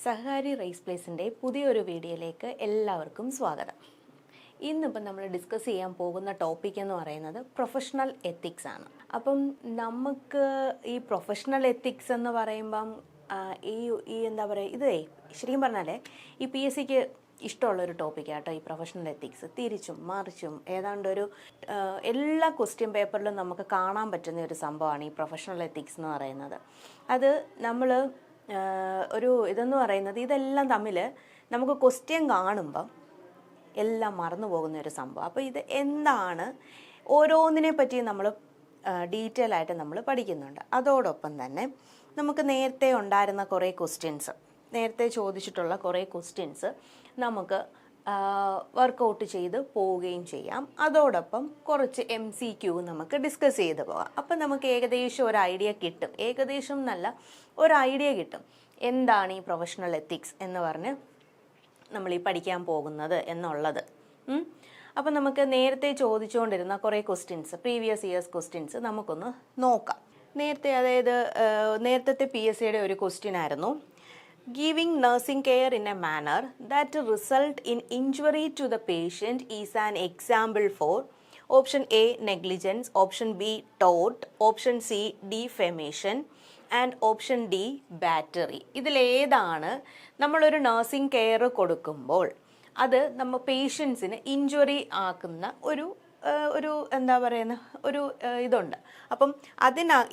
സഹകാരി rice പ്ലേസിൻ്റെ പുതിയൊരു വീഡിയോയിലേക്ക് എല്ലാവർക്കും സ്വാഗതം. ഇന്നിപ്പം നമ്മൾ ഡിസ്കസ് ചെയ്യാൻ പോകുന്ന ടോപ്പിക് എന്ന് പറയുന്നത് പ്രൊഫഷണൽ എത്തിക്സ് ആണ്. അപ്പം നമുക്ക് ഈ പ്രൊഫഷണൽ എത്തിക്സ് എന്ന് പറയുമ്പം ഈ എന്താ പറയുക, ഇതേ ശരിക്കും പറഞ്ഞാൽ ഈ PSCക്ക് ഇഷ്ടമുള്ളൊരു ടോപ്പിക്കാണ് കേട്ടോ ഈ പ്രൊഫഷണൽ എത്തിക്സ്. തിരിച്ചും മറിച്ചും ഏതാണ്ടൊരു എല്ലാ ക്വസ്റ്റ്യൻ പേപ്പറിലും നമുക്ക് കാണാൻ പറ്റുന്ന ഒരു സംഭവമാണ് ഈ പ്രൊഫഷണൽ എത്തിക്സ് എന്ന് പറയുന്നത്. അത് നമ്മൾ ഒരു ഇതെന്ന് പറയുന്നത് ഇതെല്ലാം തമ്മിൽ നമുക്ക് ക്വസ്റ്റ്യൻ കാണുമ്പം എല്ലാം മറന്നു പോകുന്ന ഒരു സംഭവം. അപ്പോൾ ഇത് എന്താണ്, ഓരോന്നിനെ പറ്റി നമ്മൾ ഡീറ്റെയിൽ ആയിട്ട് നമ്മൾ പഠിക്കുന്നുണ്ട്. അതോടൊപ്പം തന്നെ നമുക്ക് നേരത്തെ ഉണ്ടായിരുന്ന കുറേ ക്വസ്റ്റ്യൻസ്, നേരത്തെ ചോദിച്ചിട്ടുള്ള കുറേ ക്വസ്റ്റ്യൻസ് നമുക്ക് വർക്കൗട്ട് ചെയ്ത് പോവുകയും ചെയ്യാം. അതോടൊപ്പം കുറച്ച് MCQ നമുക്ക് ഡിസ്കസ് ചെയ്ത് പോകാം. അപ്പം നമുക്ക് ഏകദേശം ഒരു ഐഡിയ കിട്ടും. ഏകദേശം നല്ല ഒരു ഐഡിയ കിട്ടും എന്താണ് ഈ പ്രൊഫഷണൽ എത്തിക്സ് എന്ന് പറഞ്ഞ് നമ്മൾ ഈ പഠിക്കാൻ പോകുന്നത് എന്നുള്ളത്. അപ്പം നമുക്ക് നേരത്തെ ചോദിച്ചുകൊണ്ടിരുന്ന കുറേ ക്വസ്റ്റ്യൻസ്, പ്രീവിയസ് ഇയേഴ്സ് ക്വസ്റ്റ്യൻസ് നമുക്കൊന്ന് നോക്കാം. നേരത്തെ നേരത്തെ PSCയുടെ ഒരു ക്വസ്റ്റ്യൻ ആയിരുന്നു, giving nursing care in a manner that result in injury to the patient is an example for option A negligence, option B tort, option C defamation and option D battery. ഇതിലേതാണ് നമ്മളൊരു nursing care കൊടുക്കുമ്പോൾ അത് നമ്മൾ പേഷ്യൻസിന് injury ആക്കുന്ന ഒരു എന്താ പറയുന്ന ഒരു ഇതുണ്ട്. അപ്പം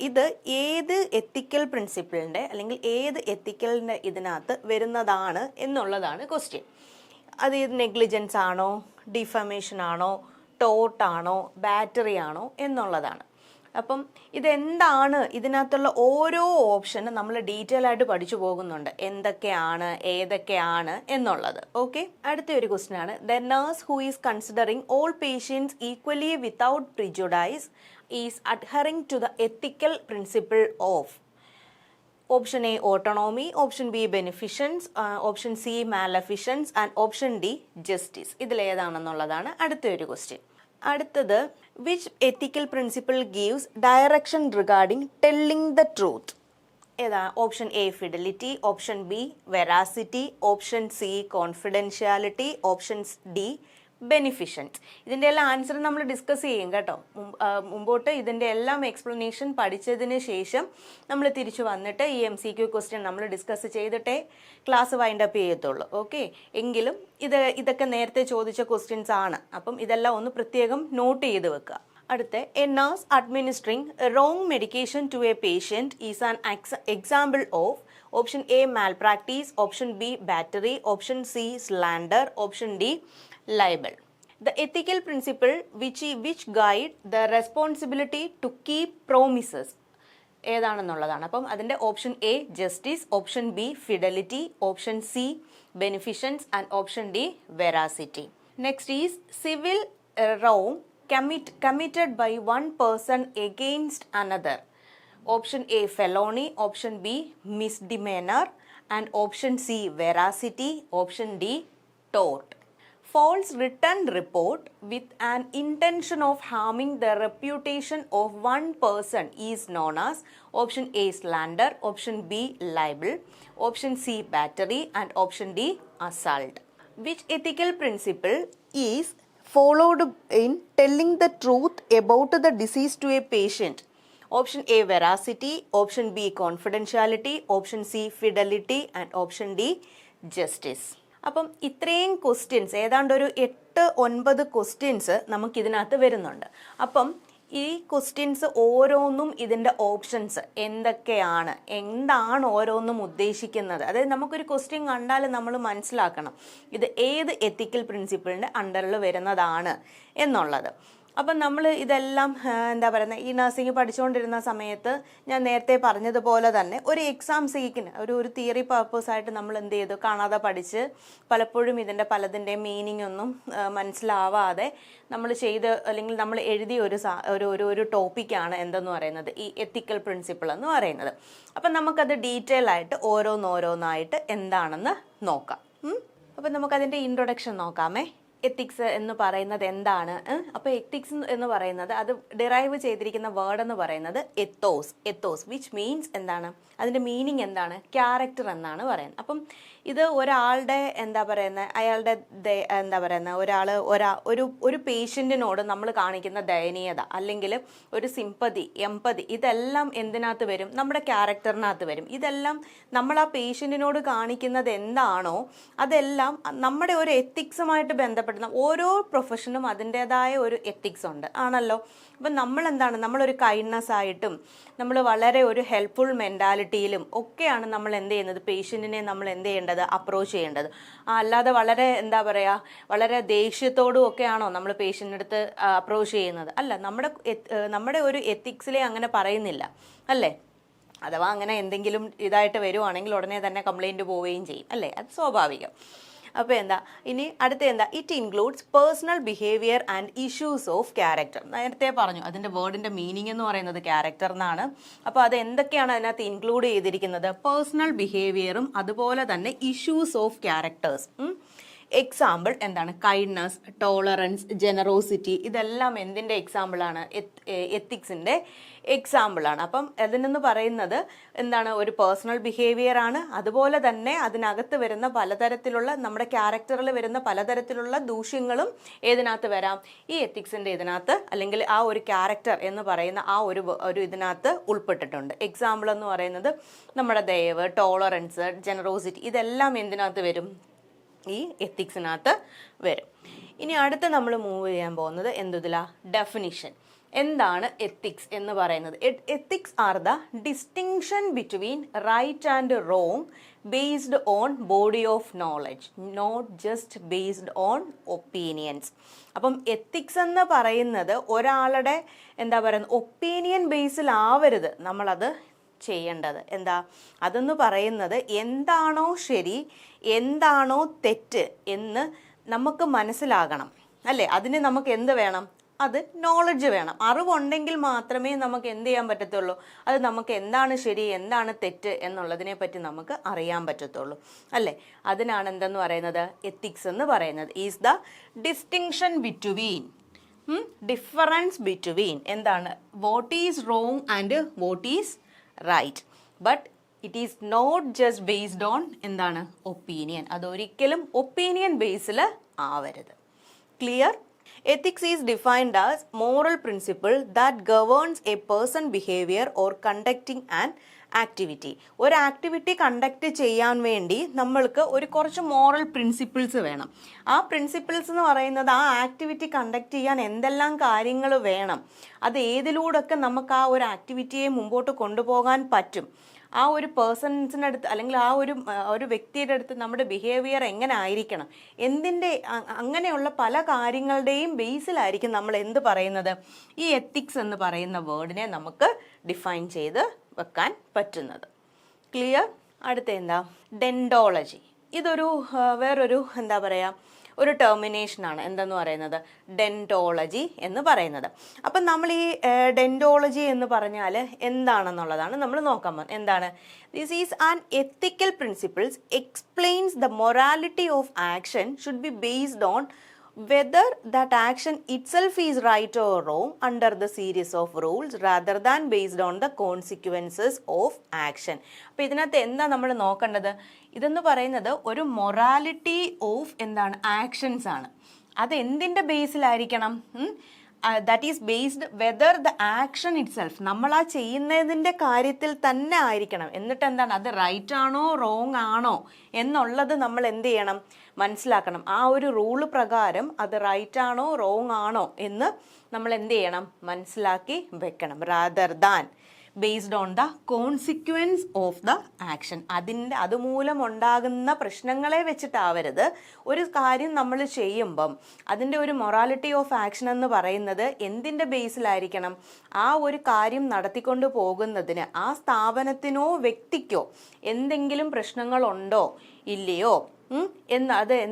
ഇത് ഏത് എത്തിക്കൽ പ്രിൻസിപ്പിളിൻ്റെ അല്ലെങ്കിൽ ഏത് എത്തിക്കലിൻ്റെ ഇതിനകത്ത് വരുന്നതാണ് എന്നുള്ളതാണ് ക്വസ്റ്റ്യൻ. അത് നെഗ്ലിജൻസ് ആണോ, ഡിഫമേഷൻ ആണോ, ടോട്ടാണോ, ബാറ്ററി ആണോ എന്നുള്ളതാണ്. അപ്പം ഇതെന്താണ്, ഇതിനകത്തുള്ള ഓരോ ഓപ്ഷനും നമ്മൾ ഡീറ്റെയിൽ ആയിട്ട് പഠിച്ചു പോകുന്നുണ്ട്, എന്തൊക്കെയാണ് ഏതൊക്കെയാണ് എന്നുള്ളത്. ഓക്കെ, അടുത്ത ഒരു ക്വസ്റ്റ്യൻ ആണ്, the nurse who is considering all patients equally without prejudice is adhering to the ethical principle of option A autonomy, option B beneficence, option C maleficence and option D justice. ഇതിലേതാണെന്നുള്ളതാണ് അടുത്തൊരു question. അടുത്തത്, which ethical principle gives direction regarding telling the truth? ഏതാ? Option A fidelity, option B veracity, option C confidentiality, option D beneficence. ഇതിൻ്റെ എല്ലാം answer നമ്മൾ discuss ചെയ്യും കേട്ടോ. മുമ്പോട്ട് ഇതിൻ്റെ എല്ലാം എക്സ്പ്ലനേഷൻ പഠിച്ചതിന് ശേഷം നമ്മൾ തിരിച്ചു വന്നിട്ട് ഈ MCQ ക്വസ്റ്റ്യൻ നമ്മൾ ഡിസ്കസ് ചെയ്തിട്ടേ ക്ലാസ് വൈൻഡ് അപ്പ് ചെയ്യത്തുള്ളൂ. ഓക്കെ, എങ്കിലും ഇതൊക്കെ നേരത്തെ ചോദിച്ച ക്വസ്റ്റ്യൻസ് ആണ്. അപ്പം ഇതെല്ലാം ഒന്ന് പ്രത്യേകം നോട്ട് ചെയ്ത് വെക്കുക. അടുത്ത, a nurse administering wrong medication to a patient is an example of option A malpractice, option B battery, option C slander, option D libel. The ethical principle which guide the responsibility to keep promises ഏതാണെന്നുള്ളതാണ്. അപ്പം അതിൻ്റെ option A justice, option B fidelity, option C ബെനിഫിഷ്യൻസ് and option D veracity. Next is civil wrong committed by one person against another. Option A felony, option B misdemeanor and option C veracity, option D tort. False written report with an intention of harming the reputation of one person is known as option A slander, option B libel, option C battery and option D assault. Which ethical principle is followed in telling the truth about the disease to a patient? Option A veracity, option B confidentiality, option C fidelity and option D justice. അപ്പം ഇത്രയും questions, ഏതാണ്ട് ഒരു 8-9 questions നമുക്കിതിനകത്ത് വരുന്നുണ്ട്. അപ്പം ഈ questions ഓരോന്നും ഇതിൻ്റെ options എന്താണ് ഓരോന്നും ഉദ്ദേശിക്കുന്നത്. അതായത് നമുക്കൊരു ക്വസ്റ്റ്യൻ കണ്ടാൽ നമ്മൾ മനസ്സിലാക്കണം ഇത് ഏത് എത്തിക്കൽ പ്രിൻസിപ്പിളിൻ്റെ അണ്ടറിൽ വരുന്നതാണ് എന്നുള്ളത്. അപ്പം നമ്മൾ ഇതെല്ലാം എന്താ പറയുന്നത്, ഈ നഴ്സിംഗ് പഠിച്ചുകൊണ്ടിരുന്ന സമയത്ത് ഞാൻ നേരത്തെ പറഞ്ഞതുപോലെ തന്നെ ഒരു എക്സാം സീക്കിന് ഒരു തിയറി പർപ്പസായിട്ട് നമ്മൾ എന്ത് ചെയ്തു, കാണാതെ പഠിച്ച് പലപ്പോഴും ഇതിൻ്റെ പലതിൻ്റെ മീനിങ് ഒന്നും മനസ്സിലാവാതെ നമ്മൾ അല്ലെങ്കിൽ നമ്മൾ എഴുതിയ ഒരു ടോപ്പിക്കാണ് എന്തെന്ന് പറയുന്നത് ഈ എത്തിക്കൽ പ്രിൻസിപ്പിൾ എന്ന് പറയുന്നത്. അപ്പം നമുക്കത് ഡീറ്റെയിൽ ആയിട്ട് ഓരോന്നോരോന്നായിട്ട് എന്താണെന്ന് നോക്കാം. അപ്പം നമുക്കതിൻ്റെ ഇൻട്രൊഡക്ഷൻ നോക്കാമേ. എത്തിക്സ് എന്ന് പറയുന്നത് എന്താണ്? അപ്പോൾ എത്തിക്സ് എന്ന് പറയുന്നത് അത് ഡിറൈവ് ചെയ്തിരിക്കുന്ന വേർഡ് എന്ന് പറയുന്നത് എത്തോസ് വിച്ച് മീൻസ് എന്താണ്? അതിൻ്റെ മീനിങ് എന്താണ്? ക്യാരക്ടർ എന്നാണ് പറയുന്നത്. അപ്പം ഇത് ഒരാളുടെ എന്താ പറയുന്നത്, അയാളുടെ എന്താ പറയുന്നത്, ഒരു പേഷ്യൻറ്റിനോട് നമ്മൾ കാണിക്കുന്ന ദയനീയത അല്ലെങ്കിൽ ഒരു സിമ്പതി, എമ്പതി, ഇതെല്ലാം എന്തിനകത്ത് വരും? നമ്മുടെ ക്യാരക്ടറിനകത്ത് വരും. ഇതെല്ലാം നമ്മൾ ആ പേഷ്യൻറ്റിനോട് കാണിക്കുന്നത് എന്താണോ അതെല്ലാം നമ്മുടെ ഒരു എത്തിക്സുമായിട്ട് ബന്ധപ്പെടുന്ന ഓരോ പ്രൊഫഷനും അതിൻ്റെതായ ഒരു എത്തിക്സ് ഉണ്ട് ആണല്ലോ. അപ്പം നമ്മളൊരു കൈൻഡ്നെസ് ആയിട്ടും നമ്മൾ വളരെ ഒരു ഹെൽപ്ഫുൾ മെൻറ്റാലിറ്റിയിലും ഒക്കെയാണ് നമ്മൾ എന്ത് ചെയ്യുന്നത്, പേഷ്യൻറ്റിനെ നമ്മൾ എന്ത് ചെയ്യേണ്ടത്, അപ്രോച്ച് ചെയ്യേണ്ടത്. അല്ലാതെ വളരെ എന്താ പറയുക, വളരെ ദേഷ്യത്തോടും ഒക്കെയാണോ നമ്മൾ പേഷ്യൻ്റെ അടുത്ത് അപ്രോച്ച് ചെയ്യുന്നത്? അല്ല, നമ്മുടെ ഒരു എത്തിക്സിലെ അങ്ങനെ പറയുന്നില്ല അല്ലേ. അഥവാ അങ്ങനെ എന്തെങ്കിലും ഇതായിട്ട് വരുവാണെങ്കിൽ ഉടനെ തന്നെ കംപ്ലൈൻറ്റ് പോവുകയും ചെയ്യും അല്ലേ, അത് സ്വാഭാവികം. അപ്പോൾ ഇനി അടുത്ത it includes personal behaviour and issues of character. നേരത്തെ പറഞ്ഞു അതിൻ്റെ വേർഡിൻ്റെ മീനിങ് എന്ന് പറയുന്നത് ക്യാരക്ടർ എന്നാണ്. അപ്പോൾ അത് എന്തൊക്കെയാണ് അതിനകത്ത് ഇൻക്ലൂഡ് ചെയ്തിരിക്കുന്നത്? പേഴ്സണൽ ബിഹേവിയറും അതുപോലെ തന്നെ issues of characters. Example kindness, tolerance, generosity, ഇതെല്ലാം എന്തിൻ്റെ എക്സാമ്പിളാണ്? എത്തിക്സിൻ്റെ എക്സാമ്പിളാണ്. അപ്പം അതിനെന്ന് പറയുന്നത് ഒരു പേഴ്സണൽ ബിഹേവിയർ ആണ്. അതുപോലെ തന്നെ അതിനകത്ത് വരുന്ന പലതരത്തിലുള്ള നമ്മുടെ ക്യാരക്ടറിൽ വരുന്ന പലതരത്തിലുള്ള ദൂഷ്യങ്ങളും ഏതിനകത്ത് വരാം? ഈ എത്തിക്സിൻ്റെ ഇതിനകത്ത്, അല്ലെങ്കിൽ ആ ഒരു ക്യാരക്ടർ എന്ന് പറയുന്ന ആ ഒരു ഇതിനകത്ത് ഉൾപ്പെട്ടിട്ടുണ്ട്. എക്സാമ്പിൾ എന്ന് പറയുന്നത് നമ്മുടെ ദയവ്, ടോളറൻസ്, ജനറോസിറ്റി, ഇതെല്ലാം എന്തിനകത്ത് വരും? ഈ എത്തിക്സിനകത്ത് വരും. ഇനി അടുത്ത നമ്മൾ മൂവ് ചെയ്യാൻ പോകുന്നത് ഡെഫിനിഷൻ. എന്താണ് എത്തിക്സ് എന്ന് പറയുന്നത്? Ethics are the distinction between right and wrong based on body of knowledge, not just based on opinions. അപ്പം എത്തിക്സ് എന്ന് പറയുന്നത് ഒരാളുടെ ഒപ്പീനിയൻ ബേസിലാവരുത് നമ്മളത് ചെയ്യേണ്ടത്. അതെന്ന് പറയുന്നത് എന്താണോ ശരി, എന്താണോ തെറ്റ് എന്ന് നമുക്ക് മനസ്സിലാകണം അല്ലേ. അതിന് നമുക്ക് എന്ത് വേണം? അത് നോളജ് വേണം. അറിവുണ്ടെങ്കിൽ മാത്രമേ നമുക്ക് എന്ത് ചെയ്യാൻ പറ്റത്തുള്ളൂ, അത് നമുക്ക് എന്താണ് ശരി, എന്താണ് തെറ്റ് എന്നുള്ളതിനെ പറ്റി നമുക്ക് അറിയാൻ പറ്റത്തുള്ളൂ അല്ലേ. അതിനാണ് എന്തെന്ന് പറയുന്നത്? എത്തിക്സ് എന്ന് പറയുന്നത് is the distinction between, difference between what is wrong and what is right. But it is not just based on opinion. അതൊരിക്കലും ഒപ്പീനിയൻ ബേസിൽ ആവരുത്. Clear? Ethics is defined as moral principle that governs a person behavior or conducting an activity. ഒരു activity conduct ചെയ്യാൻ വേണ്ടി നമ്മൾക്ക് കുറച്ച് moral principles വേണം. ആ പ്രിൻസിപ്പിൾസ് എന്ന് പറയുന്നത് ആ ആക്ടിവിറ്റി കണ്ടക്ട് ചെയ്യാൻ എന്തെല്ലാം കാര്യങ്ങൾ വേണം, അത് ഏതിലൂടെയൊക്കെ നമുക്ക് ആ ഒരു ആക്ടിവിറ്റിയെ മുമ്പോട്ട് കൊണ്ടുപോകാൻ പറ്റും, ആ ഒരു പേഴ്സൺസിൻ്റെ അടുത്ത് അല്ലെങ്കിൽ ആ ഒരു വ്യക്തിയുടെ അടുത്ത് നമ്മുടെ ബിഹേവിയർ എങ്ങനെ ആയിരിക്കണം, അങ്ങനെയുള്ള പല കാര്യങ്ങളുടെയും ബേസിലായിരിക്കും നമ്മൾ എന്ത് പറയുന്നത്, ഈ എത്തിക്സ് എന്ന് പറയുന്ന വേർഡിനെ നമുക്ക് ഡിഫൈൻ ചെയ്ത് വെക്കാൻ പറ്റുന്നത്. ക്ലിയർ? അടുത്ത ഡെൻറ്റോളജി. ഇതൊരു വേറൊരു ഒരു ടെർമിനേഷനാണ് എന്തെന്ന് പറയുന്നത്, ഡെൻറ്റോളജി എന്ന് പറയുന്നത്. അപ്പം നമ്മൾ ഈ ഡെൻറ്റോളജി എന്ന് പറഞ്ഞാൽ എന്താണെന്നുള്ളതാണ് നമ്മൾ നോക്കാൻ പോകുന്നത്. This is an ethical principles explains the morality of action should be based on whether that action itself is right or wrong under the series of rules rather than based on the consequences of action. അപ്പോൾ ഇതിനകത്ത് നമ്മൾ നോക്കേണ്ടത്? ഇതെന്ന് പറയുന്നത് ഒരു morality of actions ആണ്. അത് എന്തിൻ്റെ ബേസിലായിരിക്കണം? That is based whether the action itself, നമ്മൾ ആ ചെയ്യുന്നതിൻ്റെ കാര്യത്തിൽ തന്നെ ആയിരിക്കണം. എന്നിട്ട് അത് റൈറ്റ് ആണോ റോങ് ആണോ എന്നുള്ളത് നമ്മൾ എന്ത് ചെയ്യണം? മനസ്സിലാക്കണം. ആ ഒരു റൂള് പ്രകാരം അത് റൈറ്റ് ആണോ റോങ് ആണോ എന്ന് നമ്മൾ എന്ത് ചെയ്യണം? മനസ്സിലാക്കി വെക്കണം. Rather than based on the consequence of the action. അതുമൂലം ഉണ്ടാകുന്ന പ്രശ്നങ്ങളെ വെച്ചിട്ടാവരുത് ഒരു കാര്യം നമ്മൾ ചെയ്യുമ്പം അതിൻ്റെ ഒരു മൊറാലിറ്റി ഓഫ് ആക്ഷൻ എന്ന് പറയുന്നത് എന്തിൻ്റെ ബേസിലായിരിക്കണം? ആ ഒരു കാര്യം നടത്തിക്കൊണ്ട് പോകുന്നതിന് ആ സ്ഥാപനത്തിനോ വ്യക്തിക്കോ എന്തെങ്കിലും പ്രശ്നങ്ങളുണ്ടോ ഇല്ലയോ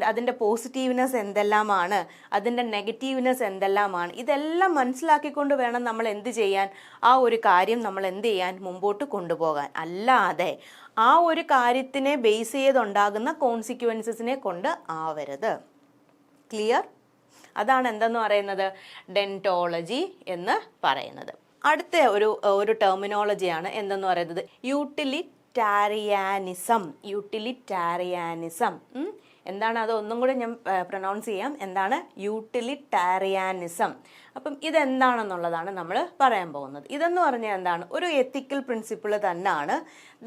അതിൻ്റെ പോസിറ്റീവ്നെസ് എന്തെല്ലാമാണ്, അതിൻ്റെ നെഗറ്റീവ്നെസ് എന്തെല്ലാമാണ്, ഇതെല്ലാം മനസ്സിലാക്കിക്കൊണ്ട് വേണം നമ്മൾ എന്ത് ചെയ്യാൻ, ആ ഒരു കാര്യം നമ്മൾ എന്ത് ചെയ്യാൻ, മുമ്പോട്ട് കൊണ്ടുപോകാൻ. അല്ലാതെ ആ ഒരു കാര്യത്തിനെ ബേസ് ചെയ്തുണ്ടാകുന്ന കോൺസിക്വൻസസിനെ കൊണ്ട് ആവരുത്. ക്ലിയർ? അതാണ് എന്തെന്ന് പറയുന്നത്, ഡെന്റോളജി എന്ന് പറയുന്നത്. അടുത്ത ഒരു ടെർമിനോളജിയാണ് എന്തെന്ന് പറയുന്നത്, യൂട്ടിലിറ്റാരിയാനിസം. എന്താണ് അത് ഒന്നും കൂടെ ഞാൻ പ്രൊനൗൺസ് ചെയ്യാം. എന്താണ് യൂട്ടിലിറ്റാരിയാനിസം? അപ്പം ഇതെന്താണെന്നുള്ളതാണ് നമ്മൾ പറയാൻ പോകുന്നത്. ഇതെന്ന് പറഞ്ഞാൽ എന്താണ്, ഒരു എത്തിക്കൽ പ്രിൻസിപ്പിൾ തന്നെയാണ്.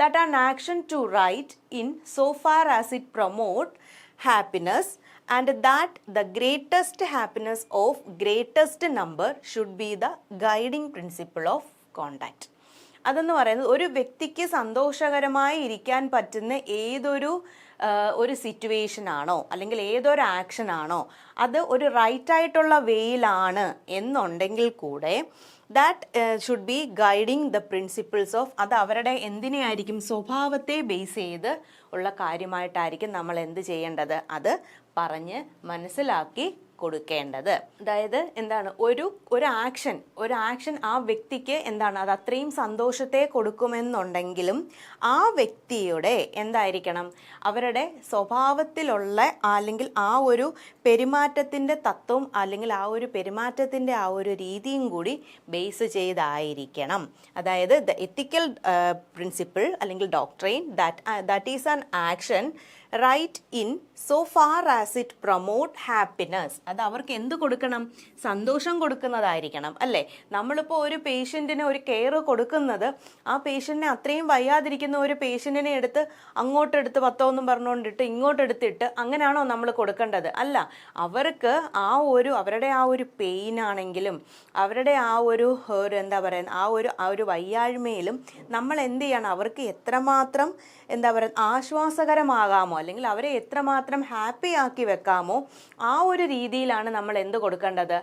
That an action to right in so far as it promote happiness and that the greatest happiness of greatest number should be the guiding principle of conduct. അതെന്ന് പറയുന്നത് ഒരു വ്യക്തിക്ക് സന്തോഷകരമായി ഇരിക്കാൻ പറ്റുന്ന ഒരു സിറ്റുവേഷൻ ആണോ അല്ലെങ്കിൽ ഏതൊരു ആക്ഷൻ ആണോ അത് ഒരു റൈറ്റ് ആയിട്ടുള്ള വേയിലാണ് എന്നുണ്ടെങ്കിൽ കൂടെ that should be guiding the principles of, അത് അവരുടെ എന്തിനെയായിരിക്കും, സ്വഭാവത്തെ ബേസ് ചെയ്ത് ഉള്ള കാര്യമായിട്ടായിരിക്കും നമ്മൾ എന്ത് ചെയ്യേണ്ടത്, അത് പറഞ്ഞ് മനസ്സിലാക്കി കൊടുക്കേണ്ടത്. അതായത് എന്താണ്, ഒരു ആക്ഷൻ ആ വ്യക്തിക്ക് എന്താണ്, അത് അത്രയും സന്തോഷത്തെ കൊടുക്കുമെന്നുണ്ടെങ്കിലും ആ വ്യക്തിയുടെ എന്തായിരിക്കണം, അവരുടെ സ്വഭാവത്തിലുള്ള അല്ലെങ്കിൽ ആ ഒരു പെരുമാറ്റത്തിൻ്റെ തത്വം അല്ലെങ്കിൽ ആ ഒരു പെരുമാറ്റത്തിൻ്റെ ആ ഒരു രീതിയും കൂടി ബേസ് ചെയ്തായിരിക്കണം. അതായത് ദ എത്തിക്കൽ പ്രിൻസിപ്പിൾ അല്ലെങ്കിൽ doctrine that is an action right in so far as it promote happiness. അത് അവർക്ക് എന്ത് കൊടുക്കണം, സന്തോഷം കൊടുക്കുന്നതായിരിക്കണം അല്ലേ. നമ്മളിപ്പോൾ ഒരു പേഷ്യൻറ്റിന് ഒരു കെയർ കൊടുക്കുന്നത് ആ പേഷ്യൻറ്റിനെ അത്രയും വയ്യാതിരിക്കുന്ന ഒരു പേഷ്യൻറ്റിനെ എടുത്ത് അങ്ങോട്ടെടുത്ത് പത്തോന്നും പറഞ്ഞുകൊണ്ടിട്ട് ഇങ്ങോട്ടെടുത്തിട്ട് അങ്ങനെയാണോ നമ്മൾ കൊടുക്കേണ്ടത്? അല്ല, അവർക്ക് അവരുടെ ആ ഒരു പെയിനാണെങ്കിലും അവരുടെ ആ ഒരു എന്താ പറയുക ആ ഒരു വയ്യാഴ്മയിലും നമ്മൾ എന്ത് ചെയ്യണം, അവർക്ക് എത്രമാത്രം എന്താ പറയുക ആശ്വാസകരമാകാമോ അല്ലെങ്കിൽ അവരെ എത്രമാത്രം ഹാപ്പി ആക്കി വെക്കാമോ ആ ഒരു രീതിയിലാണ് നമ്മൾ എന്ത് കൊടുക്കേണ്ടത്,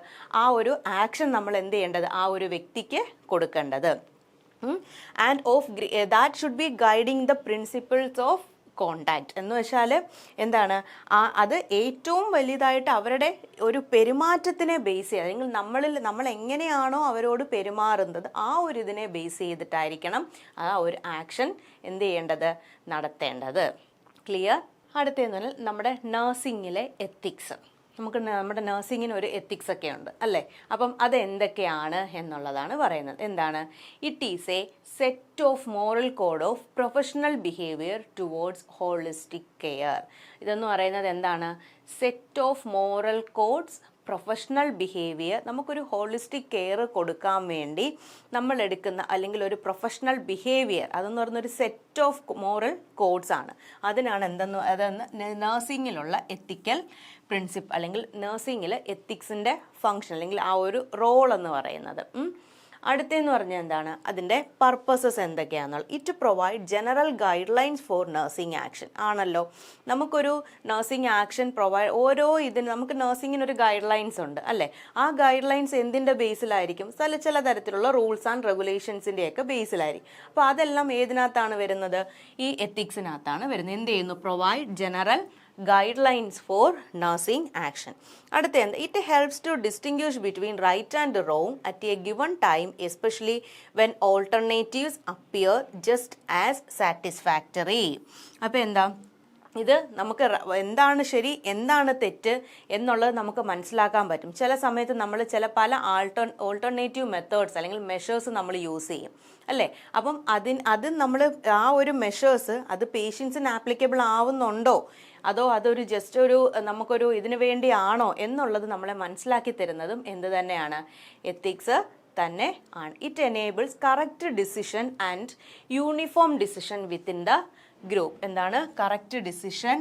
ആ ഒരു ആക്ഷൻ നമ്മൾ എന്ത് ചെയ്യേണ്ടത്, ആ ഒരു വ്യക്തിക്ക് കൊടുക്കേണ്ടത്. And that should be guiding the principles of contact എന്ന് വെച്ചാൽ എന്താണ്, അത് ഏറ്റവും വലുതായിട്ട് അവരുടെ ഒരു പെരുമാറ്റത്തിനെ ബേസ് ചെയ്യുക അല്ലെങ്കിൽ നമ്മൾ എങ്ങനെയാണോ അവരോട് പെരുമാറുന്നത് ആ ഒരു ഇതിനെ ബേസ് ചെയ്തിട്ടായിരിക്കണം ആ ഒരു ആക്ഷൻ എന്ത് ചെയ്യേണ്ടത്, നടത്തേണ്ടത്. ക്ലിയർ? അടുത്തതെന്ന് പറഞ്ഞാൽ നമ്മുടെ നഴ്സിങ്ങിലെ എത്തിക്സ്. നമ്മുടെ നഴ്സിങ്ങിന് ഒരു എത്തിക്സ് ഒക്കെ ഉണ്ട് അല്ലേ. അപ്പം അത് എന്തൊക്കെയാണ് എന്നുള്ളതാണ് പറയുന്നത്. എന്താണ്, it is a set of moral code of professional behaviour towards holistic care. ഇതെന്ന് പറയുന്നത് എന്താണ്, set of moral codes professional behaviour. നമുക്കൊരു ഹോളിസ്റ്റിക് കെയർ കൊടുക്കാൻ വേണ്ടി നമ്മൾ എടുക്കുന്ന അല്ലെങ്കിൽ ഒരു പ്രൊഫഷണൽ ബിഹേവിയർ അതെന്ന് പറയുന്നൊരു സെറ്റ് ഓഫ് മോറൽ കോഡ്സ് ആണ്. അതെന്ന് നഴ്സിങ്ങിലുള്ള എത്തിക്കൽ പ്രിൻസിപ്പിൾ അല്ലെങ്കിൽ നഴ്സിങ്ങിൽ എത്തിക്സിൻ്റെ ഫങ്ഷൻ അല്ലെങ്കിൽ ആ ഒരു റോൾ എന്ന് പറയുന്നത്. അടുത്തെന്ന് പറഞ്ഞാൽ എന്താണ്, അതിൻ്റെ പർപ്പസസ് എന്തൊക്കെയാണെന്നുള്ള. It provide general guidelines for nursing action ആണല്ലോ. നമുക്കൊരു നഴ്സിംഗ് ആക്ഷൻ ഓരോ ഇതിന് നമുക്ക് നഴ്സിങ്ങിനൊരു ഗൈഡ് ലൈൻസ് ഉണ്ട് അല്ലേ. ആ ഗൈഡ് ലൈൻസ് എന്തിൻ്റെ ബേസിലായിരിക്കും, ചില തരത്തിലുള്ള റൂൾസ് ആൻഡ് റെഗുലേഷൻസിൻ്റെയൊക്കെ ബേസിലായിരിക്കും. അപ്പോൾ അതെല്ലാം ഏതിനകത്താണ് വരുന്നത്, ഈ എത്തിക്സിനകത്താണ് വരുന്നത്. എന്ത് ചെയ്യുന്നു, provide general guidelines for nursing action. അടുത്ത എന്താ, it helps to distinguish between right and wrong at a given time especially when alternatives appear just as satisfactory. അപ്പോൾ എന്താ, ഇത് നമുക്ക് എന്താണ് ശരി എന്താണ് തെറ്റ് എന്നുള്ളത് നമുക്ക് മനസ്സിലാക്കാൻ പറ്റും. ചില സമയത്ത് നമ്മൾ പല ഓൾട്ടർനേറ്റീവ് മെത്തേഡ്സ് അല്ലെങ്കിൽ മെഷേഴ്സ് നമ്മൾ യൂസ് ചെയ്യും അല്ലേ. അപ്പം അത് നമ്മൾ ആ ഒരു മെഷേഴ്സ് അത് പേഷ്യൻസിന് ആപ്ലിക്കബിൾ ആവുന്നുണ്ടോ അതോ അതൊരു ജസ്റ്റ് നമുക്കൊരു ഇതിനു വേണ്ടിയാണോ എന്നുള്ളത് നമ്മളെ മനസ്സിലാക്കി തരുന്നതും എന്ത് തന്നെയാണ്, എത്തിക്സ് തന്നെ ആണ്. It enables correct decision and uniform decision within the group. എന്താണ്, കറക്റ്റ് ഡിസിഷൻ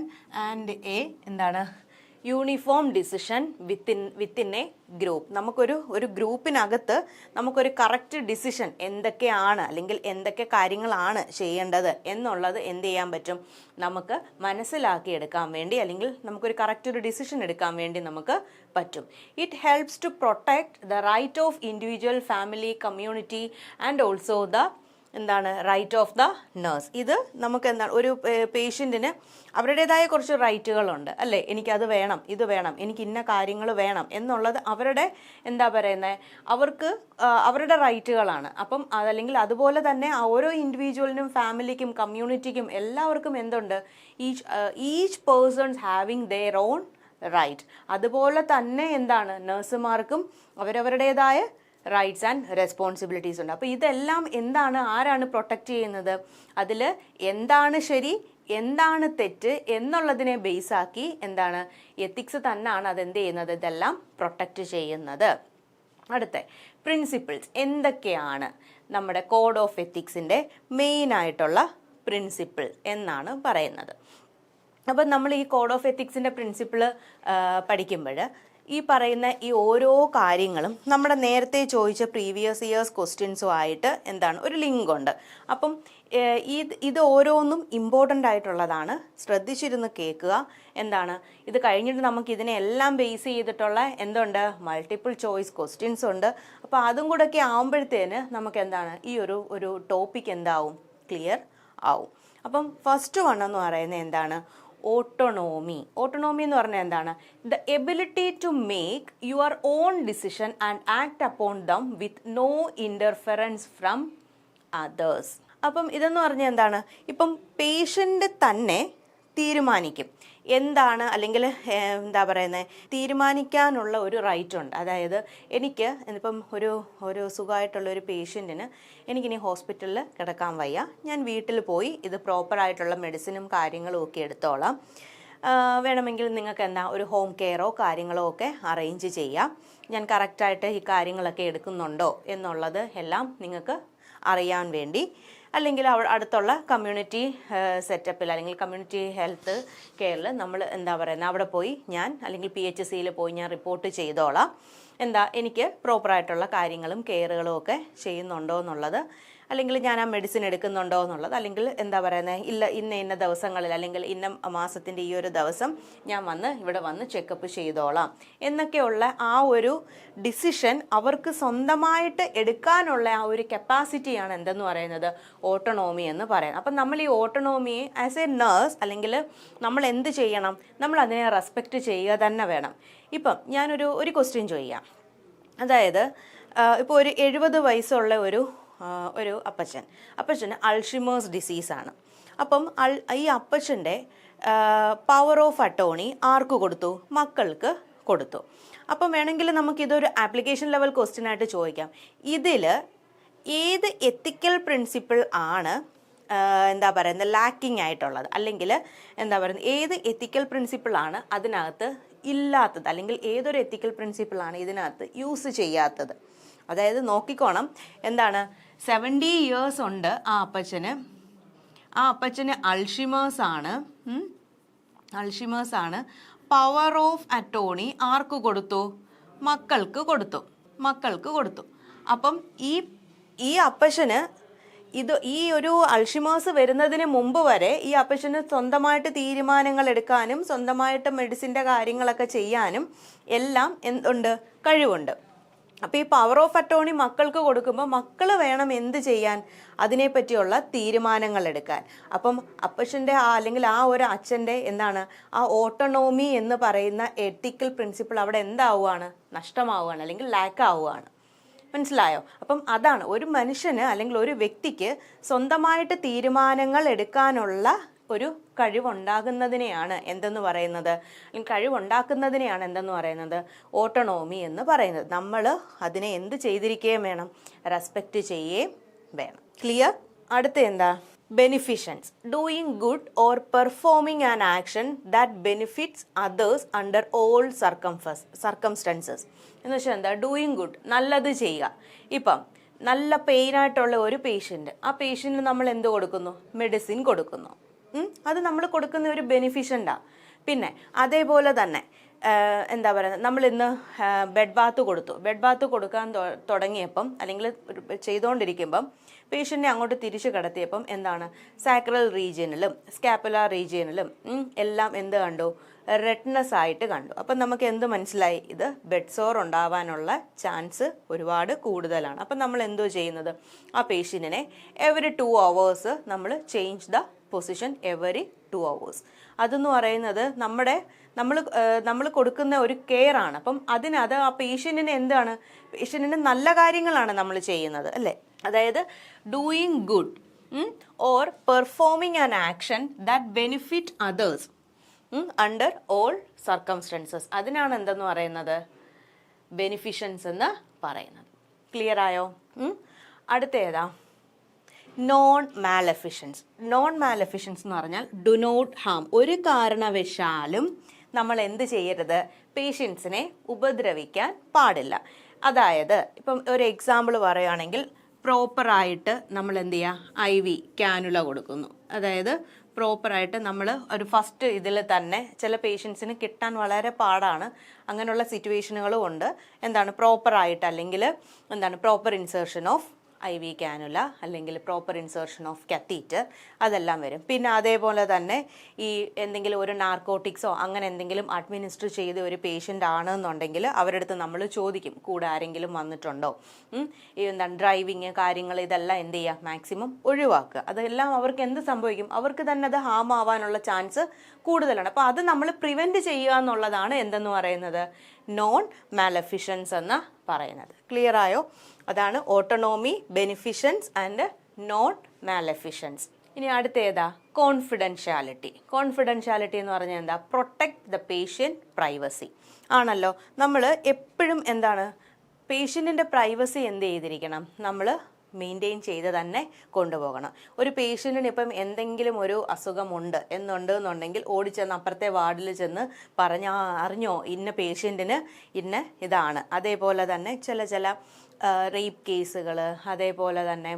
ആൻഡ് എന്താണ് uniform decision within A group. നമുക്കൊരു ഗ്രൂപ്പിനകത്ത് നമുക്കൊരു കറക്റ്റ് ഡിസിഷൻ എന്തൊക്കെയാണ് അല്ലെങ്കിൽ എന്തൊക്കെ കാര്യങ്ങളാണ് ചെയ്യേണ്ടത് എന്നുള്ളത് എന്ത് ചെയ്യാൻ പറ്റും, നമുക്ക് മനസ്സിലാക്കിയെടുക്കാൻ വേണ്ടി അല്ലെങ്കിൽ നമുക്കൊരു കറക്റ്റ് ഒരു ഡിസിഷൻ എടുക്കാൻ വേണ്ടി നമുക്ക് പറ്റും. It helps to protect the right of individual, family, community and also the right of the nurse. ഇത് നമുക്ക് ഒരു പേഷ്യൻറ്റിന് അവരുടേതായ കുറച്ച് റൈറ്റുകളുണ്ട് അല്ലേ. എനിക്കത് വേണം, ഇത് വേണം, എനിക്ക് ഇന്ന കാര്യങ്ങൾ വേണം എന്നുള്ളത് അവരുടെ അവർക്ക് അവരുടെ റൈറ്റുകളാണ്. അപ്പം അതല്ലെങ്കിൽ അതുപോലെ തന്നെ ഓരോ ഇൻഡിവിജ്വലിനും ഫാമിലിക്കും കമ്മ്യൂണിറ്റിക്കും എല്ലാവർക്കും എന്തുണ്ട്, each persons having their own right. അതുപോലെ തന്നെ എന്താണ് നഴ്സുമാർക്കും അവരവരുടേതായ റൈറ്റ്സ് ആൻഡ് റെസ്പോൺസിബിലിറ്റീസ് ഉണ്ട്. അപ്പോൾ ഇതെല്ലാം എന്താണ്, ആരാണ് പ്രൊട്ടക്റ്റ് ചെയ്യുന്നത്? അതിൽ എന്താണ് ശരി, എന്താണ് തെറ്റ് എന്നുള്ളതിനെ ബേസാക്കി എന്താണ് എത്തിക്സ് തന്നെയാണ് അതെന്ത് ചെയ്യുന്നത്, ഇതെല്ലാം പ്രൊട്ടക്റ്റ് ചെയ്യുന്നത്. അടുത്ത പ്രിൻസിപ്പിൾസ് എന്തൊക്കെയാണ് നമ്മുടെ കോഡ് ഓഫ് എത്തിക്സിൻ്റെ മെയിനായിട്ടുള്ള പ്രിൻസിപ്പിൾ എന്നാണ് പറയുന്നത്. അപ്പം നമ്മൾ ഈ കോഡ് ഓഫ് എത്തിക്സിൻ്റെ പ്രിൻസിപ്പിൾ പഠിക്കുമ്പോൾ ഈ പറയുന്ന ഈ ഓരോ കാര്യങ്ങളും നമ്മുടെ നേരത്തെ ചോദിച്ച പ്രീവിയസ് ഇയേഴ്സ് ക്വസ്റ്റ്യൻസുമായിട്ട് എന്താണ് ഒരു ലിങ്ക് ഉണ്ട്. അപ്പം ഇത് ഓരോന്നും ഇമ്പോർട്ടൻ്റ് ആയിട്ടുള്ളതാണ്, ശ്രദ്ധിച്ചിരുന്ന് കേൾക്കുക. എന്താണ് ഇത് കഴിഞ്ഞിട്ട് നമുക്ക് ഇതിനെ എല്ലാം ബേസ് ചെയ്തിട്ടുള്ള എന്തുണ്ട്, മൾട്ടിപ്പിൾ ചോയ്സ് ക്വസ്റ്റ്യൻസ് ഉണ്ട്. അപ്പോൾ അതും കൂടെ ഒക്കെ ആകുമ്പോഴത്തേന് നമുക്ക് എന്താണ് ഈ ഒരു ടോപ്പിക് എന്താവും, ക്ലിയർ ആവും. അപ്പം ഫസ്റ്റ് വൺ എന്ന് പറയുന്നത് എന്താണ്, ഓട്ടോണോമി. ഓട്ടോണോമി എന്ന് പറഞ്ഞാൽ എന്താണ്, the ability to make your own decision and act upon them with no interference from others. അപ്പം ഇതെന്ന് പറഞ്ഞാൽ എന്താണ്, ഇപ്പം പേഷ്യൻ്റ് തന്നെ തീരുമാനിക്കും എന്താണ്, അല്ലെങ്കിൽ എന്താ പറയുന്നത്, തീരുമാനിക്കാനുള്ള ഒരു റൈറ്റ് ഉണ്ട്. അതായത് എനിക്ക് ഇപ്പം ഒരു സുഖമായിട്ടുള്ള ഒരു പേഷ്യൻറ്റിന് എനിക്കിനി ഹോസ്പിറ്റലിൽ കിടക്കാൻ വയ്യ, ഞാൻ വീട്ടിൽ പോയി ഇത് പ്രോപ്പറായിട്ടുള്ള മെഡിസിനും കാര്യങ്ങളും ഒക്കെ എടുത്തോളാം, വേണമെങ്കിൽ നിങ്ങൾക്ക് എന്താ ഒരു ഹോം കെയറോ കാര്യങ്ങളോ ഒക്കെ അറേഞ്ച് ചെയ്യാം, ഞാൻ കറക്റ്റായിട്ട് ഈ കാര്യങ്ങളൊക്കെ എടുക്കുന്നുണ്ടോ എന്നുള്ളത് എല്ലാം നിങ്ങൾക്ക് അറിയാൻ വേണ്ടി, അല്ലെങ്കിൽ അടുത്തുള്ള കമ്മ്യൂണിറ്റി സെറ്റപ്പിൽ അല്ലെങ്കിൽ കമ്മ്യൂണിറ്റി ഹെൽത്ത് കെയറിൽ നമ്മൾ എന്താ പറയുന്നത് അവിടെ പോയി ഞാൻ, അല്ലെങ്കിൽ PHCയിൽ പോയി ഞാൻ റിപ്പോർട്ട് ചെയ്തോളാം എന്താ എനിക്ക് പ്രോപ്പറായിട്ടുള്ള കാര്യങ്ങളും കെയറുകളും ഒക്കെ ചെയ്യുന്നുണ്ടോ എന്നുള്ളത്, അല്ലെങ്കിൽ ഞാൻ ആ മെഡിസിൻ എടുക്കുന്നുണ്ടോ എന്നുള്ളത്, അല്ലെങ്കിൽ എന്താ പറയുന്നത് ഇല്ല ഇന്ന ദിവസങ്ങളിൽ അല്ലെങ്കിൽ ഇന്ന മാസത്തിൻ്റെ ഈ ഒരു ദിവസം ഞാൻ ഇവിടെ വന്ന് ചെക്കപ്പ് ചെയ്തോളാം എന്നൊക്കെയുള്ള ആ ഒരു ഡിസിഷൻ അവർക്ക് സ്വന്തമായിട്ട് എടുക്കാനുള്ള ആ ഒരു കപ്പാസിറ്റിയാണ് എന്തെന്ന് പറയുന്നത്, ഓട്ടോണോമി എന്ന് പറയുന്നത്. അപ്പം നമ്മൾ ഈ ഓട്ടോണോമിയെ ആസ് എ നേഴ്സ് അല്ലെങ്കിൽ നമ്മൾ എന്ത് ചെയ്യണം, നമ്മൾ അതിനെ റെസ്പെക്റ്റ് ചെയ്യുക തന്നെ വേണം. ഇപ്പം ഞാനൊരു ക്വസ്റ്റ്യൻ ചോദിക്കാം. അതായത് ഇപ്പോൾ ഒരു 70 വയസ്സുള്ള ഒരു അപ്പച്ചന് അൾഷിമേഴ്സ് ഡിസീസാണ്. അപ്പം ഈ അപ്പച്ചൻ്റെ പവർ ഓഫ് അട്ടോണി ആർക്ക് കൊടുത്തു, മക്കൾക്ക് കൊടുത്തു. അപ്പം വേണമെങ്കിൽ നമുക്കിതൊരു ആപ്ലിക്കേഷൻ ലെവൽ ക്വസ്റ്റ്യൻ ആയിട്ട് ചോദിക്കാം. ഇതിൽ ഏത് എത്തിക്കൽ പ്രിൻസിപ്പിൾ ആണ് എന്താ പറയുന്നത് ലാക്കിംഗ് ആയിട്ടുള്ളത്, അല്ലെങ്കിൽ എന്താ പറയുന്നത് ഏത് എത്തിക്കൽ പ്രിൻസിപ്പിളാണ് അതിനകത്ത് ഇല്ലാത്തത്, അല്ലെങ്കിൽ ഏതൊരു എത്തിക്കൽ പ്രിൻസിപ്പിളാണ് ഇതിനകത്ത് യൂസ് ചെയ്യാത്തത്. അതായത് നോക്കിക്കോണം, എന്താണ് 70 years ഉണ്ട് ആ അപ്പച്ചന് അൾഷിമേഴ്സ് ആണ്. പവർ ഓഫ് അറ്റോണി ആർക്ക് കൊടുത്തു, മക്കൾക്ക് കൊടുത്തു. അപ്പം ഈ അപ്പച്ചന് ഈ ഒരു അൾഷിമേഴ്സ് വരുന്നതിന് മുമ്പ് വരെ ഈ അപ്പച്ചന് സ്വന്തമായിട്ട് തീരുമാനങ്ങൾ എടുക്കാനും സ്വന്തമായിട്ട് മെഡിസിൻ്റെ കാര്യങ്ങളൊക്കെ ചെയ്യാനും എല്ലാം എന്തുണ്ട്, കഴിവുണ്ട്. അപ്പോൾ ഈ പവർ ഓഫ് അറ്റോണി മക്കൾക്ക് കൊടുക്കുമ്പോൾ മക്കൾ വേണം എന്ത് ചെയ്യാൻ, അതിനെപ്പറ്റിയുള്ള തീരുമാനങ്ങൾ എടുക്കാൻ. അപ്പം അപ്പച്ചൻ്റെ അല്ലെങ്കിൽ ആ ഒരു അച്ഛൻ്റെ എന്താണ് ആ ഓട്ടോണോമി എന്ന് പറയുന്ന എത്തിക്കൽ പ്രിൻസിപ്പിൾ അവിടെ എന്താവുകയാണ്, നഷ്ടമാവുകയാണ്, അല്ലെങ്കിൽ ലാക്ക് ആവുകയാണ്. മനസ്സിലായോ? അപ്പം അതാണ് ഒരു മനുഷ്യന് അല്ലെങ്കിൽ ഒരു വ്യക്തിക്ക് സ്വന്തമായിട്ട് തീരുമാനങ്ങൾ എടുക്കാനുള്ള ഒരു കഴിവുണ്ടാകുന്നതിനെയാണ് എന്തെന്ന് പറയുന്നത്, കഴിവുണ്ടാക്കുന്നതിനെയാണ് എന്തെന്ന് പറയുന്നത് ഓട്ടോണോമി എന്ന് പറയുന്നത്. നമ്മൾ അതിനെ എന്ത് ചെയ്തിരിക്കുകയും വേണം, റെസ്പെക്റ്റ് ചെയ്യുകയും വേണം. ക്ലിയർ? അടുത്ത എന്താ, ബെനിഫിഷ്യൻസ്. Doing good or performing an action that benefits others under all circumstances. എന്ന് വെച്ചാൽ എന്താ, ഡൂയിങ് ഗുഡ്, നല്ലത് ചെയ്യുക. ഇപ്പം നല്ല പെയിനായിട്ടുള്ള ഒരു പേഷ്യൻ്റ്, ആ പേഷ്യൻറ്റിന് നമ്മൾ എന്ത് കൊടുക്കുന്നു, മെഡിസിൻ കൊടുക്കുന്നു. അത് നമ്മൾ കൊടുക്കുന്ന ഒരു ബെനിഫിഷ്യൻ്റാണ്. പിന്നെ അതേപോലെ തന്നെ എന്താ പറയുന്നത്, നമ്മൾ ഇന്ന് ബെഡ് ബാത്ത് കൊടുക്കാൻ തുടങ്ങിയപ്പം അല്ലെങ്കിൽ ചെയ്തുകൊണ്ടിരിക്കുമ്പം പേഷ്യൻറ്റിനെ അങ്ങോട്ട് തിരിച്ചു കിടത്തിയപ്പം എന്താണ്, സാക്രൽ റീജിയനിലും സ്കാപ്പുലാർ റീജിയനിലും എല്ലാം എന്ത് കണ്ടു, റെഡ്നെസ് ആയിട്ട് കണ്ടു. അപ്പം നമുക്ക് എന്ത് മനസ്സിലായി, ഇത് ബെഡ് സോർ ഉണ്ടാവാനുള്ള ചാൻസ് ഒരുപാട് കൂടുതലാണ്. അപ്പം നമ്മൾ എന്തോ ചെയ്യുന്നത്, ആ പേഷ്യൻറ്റിനെ എവറി 2 hours നമ്മൾ change the position every 2 hours. അതെന്ന് പറയുന്നത് നമ്മൾ കൊടുക്കുന്ന ഒരു കെയർ ആണ്. അപ്പം അത് ആ പേഷ്യൻറ്റിന് എന്താണ്, പേഷ്യൻറ്റിന് നല്ല കാര്യങ്ങളാണ് നമ്മൾ ചെയ്യുന്നത് അല്ലേ. അതായത് doing good or performing an action that benefit others. Under all circumstances. അതിനാണ് എന്തെന്ന് പറയുന്നത്? ബെനിഫിഷ്യൻസ് എന്ന് പറയുന്നത്. ക്ലിയർ ആയോ? അടുത്ത ഏതാ? നോൺ മാലഫിഷ്യൻസ്. നോൺ മാലഫിഷ്യൻസ് എന്ന് പറഞ്ഞാൽ ഡു നോട്ട് ഹാം. ഒരു കാരണവശാലും നമ്മൾ എന്ത് ചെയ്യരുത്? പേഷ്യൻസിനെ ഉപദ്രവിക്കാൻ പാടില്ല. അതായത് ഇപ്പം ഒരു എക്സാമ്പിൾ പറയുകയാണെങ്കിൽ, പ്രോപ്പറായിട്ട് നമ്മൾ എന്ത് ചെയ്യുക? IV കാനുല കൊടുക്കുന്നു. അതായത് പ്രോപ്പറായിട്ട് നമ്മൾ ഒരു ഫസ്റ്റ് ഇതിൽ തന്നെ ചില പേഷ്യൻസിന് കിട്ടാൻ വളരെ പാടാണ്. അങ്ങനെയുള്ള സിറ്റുവേഷനുകളും ഉണ്ട്. എന്താണ് പ്രോപ്പറായിട്ട്, അല്ലെങ്കിൽ എന്താണ് proper insertion of IV cannula, അല്ലെങ്കിൽ പ്രോപ്പർ ഇൻസേർഷൻ ഓഫ് കത്തീറ്റർ, അതെല്ലാം വരും. പിന്നെ അതേപോലെ തന്നെ ഈ എന്തെങ്കിലും ഒരു നാർക്കോട്ടിക്സോ അങ്ങനെ എന്തെങ്കിലും അഡ്മിനിസ്റ്റർ ചെയ്ത ഒരു പേഷ്യൻ്റ് ആണെന്നുണ്ടെങ്കിൽ അവരുടെ അടുത്ത് നമ്മൾ ചോദിക്കും, കൂടെ ആരെങ്കിലും വന്നിട്ടുണ്ടോ, ഈ എന്താണ് ഡ്രൈവിങ് കാര്യങ്ങൾ, ഇതെല്ലാം എന്ത് ചെയ്യുക? മാക്സിമം ഒഴിവാക്കുക. അതെല്ലാം അവർക്ക് എന്ത് സംഭവിക്കും? അവർക്ക് തന്നെ അത് ഹാം ആവാനുള്ള ചാൻസ് കൂടുതലാണ്. അപ്പോൾ അത് നമ്മൾ പ്രിവെൻറ്റ് ചെയ്യുക എന്നുള്ളതാണ് എന്തെന്ന് പറയുന്നത്? നോൺ മാലഫിഷ്യൻസ് എന്ന് പറയുന്നത്. ക്ലിയർ ആയോ? അതാണ് ഓട്ടോണോമി, ബെനിഫിഷ്യൻസ് ആൻഡ് നോൺ മാലഫിഷ്യൻസ്. ഇനി അടുത്ത ഏതാ? കോൺഫിഡൻഷ്യാലിറ്റി. കോൺഫിഡൻഷ്യാലിറ്റി എന്ന് പറഞ്ഞാൽ എന്താ? പ്രൊട്ടക്ട് ദ പേഷ്യൻ്റ് പ്രൈവസി ആണല്ലോ. നമ്മൾ എപ്പോഴും എന്താണ് പേഷ്യൻറ്റിൻ്റെ പ്രൈവസി എന്ത് ചെയ്തിരിക്കണം? നമ്മൾ മെയിൻറ്റെയിൻ ചെയ്ത് തന്നെ കൊണ്ടുപോകണം. ഒരു പേഷ്യൻറ്റിന് ഇപ്പം എന്തെങ്കിലും ഒരു അസുഖമുണ്ട് എന്നുണ്ടെങ്കിൽ ഓടിച്ചെന്ന് അപ്പുറത്തെ വാർഡിൽ ചെന്ന് അറിഞ്ഞോ ഇന്ന പേഷ്യൻറ്റിന് ഇന്ന ഇതാണ്. അതേപോലെ തന്നെ ചില റേപ്പ് കേസുകൾ, അതേപോലെ തന്നെ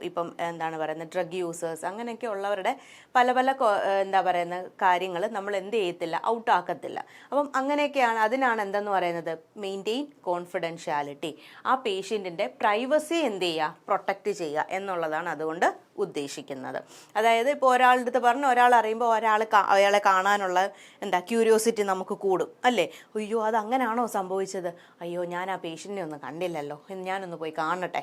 ഇപ്പം എന്താണ് പറയുന്നത്, ഡ്രഗ് യൂസേഴ്സ്, അങ്ങനെയൊക്കെ ഉള്ളവരുടെ പല എന്താ പറയുന്ന കാര്യങ്ങൾ നമ്മൾ എന്ത് ചെയ്യത്തില്ല? ഔട്ടാക്കത്തില്ല. അപ്പം അങ്ങനെയൊക്കെയാണ്. അതിനാണ് എന്തെന്ന് പറയുന്നത്? Maintain confidentiality. ആ പേഷ്യൻറ്റിൻ്റെ പ്രൈവസി എന്ത് ചെയ്യുക? പ്രൊട്ടക്റ്റ് ചെയ്യുക എന്നുള്ളതാണ് അതുകൊണ്ട് ഉദ്ദേശിക്കുന്നത്. അതായത് ഇപ്പോൾ ഒരാളുടെ അടുത്ത് പറഞ്ഞ് ഒരാൾ അറിയുമ്പോൾ അയാളെ കാണാനുള്ള ക്യൂരിയോസിറ്റി നമുക്ക് കൂടും അല്ലേ? അയ്യോ അത് അങ്ങനെയാണോ സംഭവിച്ചത്? അയ്യോ ഞാൻ ആ പേഷ്യൻറ്റിനെ ഒന്ന് കണ്ടില്ലല്ലോ, ഞാനൊന്ന് പോയി കാണട്ടെ.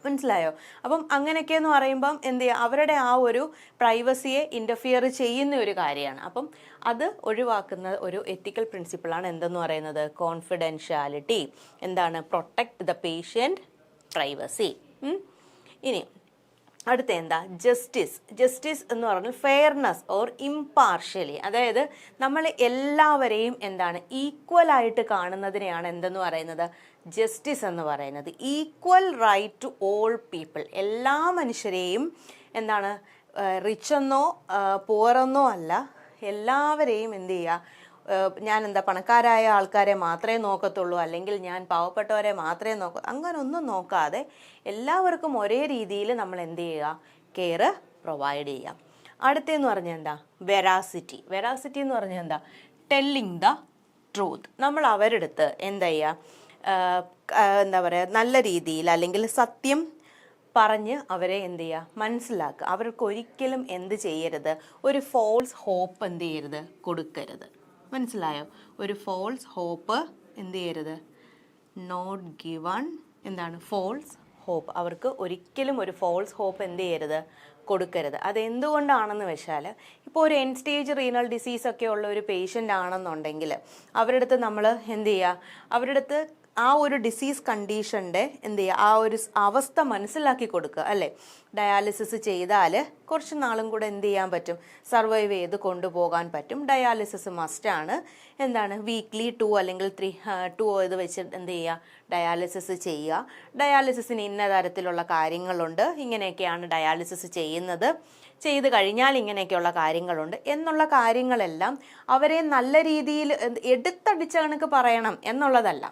മനസ്സിലായോ? അപ്പം അങ്ങനെയൊക്കെയെന്ന് പറയുമ്പം എന്ത് ചെയ്യുക? അവരുടെ ആ ഒരു പ്രൈവസിയെ ഇൻ്റർഫിയർ ചെയ്യുന്ന ഒരു കാര്യമാണ്. അപ്പം അത് ഒഴിവാക്കുന്ന ഒരു എത്തിക്കൽ പ്രിൻസിപ്പിളാണ് എന്തെന്ന് പറയുന്നത്? കോൺഫിഡൻഷ്യാലിറ്റി. എന്താണ്? Protect the patient privacy. ഇനി അടുത്ത എന്താ? ജസ്റ്റിസ്. ജസ്റ്റിസ് എന്ന് പറഞ്ഞാൽ ഫെയർനെസ് ഓർ ഇംപാർഷ്യലി. അതായത് നമ്മൾ എല്ലാവരെയും എന്താണ് ഈക്വലായിട്ട് കാണുന്നതിനെയാണ് എന്തെന്ന് പറയുന്നത്? ജസ്റ്റിസ് എന്ന് പറയുന്നത്. Equal right to all people. എല്ലാ മനുഷ്യരെയും എന്താണ് റിച്ചെന്നോ പുവറെന്നോ അല്ല, എല്ലാവരെയും എന്ത് ചെയ്യുക? ഞാൻ പണക്കാരായ ആൾക്കാരെ മാത്രമേ നോക്കത്തുള്ളൂ, അല്ലെങ്കിൽ ഞാൻ പാവപ്പെട്ടവരെ മാത്രമേ അങ്ങനൊന്നും നോക്കാതെ എല്ലാവർക്കും ഒരേ രീതിയിൽ നമ്മൾ എന്ത് ചെയ്യുക? കെയർ പ്രൊവൈഡ് ചെയ്യുക. അടുത്തെന്ന് പറഞ്ഞാൽ എന്താ? വെറാസിറ്റി. വെറാസിറ്റി എന്ന് പറഞ്ഞാൽ എന്താ? Telling the truth. നമ്മൾ അവരുടെ അടുത്ത് എന്താ ചെയ്യുക? എന്താ പറയുക, നല്ല രീതിയിൽ അല്ലെങ്കിൽ സത്യം പറഞ്ഞ് അവരെ എന്ത് ചെയ്യുക? മനസ്സിലാക്കുക. അവർക്ക് ഒരിക്കലും എന്ത് ചെയ്യരുത്? ഒരു ഫോൾസ് ഹോപ്പ് എന്ത് ചെയ്യരുത്? കൊടുക്കരുത്. മനസ്സിലായോ? ഒരു ഫോൾസ് ഹോപ്പ് എന്ത് ചെയ്യരുത്? Not given false hope. അവർക്ക് ഒരിക്കലും ഒരു ഫോൾസ് ഹോപ്പ് എന്ത് ചെയ്യരുത്? കൊടുക്കരുത്. അതെന്തുകൊണ്ടാണെന്ന് വെച്ചാൽ, ഇപ്പോൾ ഒരു എൻഡ് സ്റ്റേജ് റീനൽ ഡിസീസൊക്കെ ഉള്ള ഒരു പേഷ്യൻ്റ് ആണെന്നുണ്ടെങ്കിൽ അവരുടെ അടുത്ത് നമ്മൾ എന്ത് ചെയ്യുക? അവരുടെ അടുത്ത് ആ ഒരു ഡിസീസ് കണ്ടീഷൻ്റെ എന്ത് ചെയ്യുക? ആ ഒരു അവസ്ഥ മനസ്സിലാക്കി കൊടുക്കുക അല്ലേ? ഡയാലിസിസ് ചെയ്താൽ കുറച്ച് നാളും കൂടെ എന്ത് ചെയ്യാൻ പറ്റും? സർവൈവ് ചെയ്ത് കൊണ്ടുപോകാൻ പറ്റും. ഡയാലിസിസ് മസ്റ്റാണ്. വീക്ക്ലി 2 അല്ലെങ്കിൽ 2 ഇത് വെച്ച് എന്ത് ചെയ്യുക? ഡയാലിസിസ് ചെയ്യുക. ഡയാലിസിസിന് ഇന്ന തരത്തിലുള്ള കാര്യങ്ങളുണ്ട്, ഇങ്ങനെയൊക്കെയാണ് ഡയാലിസിസ് ചെയ്യുന്നത്, ചെയ്ത് കഴിഞ്ഞാൽ ഇങ്ങനെയൊക്കെയുള്ള കാര്യങ്ങളുണ്ട് എന്നുള്ള കാര്യങ്ങളെല്ലാം അവരെ നല്ല രീതിയിൽ എടുത്തടിച്ച കണക്ക് പറയണം എന്നുള്ളതല്ല.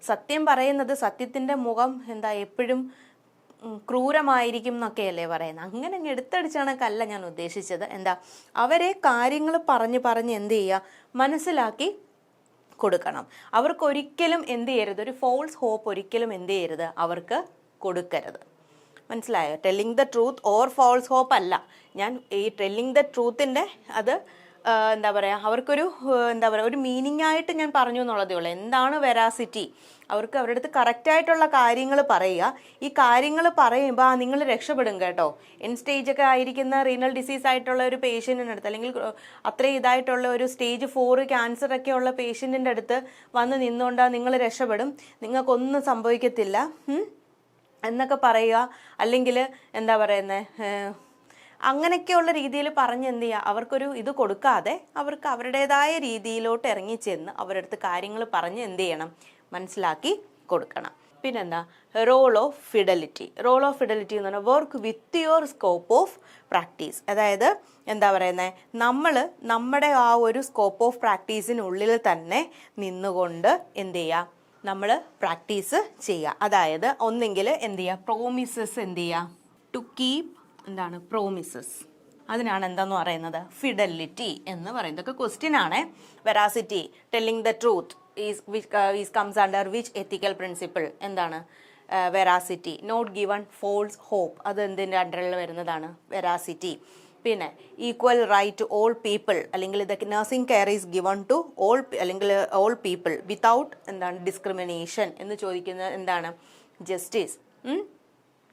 സത്യം പറയുന്നത്, സത്യത്തിൻ്റെ മുഖം എപ്പോഴും ക്രൂരമായിരിക്കും എന്നൊക്കെയല്ലേ പറയുന്നത്. അങ്ങനെ അങ്ങ് എടുത്തടിച്ച കണക്കല്ല ഞാൻ ഉദ്ദേശിച്ചത്. അവരെ കാര്യങ്ങൾ പറഞ്ഞ് എന്ത് ചെയ്യുക? മനസ്സിലാക്കി കൊടുക്കണം. അവർക്കൊരിക്കലും എന്ത് ചെയ്യരുത്? ഒരു ഫോൾസ് ഹോപ്പ് ഒരിക്കലും എന്ത് ചെയ്യരുത്? അവർക്ക് കൊടുക്കരുത്. മനസ്സിലായോ? Telling the truth or false hope അല്ല. ഞാൻ ഈ ടെല്ലിങ് ദ ട്രൂത്തിൻ്റെ അത് അവർക്കൊരു ഒരു മീനിങ് ആയിട്ട് ഞാൻ പറഞ്ഞു എന്നുള്ളതേ ഉള്ളൂ. എന്താണ് വെറാസിറ്റി? അവർക്ക് അവരുടെ അടുത്ത് കറക്റ്റായിട്ടുള്ള കാര്യങ്ങൾ പറയുക. ഈ കാര്യങ്ങൾ പറയുമ്പോൾ നിങ്ങൾ രക്ഷപ്പെടും കേട്ടോ. എൻഡ് സ്റ്റേജൊക്കെ ആയിരിക്കുന്ന റീനൽ ഡിസീസ് ആയിട്ടുള്ള ഒരു പേഷ്യൻറ്റിൻ്റെ അടുത്ത്, അല്ലെങ്കിൽ അത്രയും ഇതായിട്ടുള്ള ഒരു സ്റ്റേജ് 4 ക്യാൻസറൊക്കെ ഉള്ള പേഷ്യൻറ്റിൻ്റെ അടുത്ത് വന്ന് നിന്നുകൊണ്ടാൽ നിങ്ങൾ രക്ഷപ്പെടും, നിങ്ങൾക്കൊന്നും സംഭവിക്കത്തില്ല എന്നൊക്കെ പറയുക. അല്ലെങ്കിൽ അങ്ങനെയൊക്കെയുള്ള രീതിയിൽ പറഞ്ഞ് എന്ത് ചെയ്യുക, അവർക്കൊരു ഇത് കൊടുക്കാതെ അവർക്ക് അവരുടേതായ രീതിയിലോട്ട് ഇറങ്ങിച്ചെന്ന് അവരുടെ അടുത്ത് കാര്യങ്ങൾ പറഞ്ഞ് എന്ത് ചെയ്യണം, മനസ്സിലാക്കി കൊടുക്കണം. പിന്നെന്താ, role of fidelity. Role of fidelity എന്ന് പറഞ്ഞാൽ work with your scope of practice. അതായത് എന്താ പറയുന്നത്, നമ്മൾ നമ്മുടെ ആ ഒരു സ്കോപ്പ് ഓഫ് പ്രാക്ടീസിനുള്ളിൽ തന്നെ നിന്നുകൊണ്ട് എന്ത് ചെയ്യുക, നമ്മൾ പ്രാക്ടീസ് ചെയ്യുക. അതായത് ഒന്നെങ്കിൽ എന്ത് ചെയ്യുക, പ്രോമിസസ് എന്ത് ചെയ്യുക, ടു കീപ് എന്താണ് പ്രോമിസസ്, അതിനാണ് എന്താന്ന് പറയുന്നത് ഫിഡലിറ്റി എന്ന് പറയുന്നത്. ഇതൊക്കെ ക്വസ്റ്റ്യൻ ആണ്. Veracity, telling the truth is comes under which ethical principle, എന്താണ് veracity. Not given false hope, അത് എന്തിൻ്റെ അണ്ടറിൽ വരുന്നതാണ്, വെറാസിറ്റി. പിന്നെ equal right to all people, അല്ലെങ്കിൽ ഇത് nursing care is given to all, അല്ലെങ്കിൽ ഓൾ പീപ്പിൾ വിത്തൗട്ട് എന്താണ് ഡിസ്ക്രിമിനേഷൻ എന്ന് ചോദിക്കുന്നത് എന്താണ്, ജസ്റ്റിസ്.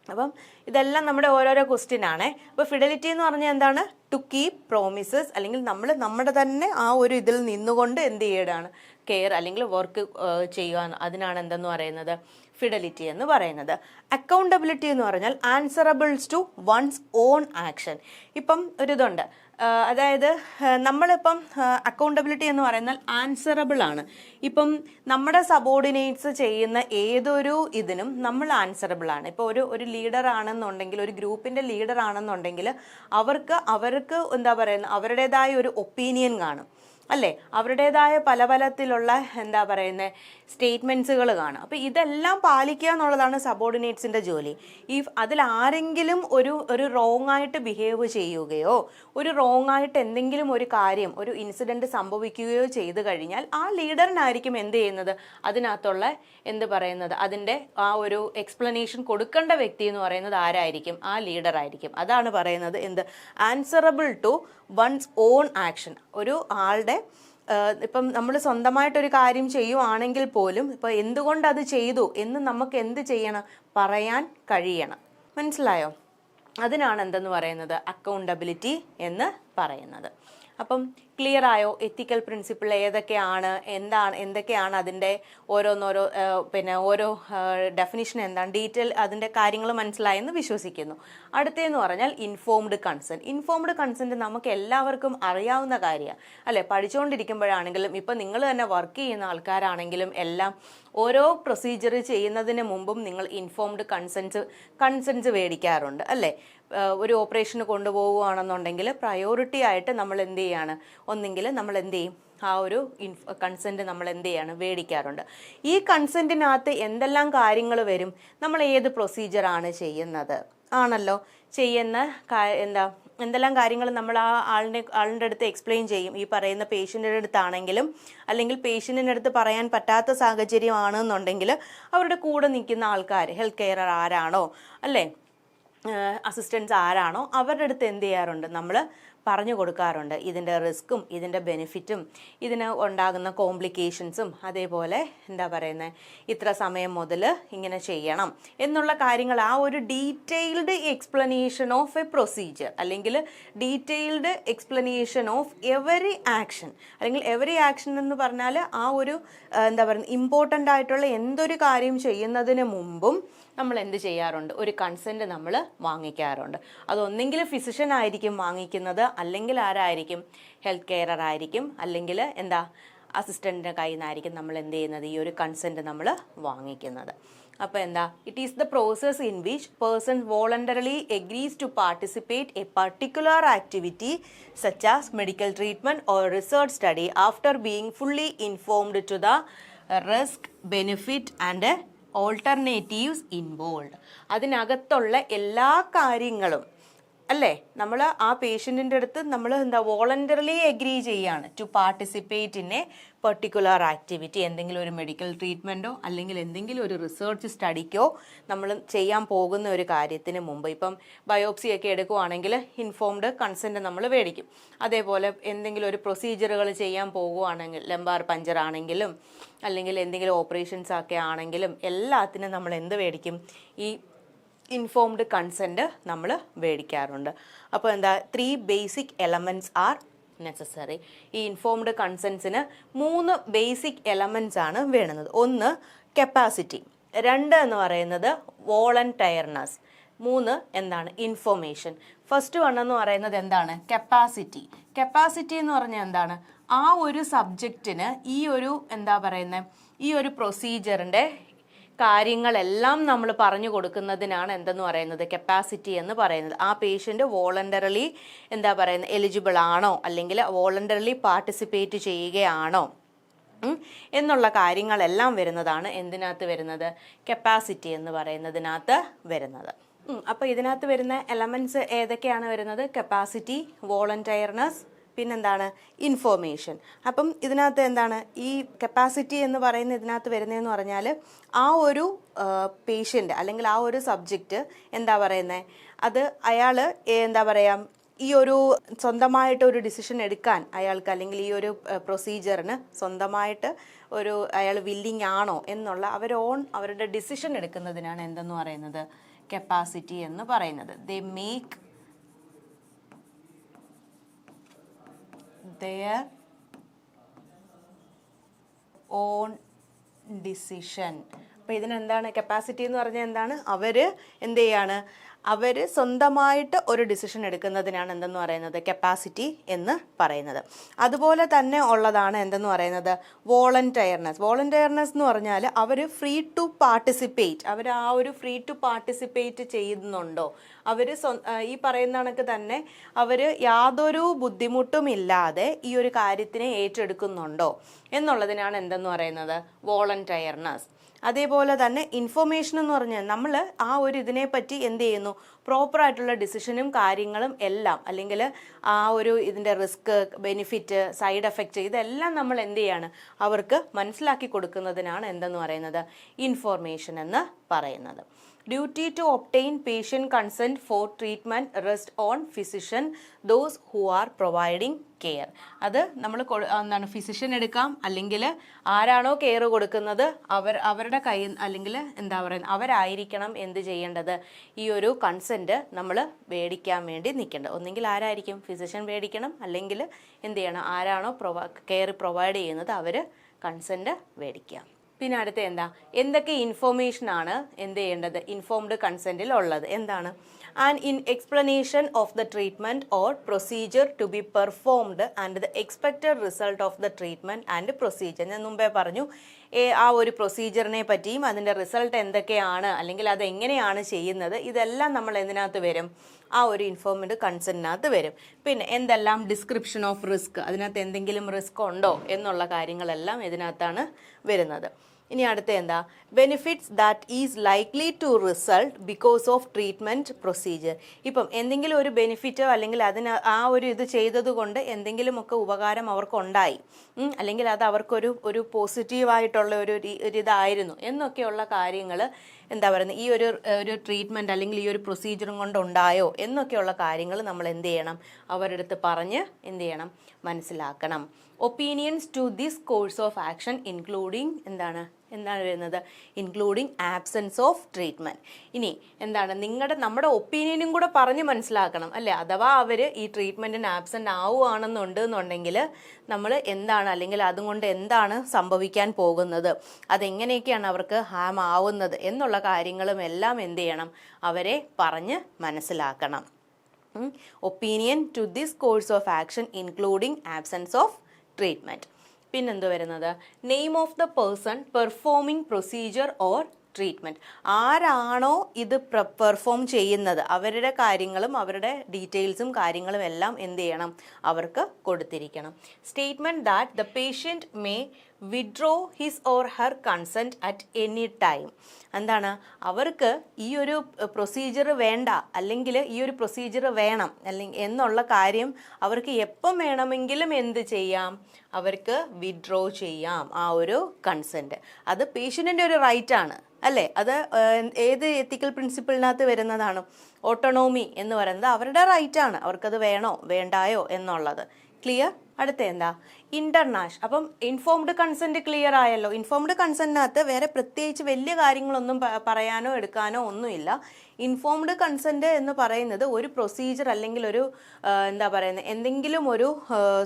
അപ്പം ഇതെല്ലാം നമ്മുടെ ഓരോരോ ക്വസ്റ്റ്യൻ ആണ്. അപ്പോൾ ഫിഡലിറ്റി എന്ന് പറഞ്ഞാൽ എന്താണ്, ടു കീപ് പ്രോമിസസ്, അല്ലെങ്കിൽ നമ്മൾ നമ്മുടെ തന്നെ ആ ഒരു ഇതിൽ നിന്നുകൊണ്ട് എന്ത് ചെയ്യലാണ്, കെയർ അല്ലെങ്കിൽ വർക്ക് ചെയ്യുക, അതിനാണ് എന്തെന്ന് പറയുന്നത് ഫിഡലിറ്റി എന്ന് പറയുന്നത്. അക്കൗണ്ടബിലിറ്റി എന്ന് പറഞ്ഞാൽ ആൻസറബിൾസ് ടു വൺസ് ഓൺ ആക്ഷൻ. ഇപ്പം ഒരിതുണ്ട്, അതായത് നമ്മളിപ്പം അക്കൗണ്ടബിലിറ്റി എന്ന് പറയുന്നത് ആൻസറബിൾ ആണ്. ഇപ്പം നമ്മുടെ സബോർഡിനേറ്റ്സ് ചെയ്യുന്ന ഏതൊരു ഇതിനും നമ്മൾ ആൻസറബിൾ ആണ്. ഇപ്പോൾ ഒരു ലീഡർ ആണെന്നുണ്ടെങ്കിൽ, ഒരു ഗ്രൂപ്പിൻ്റെ ലീഡർ ആണെന്നുണ്ടെങ്കിൽ അവർക്ക് എന്താ പറയുന്നത്, അവരുടേതായ ഒരു ഒപ്പീനിയൻ കാണും അല്ലേ, അവരുടേതായ പല പലത്തിലുള്ള എന്താ പറയുന്നത് സ്റ്റേറ്റ്മെൻറ്റ്സുകൾ കാണും. അപ്പോൾ ഇതെല്ലാം പാലിക്കുക എന്നുള്ളതാണ് സബോർഡിനേറ്റ്സിൻ്റെ ജോലി. അതിൽ ആരെങ്കിലും ഒരു റോങ് ആയിട്ട് ബിഹേവ് ചെയ്യുകയോ ഒരു റോങ് ആയിട്ട് എന്തെങ്കിലും ഒരു കാര്യം, ഒരു ഇൻസിഡൻറ്റ് സംഭവിക്കുകയോ ചെയ്തു കഴിഞ്ഞാൽ ആ ലീഡറിനായിരിക്കും എന്ത് ചെയ്യുന്നത്, അതിനകത്തുള്ള എന്ത് പറയുന്നത്, അതിൻ്റെ ആ ഒരു എക്സ്പ്ലനേഷൻ കൊടുക്കേണ്ട വ്യക്തി എന്ന് പറയുന്നത് ആരായിരിക്കും, ആ ലീഡർ ആയിരിക്കും. അതാണ് പറയുന്നത് എന്ത്, answerable to one's own action. ഒരു ആളുടെ ഇപ്പം നമ്മൾ സ്വന്തമായിട്ടൊരു കാര്യം ചെയ്യുവാണെങ്കിൽ പോലും ഇപ്പോൾ എന്തുകൊണ്ട് അത് ചെയ്തു എന്ന് നമുക്ക് എന്ത് ചെയ്യണം, പറയാൻ കഴിയണം. മനസ്സിലായോ? അതിനാണ് എന്തെന്ന് പറയുന്നത് അക്കൗണ്ടബിലിറ്റി എന്ന് പറയുന്നത്. അപ്പം ക്ലിയർ ആയോ? എത്തിക്കൽ പ്രിൻസിപ്പിൾ ഏതൊക്കെയാണ്, എന്തൊക്കെയാണ് അതിൻ്റെ ഓരോ ഡെഫിനിഷൻ എന്താണ്, ഡീറ്റെയിൽ അതിൻ്റെ കാര്യങ്ങൾ മനസ്സിലായെന്ന് വിശ്വസിക്കുന്നു. അടുത്തതെന്ന് പറഞ്ഞാൽ ഇൻഫോംഡ് കൺസെൻറ്റ്. ഇൻഫോംഡ് കൺസെൻറ്റ് നമുക്ക് എല്ലാവർക്കും അറിയാവുന്ന കാര്യമാണ് അല്ലേ. പഠിച്ചുകൊണ്ടിരിക്കുമ്പോഴാണെങ്കിലും ഇപ്പം നിങ്ങൾ തന്നെ വർക്ക് ചെയ്യുന്ന ആൾക്കാരാണെങ്കിലും എല്ലാം ഓരോ പ്രൊസീജിയർ ചെയ്യുന്നതിന് മുമ്പും നിങ്ങൾ ഇൻഫോംഡ് കൺസെൻറ്റ്സ് മേടിക്കാറുണ്ട് അല്ലേ. ഒരു ഓപ്പറേഷന് കൊണ്ടുപോവുകയാണെന്നുണ്ടെങ്കിൽ പ്രയോറിറ്റി ആയിട്ട് നമ്മൾ എന്ത് ചെയ്യാണ്, ഒന്നെങ്കിൽ നമ്മൾ എന്ത് ചെയ്യും, ആ ഒരു കൺസെൻറ്റ് നമ്മൾ എന്ത് ചെയ്യാണ്, മേടിക്കാറുണ്ട്. ഈ കൺസെൻറ്റിനകത്ത് എന്തെല്ലാം കാര്യങ്ങൾ വരും, നമ്മൾ ഏത് പ്രൊസീജിയറാണ് ചെയ്യുന്നത് ആണല്ലോ, ചെയ്യുന്ന എന്തെല്ലാം കാര്യങ്ങൾ നമ്മൾ ആ ആളിൻ്റെ അടുത്ത് എക്സ്പ്ലെയിൻ ചെയ്യും. ഈ പറയുന്ന പേഷ്യൻറ്റിൻ്റെ അടുത്താണെങ്കിലും അല്ലെങ്കിൽ പേഷ്യൻറ്റിൻ്റെ അടുത്ത് പറയാൻ പറ്റാത്ത സാഹചര്യമാണെന്നുണ്ടെങ്കിൽ അവരുടെ കൂടെ നിൽക്കുന്ന ആൾക്കാർ, ഹെൽത്ത് കെയറർ ആരാണോ അല്ലേ, അസിസ്റ്റൻസ് ആരാണോ അവരുടെ അടുത്ത് എന്ത് ചെയ്യാറുണ്ട്, നമ്മൾ പറഞ്ഞു കൊടുക്കാറുണ്ട് ഇതിൻ്റെ റിസ്ക്കും ഇതിൻ്റെ ബെനിഫിറ്റും ഇതിന് ഉണ്ടാകുന്ന കോംപ്ലിക്കേഷൻസും, അതേപോലെ എന്താ പറയുന്നത് ഇത്ര സമയം മുതൽ ഇങ്ങനെ ചെയ്യണം എന്നുള്ള കാര്യങ്ങൾ, ആ ഒരു detailed explanation of a procedure അല്ലെങ്കിൽ detailed explanation of every action, അല്ലെങ്കിൽ എവറി ആക്ഷൻ എന്ന് പറഞ്ഞാൽ ആ ഒരു എന്താ പറയുക ഇമ്പോർട്ടൻ്റ് ആയിട്ടുള്ള എന്തൊരു കാര്യം ചെയ്യുന്നതിന് മുമ്പും നമ്മൾ എന്ത് ചെയ്യാറുണ്ട്, ഒരു കൺസെൻറ്റ് നമ്മൾ വാങ്ങിക്കാറുണ്ട്. അതൊന്നെങ്കിൽ ഫിസിഷ്യൻ ആയിരിക്കും വാങ്ങിക്കുന്നത്, അല്ലെങ്കിൽ ആരായിരിക്കും, ഹെൽത്ത് കെയറർ ആയിരിക്കും, അല്ലെങ്കിൽ എന്താ അസിസ്റ്റൻറ്റിൻ്റെ കയ്യിൽ നിന്നായിരിക്കും നമ്മൾ എന്ത് ചെയ്യുന്നത്, ഈ ഒരു കൺസെൻറ്റ് നമ്മൾ വാങ്ങിക്കുന്നത്. അപ്പോൾ എന്താ, it is the process in which person voluntarily agrees to participate a particular activity such as medical treatment or research study after being fully informed to the risk, benefit and alternatives involve. അതിനകത്തുള്ള എല്ലാ കാര്യങ്ങളും അല്ലേ, നമ്മൾ ആ പേഷ്യൻറ്റിൻ്റെ അടുത്ത് നമ്മൾ voluntarily agree ചെയ്യാണ് to participate in a particular activity. എന്തെങ്കിലും ഒരു മെഡിക്കൽ ട്രീറ്റ്മെൻറ്റോ അല്ലെങ്കിൽ എന്തെങ്കിലും ഒരു റിസർച്ച് സ്റ്റഡിക്കോ നമ്മൾ ചെയ്യാൻ പോകുന്ന ഒരു കാര്യത്തിന് മുമ്പ്, ഇപ്പം ബയോപ്സിയൊക്കെ എടുക്കുവാണെങ്കിൽ ഇൻഫോംഡ് കൺസെൻറ്റ് നമ്മൾ മേടിക്കും. അതേപോലെ എന്തെങ്കിലും ഒരു പ്രൊസീജിയറുകൾ ചെയ്യാൻ പോകുവാണെങ്കിൽ, ലംബാർ പഞ്ചർ ആണെങ്കിലും അല്ലെങ്കിൽ എന്തെങ്കിലും ഓപ്പറേഷൻസ് ഒക്കെ ആണെങ്കിലും എല്ലാത്തിനും നമ്മൾ എന്ത് മേടിക്കും, ഈ ഇൻഫോംഡ് കൺസെൻറ്റ് നമ്മൾ മേടിക്കാറുണ്ട്. അപ്പോൾ എന്താ, 3 ബേസിക് എലമെൻറ്റ്സ് ആർ നെസസറി. ഈ ഇൻഫോംഡ് കൺസെൻസിന് 3 ബേസിക് എലമെൻറ്റ്സ് ആണ് വേണ്ടുന്നത്. 1 കപ്പാസിറ്റി, 2 എന്ന് പറയുന്നത് വോളണ്ടയർനെസ്, 3 എന്താണ് ഇൻഫോർമേഷൻ. ഫസ്റ്റ് വൺ എന്ന് പറയുന്നത് എന്താണ്? കപ്പാസിറ്റി. കപ്പാസിറ്റി എന്ന് പറഞ്ഞാൽ എന്താണ്? ആ ഒരു സബ്ജക്റ്റിന് ഈ ഒരു എന്താ പറയുന്നത്, ഈ ഒരു പ്രൊസീജിയറിൻ്റെ കാര്യങ്ങളെല്ലാം നമ്മൾ പറഞ്ഞു കൊടുക്കുന്നതിനാണ് എന്തെന്ന് പറയുന്നത്? കപ്പാസിറ്റി എന്ന് പറയുന്നത്. ആ പേഷ്യൻ്റ് വോളണ്ടറിലി എന്താ പറയുന്നത്, എലിജിബിൾ ആണോ അല്ലെങ്കിൽ വോളണ്ടറിലി പാർട്ടിസിപ്പേറ്റ് ചെയ്യുകയാണോ എന്നുള്ള കാര്യങ്ങളെല്ലാം വരുന്നതാണ് എന്തിനകത്ത് വരുന്നത്? കപ്പാസിറ്റി എന്ന് പറയുന്നതിനകത്ത് വരുന്നത്. അപ്പോൾ ഇതിനകത്ത് വരുന്ന എലമെൻറ്റ്സ് ഏതൊക്കെയാണ് വരുന്നത്? കപ്പാസിറ്റി, വോളണ്ടയർനെസ്, പിന്നെന്താണ്? ഇൻഫോർമേഷൻ. അപ്പം ഇതിനകത്ത് എന്താണ് ഈ കപ്പാസിറ്റി എന്ന് പറയുന്ന ഇതിനകത്ത് വരുന്നതെന്ന് പറഞ്ഞാൽ ആ ഒരു പേഷ്യൻ്റ് അല്ലെങ്കിൽ ആ ഒരു സബ്ജക്റ്റ് എന്താ പറയുന്നത്, അത് അയാൾ എന്താ പറയുക, ഈ ഒരു സ്വന്തമായിട്ട് ഒരു ഡിസിഷൻ എടുക്കാൻ അയാൾക്ക് അല്ലെങ്കിൽ ഈ ഒരു പ്രൊസീജിയറിന് സ്വന്തമായിട്ട് ഒരു അയാൾ വില്ലിങ് ആണോ എന്നുള്ള അവരുടെ ഡിസിഷൻ എടുക്കുന്നതിനാണ് എന്തെന്ന് പറയുന്നത്? കപ്പാസിറ്റി എന്ന് പറയുന്നത്. They make their own decision. അപ്പോൾ ഇതിനെന്താണ് കപ്പാസിറ്റി എന്ന് പറഞ്ഞാൽ എന്താണ്? അവർ എന്ത് ചെയ്യാണ്? അവർ സ്വന്തമായിട്ട് ഒരു ഡിസിഷൻ എടുക്കുന്നതിനാണ് എന്തെന്ന് പറയുന്നത്? കപ്പാസിറ്റി എന്ന് പറയുന്നത്. അതുപോലെ തന്നെ ഉള്ളതാണ് എന്തെന്ന് പറയുന്നത്? വോളണ്ടയർനെസ്. വോളണ്ടയർനെസ് എന്ന് പറഞ്ഞാൽ അവർ ഫ്രീ ടു പാർട്ടിസിപ്പേറ്റ്, അവർ ആ ഒരു ഫ്രീ ടു പാർട്ടിസിപ്പേറ്റ് ചെയ്യുന്നുണ്ടോ, അവർ ഈ പറയുന്ന കണക്ക് തന്നെ അവർ യാതൊരു ബുദ്ധിമുട്ടും ഇല്ലാതെ ഈ ഒരു കാര്യത്തിനെ ഏറ്റെടുക്കുന്നുണ്ടോ എന്നുള്ളതിനാണ് എന്തെന്ന് പറയുന്നത്? വോളണ്ടയർനെസ്. അതേപോലെ തന്നെ ഇൻഫോർമേഷൻ എന്ന് പറഞ്ഞാൽ നമ്മൾ ആ ഒരു ഇതിനെപ്പറ്റി എന്ത് ചെയ്യുന്നു, പ്രോപ്പറായിട്ടുള്ള ഡിസിഷനും കാര്യങ്ങളും എല്ലാം, അല്ലെങ്കിൽ ആ ഒരു ഇതിൻ്റെ റിസ്ക്, ബെനിഫിറ്റ്, സൈഡ് എഫക്റ്റ്, ഇതെല്ലാം നമ്മൾ എന്ത് ചെയ്യാണ് അവർക്ക് മനസ്സിലാക്കി കൊടുക്കുന്നതിനാണ് എന്തെന്ന് പറയുന്നത്? ഇൻഫോർമേഷൻ എന്ന് പറയുന്നത്. Duty to obtain patient consent for treatment rest on physician those who are providing care. അത് നമ്മൾ എന്താണ് ഫിസിഷ്യൻ എടുക്കാം, അല്ലെങ്കിൽ ആരാണോ കെയർ കൊടുക്കുന്നത് അവരുടെ കയ്യിൽ അല്ലെങ്കിൽ എന്താ പറയുക അവരായിരിക്കണം എന്ത് ചെയ്യേണ്ടത്? ഈ ഒരു കൺസെൻറ്റ് നമ്മൾ മേടിക്കാൻ വേണ്ടി നിൽക്കേണ്ടത്. ഒന്നെങ്കിൽ ആരായിരിക്കും? ഫിസിഷ്യൻ മേടിക്കണം, അല്ലെങ്കിൽ എന്ത് ചെയ്യണം? ആരാണോ കെയർ പ്രൊവൈഡ് ചെയ്യുന്നത് അവർ കൺസെൻറ്റ് മേടിക്കുക. പിന്നെ അടുത്ത എന്തൊക്കെ ഇൻഫോർമേഷനാണ് എന്ത് ചെയ്യേണ്ടത്? ഇൻഫോംഡ് കൺസെൻറ്റിൽ ഉള്ളത് എന്താണ്? And in explanation of the treatment or procedure to be performed and the expected result of the treatment and procedure. ഞാൻ മുമ്പേ പറഞ്ഞു ആ ഒരു പ്രൊസീജിയറിനെ പറ്റിയും അതിൻ്റെ റിസൾട്ട് എന്തൊക്കെയാണ് അല്ലെങ്കിൽ അതെങ്ങനെയാണ് ചെയ്യുന്നത്, ഇതെല്ലാം നമ്മൾ എന്തിനകത്ത് വരും? ആ ഒരു ഇൻഫോംഡ് കൺസെൻറ്റിനകത്ത് വരും. പിന്നെ എന്തെല്ലാം? ഡിസ്ക്രിപ്ഷൻ ഓഫ് റിസ്ക്, അതിനകത്ത് എന്തെങ്കിലും റിസ്ക് ഉണ്ടോ എന്നുള്ള കാര്യങ്ങളെല്ലാം ഇതിനകത്താണ് വരുന്നത്. ഇനി അടുത്ത benefits that is likely two result because of treatment procedure. ഇപ്പം എന്തെങ്കിലും ഒരു ബെനിഫിറ്റോ അല്ലെങ്കിൽ ആ ഒരു ഇത് ചെയ്തത് കൊണ്ട് എന്തെങ്കിലുമൊക്കെ ഉപകാരം അവർക്കുണ്ടായി, അല്ലെങ്കിൽ അത് അവർക്കൊരു പോസിറ്റീവായിട്ടുള്ള ഒരു ഇതായിരുന്നു എന്നൊക്കെയുള്ള കാര്യങ്ങൾ എന്താ പറയുന്നത് ഈ ഒരു ട്രീറ്റ്മെൻറ്റ് അല്ലെങ്കിൽ ഈ ഒരു പ്രൊസീജിയറും കൊണ്ടുണ്ടായോ എന്നൊക്കെയുള്ള കാര്യങ്ങൾ നമ്മൾ എന്ത് ചെയ്യണം? അവരുടെ അടുത്ത് പറഞ്ഞ് എന്ത് ചെയ്യണം? മനസ്സിലാക്കണം. Opinions to this course of action including എന്താണ് വരുന്നത്? Including absence of treatment. ഇനി നമ്മുടെ ഒപ്പീനിയനും കൂടെ പറഞ്ഞ് മനസ്സിലാക്കണം അല്ലേ? അഥവാ അവർ ഈ ട്രീറ്റ്മെൻറ്റിന് ആബ്സെൻ്റ് ആവുകയാണെന്നുണ്ടെങ്കിൽ നമ്മൾ എന്താണ് അല്ലെങ്കിൽ അതുകൊണ്ട് എന്താണ് സംഭവിക്കാൻ പോകുന്നത്, അതെങ്ങനെയൊക്കെയാണ് അവർക്ക് ഹാം ആവുന്നത് എന്നുള്ള കാര്യങ്ങളും എല്ലാം എന്ത് ചെയ്യണം? അവരെ പറഞ്ഞ് മനസ്സിലാക്കണം. Opinion to this course of action including absence of treatment. പിന്നെന്ത് വരുന്നത്? Name of the person performing procedure or treatment. ആരാണോ ഇത് പെർഫോം ചെയ്യുന്നത് അവരുടെ കാര്യങ്ങളും അവരുടെ ഡീറ്റെയിൽസും കാര്യങ്ങളും എല്ലാം എന്ത് ചെയ്യണം? അവർക്ക് കൊടുത്തിരിക്കണം. Statement that the patient may withdraw his or her consent at any time. എന്താണ്? അവർക്ക് ഈ ഒരു പ്രൊസീജിയർ വേണ്ട അല്ലെങ്കിൽ ഈ ഒരു പ്രൊസീജിയർ വേണം അല്ലെങ്കിൽ എന്നുള്ള കാര്യം അവർക്ക് എപ്പം വേണമെങ്കിലും എന്ത് ചെയ്യാം? അവർക്ക് വിഡ്രോ ചെയ്യാം ആ ഒരു കൺസെൻറ്റ്. അത് പേഷ്യൻറ്റിൻ്റെ ഒരു റൈറ്റാണ് അല്ലേ? അത് ഏത് എത്തിക്കൽ പ്രിൻസിപ്പിളിനകത്ത് വരുന്നതാണ്? ഓട്ടോണോമി എന്ന് പറയുന്നത് അവരുടെ റൈറ്റാണ്, അവർക്കത് വേണോ വേണ്ടായോ എന്നുള്ളത്. ക്ലിയർ? അടുത്ത അപ്പം ഇൻഫോംഡ് കൺസെന്റ് ക്ലിയർ ആയല്ലോ. ഇൻഫോംഡ് കൺസെന്റിനകത്ത് വേറെ പ്രത്യേകിച്ച് വലിയ കാര്യങ്ങളൊന്നും പറയാനോ എടുക്കാനോ ഒന്നുമില്ല. ഇൻഫോംഡ് കൺസെന്റ് എന്ന് പറയുന്നത് ഒരു പ്രൊസീജിയർ അല്ലെങ്കിൽ ഒരു എന്താ പറയുന്നത്, എന്തെങ്കിലും ഒരു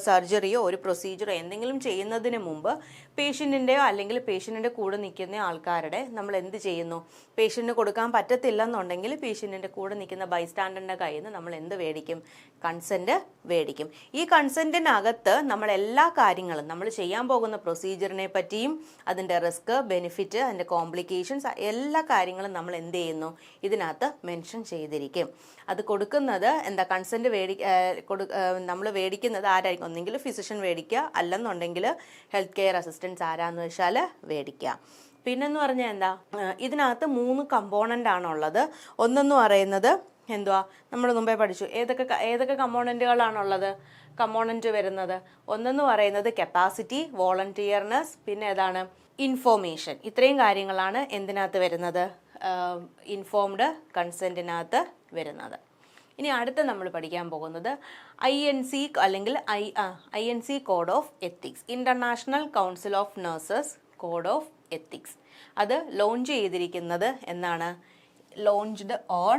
സർജറിയോ ഒരു പ്രൊസീജിയറോ എന്തെങ്കിലും ചെയ്യുന്നതിന് മുമ്പ് പേഷ്യൻറ്റിൻ്റെയോ അല്ലെങ്കിൽ പേഷ്യൻറ്റിൻ്റെ കൂടെ നിൽക്കുന്ന ആൾക്കാരുടെ നമ്മൾ എന്ത് ചെയ്യുന്നു, പേഷ്യൻറ്റിന് കൊടുക്കാൻ പറ്റത്തില്ലെന്നുണ്ടെങ്കിൽ പേഷ്യൻറ്റിൻ്റെ കൂടെ നിൽക്കുന്ന ബൈസ്റ്റാൻഡറിൻ്റെ കയ്യിൽ നിന്ന് നമ്മൾ എന്ത് മേടിക്കും, കൺസെൻറ്റ് മേടിക്കും. ഈ കൺസെൻറ്റിനകത്ത് നമ്മൾ എല്ലാ കാര്യങ്ങളും നമ്മൾ ചെയ്യാൻ പോകുന്ന പ്രൊസീജിയറിനെ പറ്റിയും അതിൻ്റെ റിസ്ക്, ബെനിഫിറ്റ്, അതിൻ്റെ കോംപ്ലിക്കേഷൻസ് എല്ലാ കാര്യങ്ങളും നമ്മൾ എന്ത് ചെയ്യുന്നു, ഇതിനകത്ത് മെൻഷൻ ചെയ്തിരിക്കും. അത് കൊടുക്കുന്നത് എന്താ, കൺസെൻറ്റ് നമ്മൾ മേടിക്കുന്നത് ആരായിരിക്കും, ഒന്നെങ്കിൽ ഫിസിഷ്യൻ മേടിക്കുക, അല്ലെന്നുണ്ടെങ്കിൽ ഹെൽത്ത് കെയർ അസിസ്റ്റൻസ് ആരാന്ന് വെച്ചാൽ മേടിക്കുക. പിന്നെന്ന് പറഞ്ഞാൽ എന്താ, ഇതിനകത്ത് 3 കമ്പോണൻ്റ് ആണുള്ളത്. ഒന്നെന്ന് പറയുന്നത് എന്തുവാ, നമ്മൾ മുമ്പേ പഠിച്ചു, ഏതൊക്കെ കമ്പോണൻറ്റുകളാണുള്ളത്, കമ്പോണൻറ്റ് വരുന്നത്. ഒന്നെന്ന് പറയുന്നത് കപ്പാസിറ്റി, വോളണ്ടിയർനെസ്, പിന്നെ ഏതാണ്, ഇൻഫോർമേഷൻ. ഇത്രയും കാര്യങ്ങളാണ് എന്തിനകത്ത് വരുന്നത്, ഇൻഫോംഡ് കൺസെൻറ്റിനകത്ത് വരുന്നത്. ഇനി അടുത്ത നമ്മൾ പഠിക്കാൻ പോകുന്നത് INC അല്ലെങ്കിൽ INC code of ethics, international council of nurses code of ethics. അത് ലോഞ്ച് ചെയ്തിരിക്കുന്നത് എന്നാണ്, ലോഞ്ച്ഡ് ഓൺ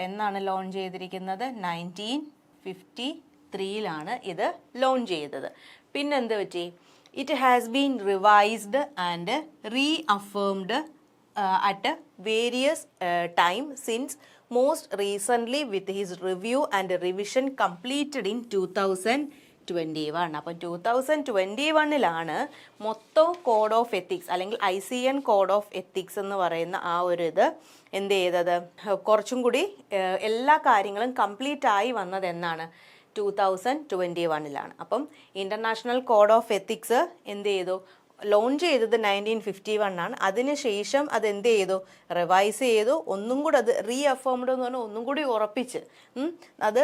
എന്നാണ് ലോഞ്ച് ചെയ്തിരിക്കുന്നത്, 1953 ഇത് ലോഞ്ച് ചെയ്തത്. പിന്നെന്ത് പറ്റി, it has been revised and റീഅഫേംഡ് at various time since, most recently with his review and revision completed in 2021. അപ്പം 2021 മൊത്തം കോഡ് ഓഫ് എത്തിക്സ് അല്ലെങ്കിൽ ICN കോഡ് ഓഫ് എത്തിക്സ് എന്ന് പറയുന്ന ആ ഒരു ഇത് എന്ത് ചെയ്തത്, കുറച്ചും കൂടി എല്ലാ കാര്യങ്ങളും കംപ്ലീറ്റ് ആയി വന്നത് എന്നാണ്, 2021. അപ്പം ഇൻ്റർനാഷണൽ കോഡ് ഓഫ് എത്തിക്സ് എന്ത് ചെയ്തു, ലോഞ്ച് ചെയ്തത് 1951. അതിനുശേഷം അത് എന്ത് ചെയ്തു, റിവൈസ് ചെയ്തു, ഒന്നും കൂടി അത് റീഅഫേംഡ് എന്ന് പറഞ്ഞാൽ ഒന്നും കൂടി ഉറപ്പിച്ച് അത്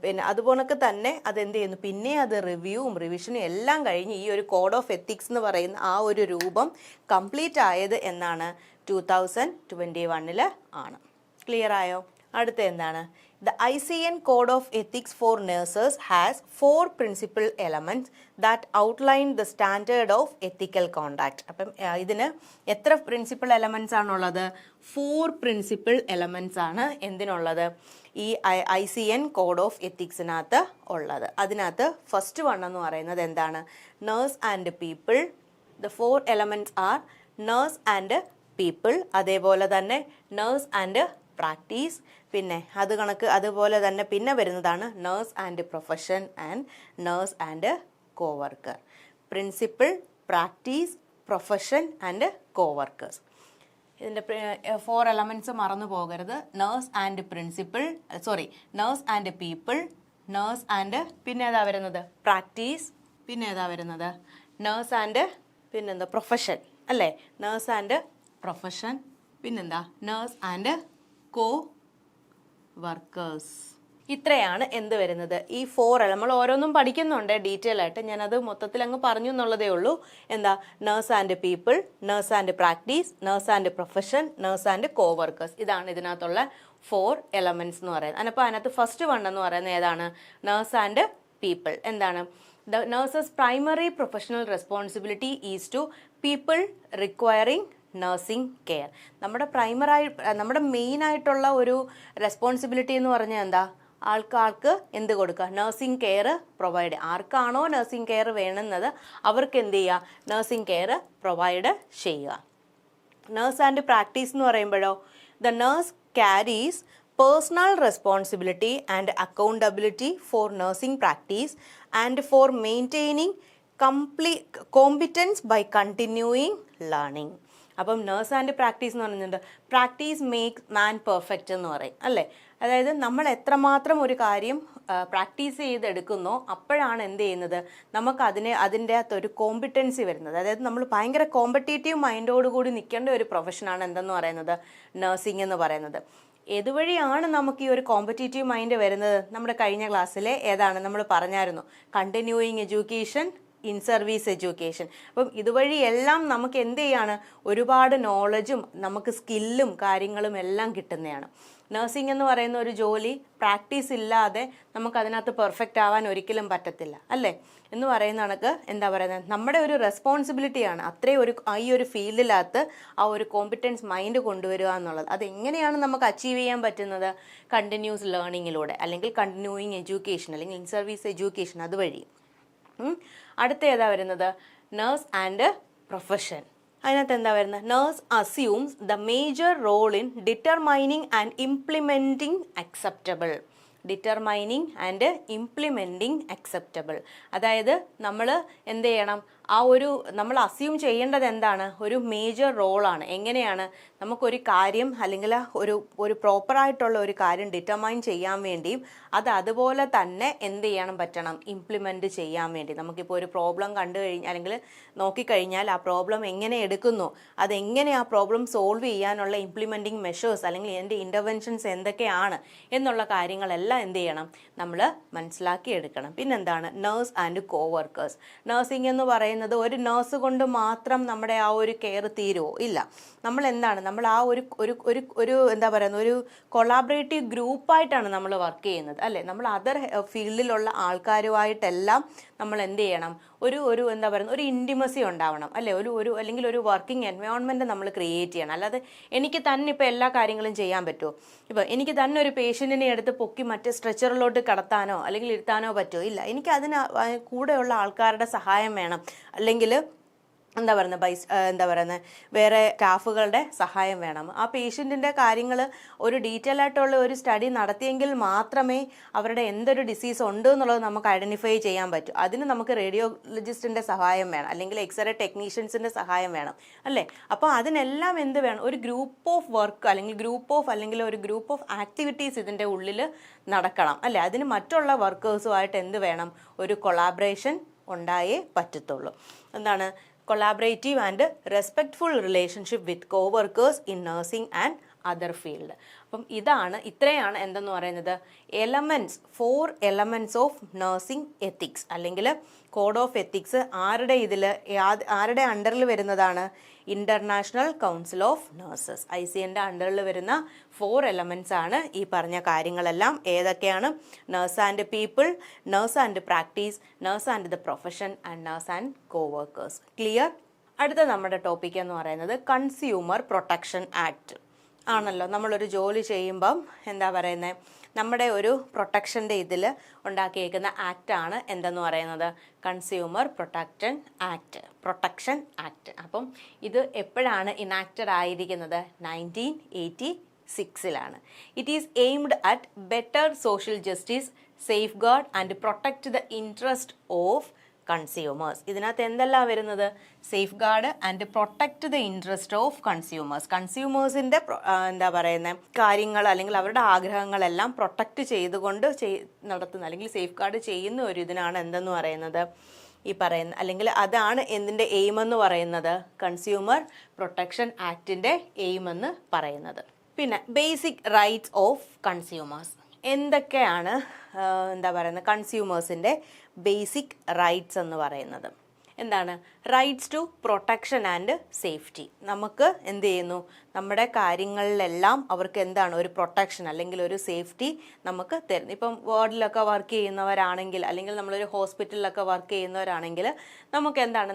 പിന്നെ അതുപോലൊക്കെ തന്നെ അത് എന്ത് ചെയ്യുന്നു, പിന്നെ അത് റിവ്യൂവും റിവിഷനും എല്ലാം കഴിഞ്ഞ് ഈ ഒരു കോഡ് ഓഫ് എത്തിക്സ് എന്ന് പറയുന്ന ആ ഒരു രൂപം കംപ്ലീറ്റ് ആയത് എന്നാണ്, 2021 ആണ്. ക്ലിയർ ആയോ? അടുത്ത എന്താണ്, The ICN Code of Ethics for Nurses has 4 principal elements that outline the standard of ethical conduct. അപ്പം ഇതിന് എത്ര പ്രിൻസിപ്പൽ എലമെൻറ്റ്സ് ആണുള്ളത്, 4 പ്രിൻസിപ്പൽ എലമെൻറ്റ്സ് ആണ് എന്തിനുള്ളത്, ഈ ICN കോഡ് ഓഫ് എത്തിക്സിനകത്ത് ഉള്ളത്. അതിനകത്ത് ഫസ്റ്റ് വൺ എന്ന് പറയുന്നത് എന്താണ്, nurse and people. The 4 elements are nurse and people, അതേപോലെ തന്നെ നേഴ്സ് ആൻഡ് പ്രാക്ടീസ്, പിന്നെ അതുപോലെ തന്നെ പിന്നെ വരുന്നതാണ് nurse and profession and nurse and co-worker. Principle, practice, profession and coworkers. ഇതിൻ്റെ 4 എലമെൻറ്റ്സ് മറന്നു പോകരുത്. Nurse and nurse and people, nurse and പിന്നെ ഏതാ വരുന്നത്, പ്രാക്ടീസ്, പിന്നെ ഏതാ വരുന്നത്, നേഴ്സ് ആൻഡ് പിന്നെന്താ പ്രൊഫഷൻ അല്ലേ, നേഴ്സ് ആൻഡ് പ്രൊഫഷൻ, പിന്നെന്താ നേഴ്സ് ആൻഡ് കോ വർക്കേഴ്സ്. ഇത്രയാണ് എന്ത് വരുന്നത്, ഈ 4 നമ്മൾ ഓരോന്നും പഠിക്കുന്നുണ്ട് ഡീറ്റെയിൽ ആയിട്ട്, ഞാനത് മൊത്തത്തിൽ അങ്ങ് പറഞ്ഞു എന്നുള്ളതേ ഉള്ളൂ. എന്താ, nurse and people, nurse and practice, nurse and profession, nurse and co workers. ഇതാണ് ഇതിനകത്തുള്ള 4 എലമെൻറ്റ്സ് എന്ന് പറയുന്നത്. അപ്പോൾ അതിനകത്ത് ഫസ്റ്റ് വൺ എന്ന് പറയുന്നത് ഏതാണ്, നേഴ്സ് ആൻഡ് പീപ്പിൾ. എന്താണ്, the nurse's primary professional responsibility is to people requiring nursing care. നമ്മുടെ മെയിനായിട്ടുള്ള ഒരു റെസ്പോൺസിബിലിറ്റി എന്ന് പറഞ്ഞാൽ എന്താ, ആൾക്ക് എന്ത് കൊടുക്കുക, നഴ്സിംഗ് കെയർ പ്രൊവൈഡ്. ആർക്കാണോ നഴ്സിംഗ് കെയർ വേണമെന്നത് അവർക്ക് എന്ത് ചെയ്യുക, നഴ്സിംഗ് കെയർ പ്രൊവൈഡ് ചെയ്യുക. നേഴ്സ് ആൻഡ് പ്രാക്ടീസ് എന്ന് പറയുമ്പോഴോ, the nurse carries personal responsibility and accountability for nursing practice and for maintaining competence by continuing learning. അപ്പം നേഴ്സ് ആൻഡ് പ്രാക്ടീസ് എന്ന് പറയുന്നുണ്ട്, പ്രാക്ടീസ് മേക്ക് മാൻ പെർഫെക്റ്റ് എന്ന് പറയും അല്ലേ. അതായത് നമ്മൾ എത്രമാത്രം ഒരു കാര്യം പ്രാക്ടീസ് ചെയ്തെടുക്കുന്നോ അപ്പോഴാണ് എന്ത് ചെയ്യുന്നത്, നമുക്ക് അതിൻ്റെ അകത്തൊരു കോമ്പിറ്റൻസി വരുന്നത്. അതായത് നമ്മൾ ഭയങ്കര കോമ്പറ്റേറ്റീവ് മൈൻഡോടുകൂടി നിൽക്കേണ്ട ഒരു പ്രൊഫഷനാണ് എന്തെന്ന് പറയുന്നത്, നഴ്സിംഗ് എന്ന് പറയുന്നത്. ഏതുവഴിയാണ് നമുക്ക് ഈ ഒരു കോമ്പറ്റേറ്റീവ് മൈൻഡ് വരുന്നത്, നമ്മുടെ കഴിഞ്ഞ ക്ലാസ്സിലെ ഏതാണ് നമ്മൾ പറഞ്ഞായിരുന്നു, continuing education in service education. അപ്പം ഇതുവഴി എല്ലാം നമുക്ക് എന്ത് ചെയ്യാണ്, ഒരുപാട് നോളജും നമുക്ക് സ്കില്ലും കാര്യങ്ങളും എല്ലാം കിട്ടുന്നതാണ്. നഴ്സിംഗ് എന്ന് പറയുന്ന ഒരു ജോലി പ്രാക്ടീസ് ഇല്ലാതെ നമുക്ക് അതിനകത്ത് പെർഫെക്റ്റ് ആവാൻ ഒരിക്കലും പറ്റത്തില്ല അല്ലേ എന്ന് പറയുന്ന കണക്ക് എന്താ പറയുന്നത്, നമ്മുടെ ഒരു റെസ്പോൺസിബിലിറ്റിയാണ് അത്രയും ഈ ഒരു ഫീൽഡിനകത്ത് ആ ഒരു കോമ്പിറ്റൻസ് മൈൻഡ് കൊണ്ടുവരിക എന്നുള്ളത്. അതെങ്ങനെയാണ് നമുക്ക് അച്ചീവ് ചെയ്യാൻ പറ്റുന്നത്? കണ്ടിന്യൂസ് ലേണിങ്ങിലൂടെ, അല്ലെങ്കിൽ കണ്ടിന്യൂയിങ് എഡ്യൂക്കേഷൻ, അല്ലെങ്കിൽ ഇൻ സർവീസ് എഡ്യൂക്കേഷൻ അതുവഴി. അടുത്ത ഏതാ വരുന്നത്? Nurse and profession. അതിനകത്ത് എന്താ വരുന്നത്? Nurse assumes the major role in determining and implementing acceptable. Determining and implementing acceptable. അതായത് നമ്മൾ എന്ത് ചെയ്യണം, നമ്മൾ അസ്യൂം ചെയ്യേണ്ടത് എന്താണ്? ഒരു മേജർ റോളാണ്. എങ്ങനെയാണ് നമുക്കൊരു കാര്യം അല്ലെങ്കിൽ ഒരു പ്രോപ്പറായിട്ടുള്ള ഒരു കാര്യം ഡിറ്റർമൈൻ ചെയ്യാൻ വേണ്ടിയും അത് അതുപോലെ തന്നെ എന്ത് ചെയ്യണം പറ്റണം, ഇംപ്ലിമെൻറ്റ് ചെയ്യാൻ വേണ്ടി. നമുക്കിപ്പോൾ ഒരു പ്രോബ്ലം കണ്ടു കഴിഞ്ഞാൽ അല്ലെങ്കിൽ നോക്കിക്കഴിഞ്ഞാൽ ആ പ്രോബ്ലം എങ്ങനെ എടുക്കുന്നു, അതെങ്ങനെ ആ പ്രോബ്ലം സോൾവ് ചെയ്യാനുള്ള ഇംപ്ലിമെൻറ്റിംഗ് മെഷേഴ്സ് അല്ലെങ്കിൽ എൻ്റെ ഇൻ്റർവെൻഷൻസ് എന്തൊക്കെയാണ് എന്നുള്ള കാര്യങ്ങളെല്ലാം എന്ത് ചെയ്യണം, നമ്മൾ മനസ്സിലാക്കി എടുക്കണം. പിന്നെന്താണ്? Nurse and coworkers. നഴ്സിംഗ് എന്ന് പറയുന്നത് ഒരു നേഴ്സ് കൊണ്ട് മാത്രം നമ്മുടെ ആ ഒരു കെയർ തീരുമോ? ഇല്ല. നമ്മൾ എന്താണ്, നമ്മൾ ആ ഒരു എന്താ പറയുന്നത്, ഒരു കൊളാബറേറ്റീവ് ഗ്രൂപ്പായിട്ടാണ് നമ്മൾ വർക്ക് ചെയ്യുന്നത് അല്ലേ. നമ്മൾ അതർ ഫീൽഡിലുള്ള ആൾക്കാരുമായിട്ടെല്ലാം നമ്മൾ എന്ത് ചെയ്യണം, ഒരു എന്താ പറയുന്നത്, ഒരു ഇൻറ്റിമസി ഉണ്ടാവണം അല്ലേ. അല്ലെങ്കിൽ ഒരു വർക്കിംഗ് എൻവയോൺമെൻറ്റ് നമ്മൾ ക്രിയേറ്റ് ചെയ്യണം. അല്ലാതെ എനിക്ക് തന്നെ ഇപ്പോൾ എല്ലാ കാര്യങ്ങളും ചെയ്യാൻ പറ്റുമോ? ഇപ്പോൾ എനിക്ക് തന്നെ ഒരു പേഷ്യൻറ്റിനെ എടുത്ത് പൊക്കി മറ്റേ സ്ട്രെച്ചറിലോട്ട് കടത്താനോ അല്ലെങ്കിൽ ഇരുത്താനോ പറ്റുമോ? ഇല്ല. എനിക്ക് അതിന് കൂടെയുള്ള ആൾക്കാരുടെ സഹായം വേണം, അല്ലെങ്കിൽ എന്താ പറയുന്നത് വേറെ സ്റ്റാഫുകളുടെ സഹായം വേണം. ആ പേഷ്യൻറ്റിൻ്റെ കാര്യങ്ങൾ ഒരു ഡീറ്റെയിൽ ആയിട്ടുള്ള ഒരു സ്റ്റഡി നടത്തിയെങ്കിൽ മാത്രമേ അവരുടെ എന്തൊരു ഡിസീസ് ഉണ്ട് എന്നുള്ളത് നമുക്ക് ഐഡൻറ്റിഫൈ ചെയ്യാൻ പറ്റൂ. അതിന് നമുക്ക് റേഡിയോളജിസ്റ്റിൻ്റെ സഹായം വേണം, അല്ലെങ്കിൽ എക്സ്റേ ടെക്നീഷ്യൻസിൻ്റെ സഹായം വേണം അല്ലേ. അപ്പോൾ അതിനെല്ലാം എന്ത് വേണം? ഒരു ഗ്രൂപ്പ് ഓഫ് വർക്ക് അല്ലെങ്കിൽ ഒരു ഗ്രൂപ്പ് ഓഫ് ആക്ടിവിറ്റീസ് ഇതിൻ്റെ ഉള്ളിൽ നടക്കണം അല്ലേ. അതിന് മറ്റുള്ള വർക്കേഴ്സുമായിട്ട് എന്ത് വേണം? ഒരു കൊളാബറേഷൻ ഉണ്ടായേ പറ്റത്തുള്ളൂ. എന്താണ്? Collaborative and respectful relationship with coworkers in nursing and other field. അപ്പം ഇത്രയാണ് എന്തെന്ന് പറയുന്നത്, 4 എലമെൻറ്റ്സ് ഓഫ് നഴ്സിംഗ് എത്തിക്സ് അല്ലെങ്കിൽ കോഡ് ഓഫ് എത്തിക്സ്. ആരുടെ അണ്ടറിൽ വരുന്നതാണ്? ഇൻ്റർനാഷണൽ കൗൺസിൽ ഓഫ് നഴ്സസ്, ICNൻ്റെ അണ്ടറിൽ വരുന്ന 4 എലമെൻറ്റ്സ് ആണ് ഈ പറഞ്ഞ കാര്യങ്ങളെല്ലാം. ഏതൊക്കെയാണ്? Nurse and people, nurse and practice, nurse and the profession and nurse and coworkers. Clear? അടുത്ത നമ്മുടെ ടോപ്പിക് എന്ന് പറയുന്നത് കൺസ്യൂമർ പ്രൊട്ടക്ഷൻ ആക്ട് ആണല്ലോ. നമ്മളൊരു ജോലി ചെയ്യുമ്പം എന്താ പറയുന്നത്, നമ്മുടെ ഒരു പ്രൊട്ടക്ഷൻ്റെ ഇതിൽ ഉണ്ടാക്കിയേക്കുന്ന ആക്റ്റാണ് എന്തെന്ന് പറയുന്നത്, കൺസ്യൂമർ പ്രൊട്ടക്ഷൻ ആക്ട്. അപ്പം ഇത് എപ്പോഴാണ് ഇനാക്റ്റഡ് ആയിരിക്കുന്നത്? 1986. It is aimed at better social justice, safeguard and protect the interest of consumers. ഇതിനകത്ത് എന്തെല്ലാം വരുന്നത്? Safeguard and protect the interest of കൺസ്യൂമേഴ്സിൻ്റെ എന്താ പറയുന്നത് കാര്യങ്ങൾ അല്ലെങ്കിൽ അവരുടെ ആഗ്രഹങ്ങളെല്ലാം പ്രൊട്ടക്റ്റ് ചെയ്തുകൊണ്ട് നടത്തുന്ന അല്ലെങ്കിൽ സേഫ് ഗാർഡ് ചെയ്യുന്ന ഒരു ഇതിനാണ് എന്തെന്ന് പറയുന്നത്, ഈ പറയുന്ന അല്ലെങ്കിൽ അതാണ് എന്തിൻ്റെ എയിം എന്ന് പറയുന്നത്, കൺസ്യൂമർ പ്രൊട്ടക്ഷൻ ആക്ടിൻ്റെ എയിം എന്ന് പറയുന്നത്. പിന്നെ ബേസിക് റൈറ്റ്സ് ഓഫ് കൺസ്യൂമേഴ്സ്. എന്തൊക്കെയാണ് എന്താ പറയുന്നത് കൺസ്യൂമേഴ്സിൻ്റെ ബേസിക് റൈറ്റ്സ് എന്ന് പറയുന്നത്? എന്താണ്? Rights to protection and safety. നമുക്ക് എന്ത് ചെയ്യുന്നു, നമ്മുടെ കാര്യങ്ങളിലെല്ലാം അവർക്ക് എന്താണ് ഒരു പ്രൊട്ടക്ഷൻ അല്ലെങ്കിൽ ഒരു സേഫ്റ്റി നമുക്ക് തരുന്നു. ഇപ്പം വാർഡിലൊക്കെ വർക്ക് ചെയ്യുന്നവരാണെങ്കിൽ അല്ലെങ്കിൽ നമ്മളൊരു ഹോസ്പിറ്റലിലൊക്കെ വർക്ക് ചെയ്യുന്നവരാണെങ്കിൽ നമുക്ക് എന്താണ്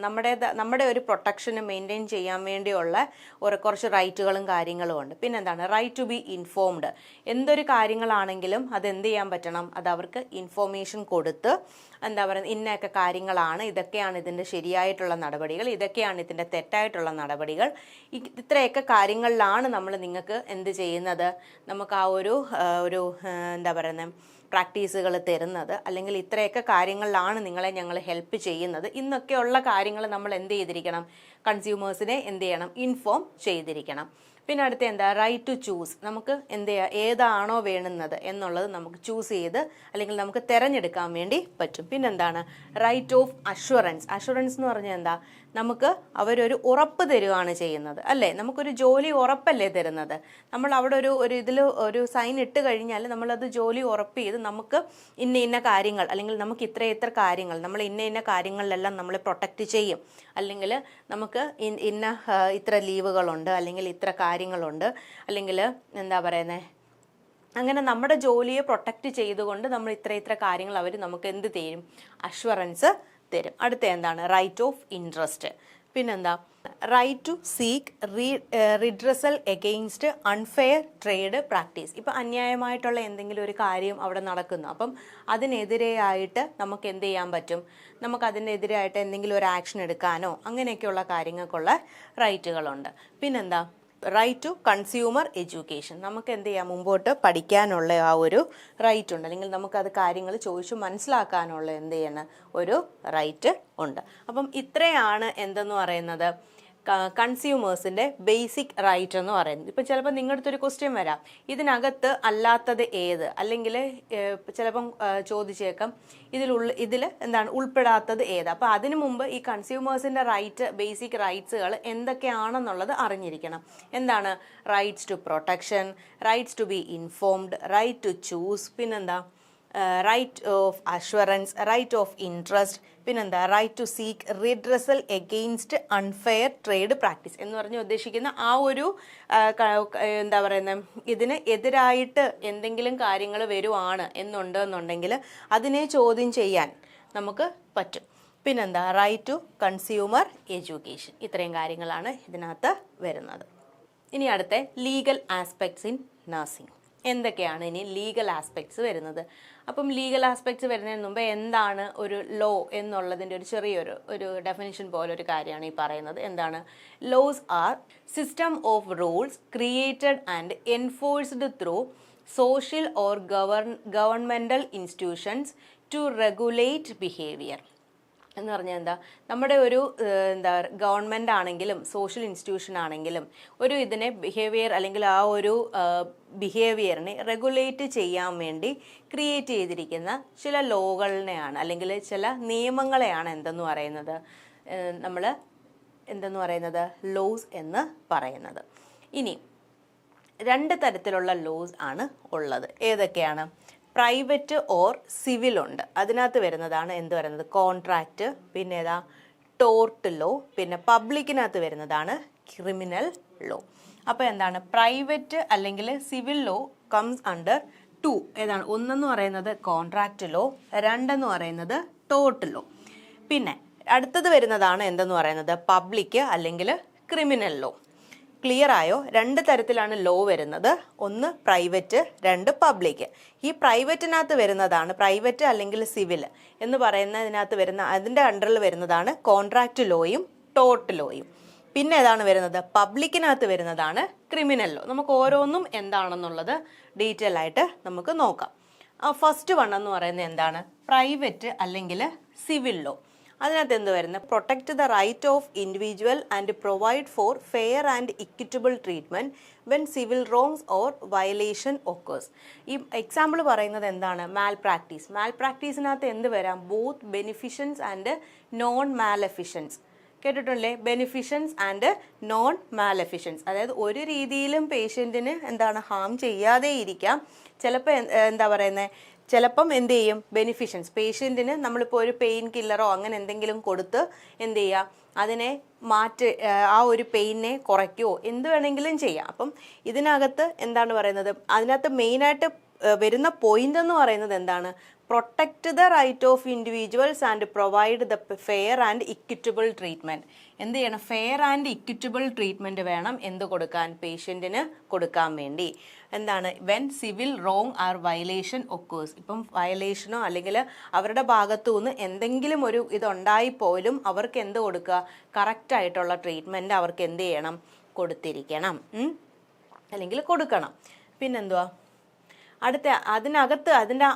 നമ്മുടെ ഒരു പ്രൊട്ടക്ഷന് മെയിൻറ്റെയിൻ ചെയ്യാൻ വേണ്ടിയുള്ള കുറച്ച് റൈറ്റുകളും കാര്യങ്ങളും ഉണ്ട്. പിന്നെന്താണ്? Right to be informed. എന്തൊരു കാര്യങ്ങളാണെങ്കിലും അതെന്ത് ചെയ്യാൻ പറ്റണം, അത് അവർക്ക് ഇൻഫോർമേഷൻ കൊടുത്ത് എന്താ പറയുക, ഇന്നൊക്കെ കാര്യങ്ങളാണ്, ഇതൊക്കെയാണ് ഇതിൻ്റെ ശരിയായിട്ടുള്ള നടപടികൾ, ഇതൊക്കെയാണ് ഇതിൻ്റെ തെറ്റായിട്ടുള്ള നടപടികൾ, ഇത്രയൊക്കെ കാര്യങ്ങളിലാണ് നമ്മൾ നിങ്ങൾക്ക് എന്ത് ചെയ്യുന്നത്, നമുക്ക് ആ ഒരു എന്താ പറയുന്നത് പ്രാക്ടീസുകൾ തരുന്നത്, അല്ലെങ്കിൽ ഇത്രയൊക്കെ കാര്യങ്ങളിലാണ് നിങ്ങളെ ഞങ്ങൾ ഹെൽപ്പ് ചെയ്യുന്നത്. ഇന്നൊക്കെയുള്ള കാര്യങ്ങൾ നമ്മൾ എന്ത് ചെയ്തിരിക്കണം, കൺസ്യൂമേഴ്സിനെ എന്ത് ചെയ്യണം, ഇൻഫോം ചെയ്തിരിക്കണം. പിന്നെ അടുത്ത എന്താ, റൈറ്റ് ടു ചൂസ്. നമുക്ക് എന്ത് ചെയ്യുക, ഏതാണോ വേണ്ടുന്നത് എന്നുള്ളത് നമുക്ക് ചൂസ് ചെയ്ത് അല്ലെങ്കിൽ നമുക്ക് തിരഞ്ഞെടുക്കാൻ വേണ്ടി പറ്റും. പിന്നെന്താണ്, റൈറ്റ് ഓഫ് അഷ്വറൻസ്. അഷ്വറൻസ് എന്ന് പറഞ്ഞാൽ എന്താ, നമുക്ക് അവരൊരു ഉറപ്പ് തരുവാണ് ചെയ്യുന്നത് അല്ലേ. നമുക്കൊരു ജോലി ഉറപ്പല്ലേ തരുന്നത്. നമ്മൾ അവിടെ ഒരു ഇതിൽ ഒരു സൈൻ ഇട്ട് കഴിഞ്ഞാൽ നമ്മളത് ജോലി ഉറപ്പ് ചെയ്ത് നമുക്ക് ഇന്ന കാര്യങ്ങൾ അല്ലെങ്കിൽ നമുക്ക് ഇത്ര കാര്യങ്ങൾ നമ്മൾ ഇന്ന കാര്യങ്ങളിലെല്ലാം നമ്മളെ പ്രൊട്ടക്റ്റ് ചെയ്യും, അല്ലെങ്കിൽ നമുക്ക് ഇത്ര ലീവുകളുണ്ട്, അല്ലെങ്കിൽ ഇത്ര കാര്യങ്ങളുണ്ട്, അല്ലെങ്കിൽ എന്താ പറയുന്നത്, അങ്ങനെ നമ്മുടെ ജോലിയെ പ്രൊട്ടക്റ്റ് ചെയ്തുകൊണ്ട് നമ്മൾ ഇത്ര കാര്യങ്ങൾ അവർ നമുക്ക് എന്ത് തരും, അഷ്വറൻസ് തരും. അടുത്ത എന്താണ്, റൈറ്റ് ഓഫ് ഇൻട്രസ്റ്റ്. പിന്നെന്താ, right to seek redressal against unfair trade practice. ഇപ്പം അന്യായമായിട്ടുള്ള എന്തെങ്കിലും ഒരു കാര്യം അവിടെ നടക്കുന്നു, അപ്പം അതിനെതിരെയായിട്ട് നമുക്ക് എന്ത് ചെയ്യാൻ പറ്റും, നമുക്ക് അതിനെതിരായിട്ട് എന്തെങ്കിലും ഒരു ആക്ഷൻ എടുക്കാനോ അങ്ങനെയൊക്കെയുള്ള കാര്യങ്ങൾക്കുള്ള റൈറ്റുകളുണ്ട്. പിന്നെന്താ, റൈറ്റ് ടു കൺസ്യൂമർ എഡ്യൂക്കേഷൻ. നമുക്ക് എന്ത് ചെയ്യാം, മുമ്പോട്ട് പഠിക്കാനുള്ള ആ ഒരു റൈറ്റ് ഉണ്ട്, അല്ലെങ്കിൽ നമുക്കത് കാര്യങ്ങൾ ചോദിച്ചു മനസ്സിലാക്കാനുള്ള എന്ത് ചെയ്യണം ഒരു റൈറ്റ് ഉണ്ട്. അപ്പം ഇത്രയാണ് എന്തെന്ന് പറയുന്നത് കൺസ്യൂമേഴ്സിൻ്റെ ബേസിക് റൈറ്റ് എന്ന് പറയുന്നത്. ഇപ്പം ചിലപ്പോൾ നിങ്ങളുടെ അടുത്തൊരു ക്വസ്റ്റ്യൻ വരാം, ഇതിനകത്ത് അല്ലാത്തത് ഏത്, അല്ലെങ്കിൽ ചിലപ്പം ചോദിച്ചേക്കാം ഇതിൽ എന്താണ് ഉൾപ്പെടാത്തത് ഏത്. അപ്പോൾ അതിനു മുമ്പ് ഈ കൺസ്യൂമേഴ്സിൻ്റെ റൈറ്റ്, ബേസിക് റൈറ്റ്സുകൾ എന്തൊക്കെയാണെന്നുള്ളത് അറിഞ്ഞിരിക്കണം. എന്താണ്, rights to protection, rights to be informed, right to choose, പിന്നെന്താ right of assurance, right of interest, പിന്നെന്താ right to seek redressal against unfair trade practice എന്ന് പറഞ്ഞ് ഉദ്ദേശിക്കുന്ന ആ ഒരു എന്താ പറയുന്നത്, ഇതിന് എതിരായിട്ട് എന്തെങ്കിലും കാര്യങ്ങൾ വരുവാണ് എന്നുണ്ടെന്നുണ്ടെങ്കിൽ അതിനെ ചോദ്യം ചെയ്യാൻ നമുക്ക് പറ്റും. പിന്നെന്താ, റൈറ്റ് ടു കൺസ്യൂമർ എഡ്യൂക്കേഷൻ. ഇത്രയും കാര്യങ്ങളാണ് ഇതിനകത്ത് വരുന്നത്. ഇനി അടുത്ത ലീഗൽ ആസ്പെക്ട്സ് ഇൻ നഴ്സിംഗ്. എന്തൊക്കെയാണ് ഇനി ലീഗൽ ആസ്പെക്ട്സ് വരുന്നത്. അപ്പം ലീഗൽ ആസ്പെക്ട്സ് വരുന്നതിന് മുമ്പ് എന്താണ് ഒരു ലോ എന്നുള്ളതിൻ്റെ ഒരു ചെറിയൊരു ഡെഫിനിഷൻ പോലെ ഒരു കാര്യമാണ് ഈ പറയുന്നത്. എന്താണ്, laws are system of rules created and enforced through social or governmental institutions to regulate behaviour. എന്ന് പറഞ്ഞാൽ എന്താ, നമ്മുടെ ഒരു ഗവൺമെൻറ് ആണെങ്കിലും സോഷ്യൽ ഇൻസ്റ്റിറ്റ്യൂഷൻ ആണെങ്കിലും ഒരു ഇതിനെ ബിഹേവിയർ അല്ലെങ്കിൽ ആ ഒരു ബിഹേവിയറിനെ റെഗുലേറ്റ് ചെയ്യാൻ വേണ്ടി ക്രിയേറ്റ് ചെയ്തിരിക്കുന്ന ചില ലോകളിനെയാണ് അല്ലെങ്കിൽ ചില നിയമങ്ങളെയാണ് എന്തെന്ന് പറയുന്നത്, നമ്മൾ എന്തെന്ന് പറയുന്നത് ലോസ് എന്ന് പറയുന്നത്. ഇനി രണ്ട് തരത്തിലുള്ള ലോസ് ആണ് ഉള്ളത്. ഏതൊക്കെയാണ്, പ്രൈവറ്റ് ഓർ സിവിൽ ഉണ്ട്. അതിനകത്ത് വരുന്നതാണ് എന്ത് പറയുന്നത്, കോൺട്രാക്റ്റ്, പിന്നെ ഏതാ ടോർട്ട് ലോ, പിന്നെ പബ്ലിക്കിനകത്ത് വരുന്നതാണ് ക്രിമിനൽ ലോ. അപ്പോൾ എന്താണ്, പ്രൈവറ്റ് അല്ലെങ്കിൽ civil law comes under to. ഏതാണ്, ഒന്നെന്ന് പറയുന്നത് കോൺട്രാക്റ്റ് ലോ, രണ്ടെന്ന് പറയുന്നത് ടോർട്ട് ലോ. പിന്നെ അടുത്തത് വരുന്നതാണ് എന്തെന്ന് പറയുന്നത് പബ്ലിക് അല്ലെങ്കിൽ ക്രിമിനൽ ലോ. ക്ലിയർ ആയോ? രണ്ട് തരത്തിലാണ് ലോ വരുന്നത്, ഒന്ന് പ്രൈവറ്റ്, രണ്ട് പബ്ലിക്. ഈ പ്രൈവറ്റിനകത്ത് വരുന്നതാണ്, പ്രൈവറ്റ് അല്ലെങ്കിൽ സിവിൽ എന്ന് പറയുന്നതിനകത്ത് വരുന്ന അതിൻ്റെ അണ്ടറിൽ വരുന്നതാണ് കോൺട്രാക്റ്റ് ലോയും ടോർട്ട് ലോയും. പിന്നെ ഏതാണ് വരുന്നത്, പബ്ലിക്കിനകത്ത് വരുന്നതാണ് ക്രിമിനൽ ലോ. നമുക്ക് ഓരോന്നും എന്താണെന്നുള്ളത് ഡീറ്റെയിൽ ആയിട്ട് നമുക്ക് നോക്കാം. ഫസ്റ്റ് വൺ എന്ന് പറയുന്നത് എന്താണ്, പ്രൈവറ്റ് അല്ലെങ്കിൽ സിവിൽ ലോ. അതിനകത്ത് എന്ത് വരുന്നത്, protect the right of individual and provide for fair and equitable treatment when civil wrongs or violation occurs. ഈ എക്സാമ്പിൾ പറയുന്നത് എന്താണ്, മാൽ പ്രാക്ടീസ്. മാൽ പ്രാക്ടീസിനകത്ത് എന്ത് വരാം, both beneficence and non maleficence. കേട്ടിട്ടുണ്ടല്ലേ, ബെനിഫിഷ്യൻസ് ആൻഡ് നോൺ മാലെഫിഷ്യൻസ്. അതായത് ഒരു രീതിയിലും പേഷ്യൻറ്റിന് എന്താണ് ഹാം ചെയ്യാതെ ഇരിക്കാം. ചിലപ്പോൾ എന്താ പറയുന്നത്, ചിലപ്പം എന്ത് ചെയ്യും, ബെനിഫിഷ്യൻസ് പേഷ്യൻറ്റിന് നമ്മളിപ്പോൾ ഒരു പെയിൻ കില്ലറോ അങ്ങനെ എന്തെങ്കിലും കൊടുത്ത് എന്ത് ചെയ്യുക, അതിനെ ആ ഒരു പെയിനെ കുറയ്ക്കുമോ എന്ത് വേണമെങ്കിലും ചെയ്യാം. അപ്പം ഇതിനകത്ത് എന്താണ് പറയുന്നത്, അതിനകത്ത് മെയിനായിട്ട് വരുന്ന പോയിന്റ് എന്ന് പറയുന്നത് എന്താണ്, protect the right of individuals and provide the fair and equitable treatment. എന്ത് ചെയ്യണം, ഫെയർ ആൻഡ് ഇക്വിറ്റബിൾ ട്രീറ്റ്മെൻറ്റ് വേണം എന്ത് കൊടുക്കാൻ, പേഷ്യൻറ്റിന് കൊടുക്കാൻ വേണ്ടി. എന്താണ്, when civil wrong or violation occurs. ഇപ്പം വയലേഷനോ അല്ലെങ്കിൽ അവരുടെ ഭാഗത്തു നിന്ന് എന്തെങ്കിലും ഒരു ഇതുണ്ടായിപ്പോലും അവർക്ക് എന്ത് കൊടുക്കുക, കറക്റ്റായിട്ടുള്ള ട്രീറ്റ്മെൻറ്റ് അവർക്ക് എന്ത് ചെയ്യണം, കൊടുത്തിരിക്കണം അല്ലെങ്കിൽ കൊടുക്കണം. പിന്നെന്തുവാ അതിനകത്ത് അതിൻ്റെ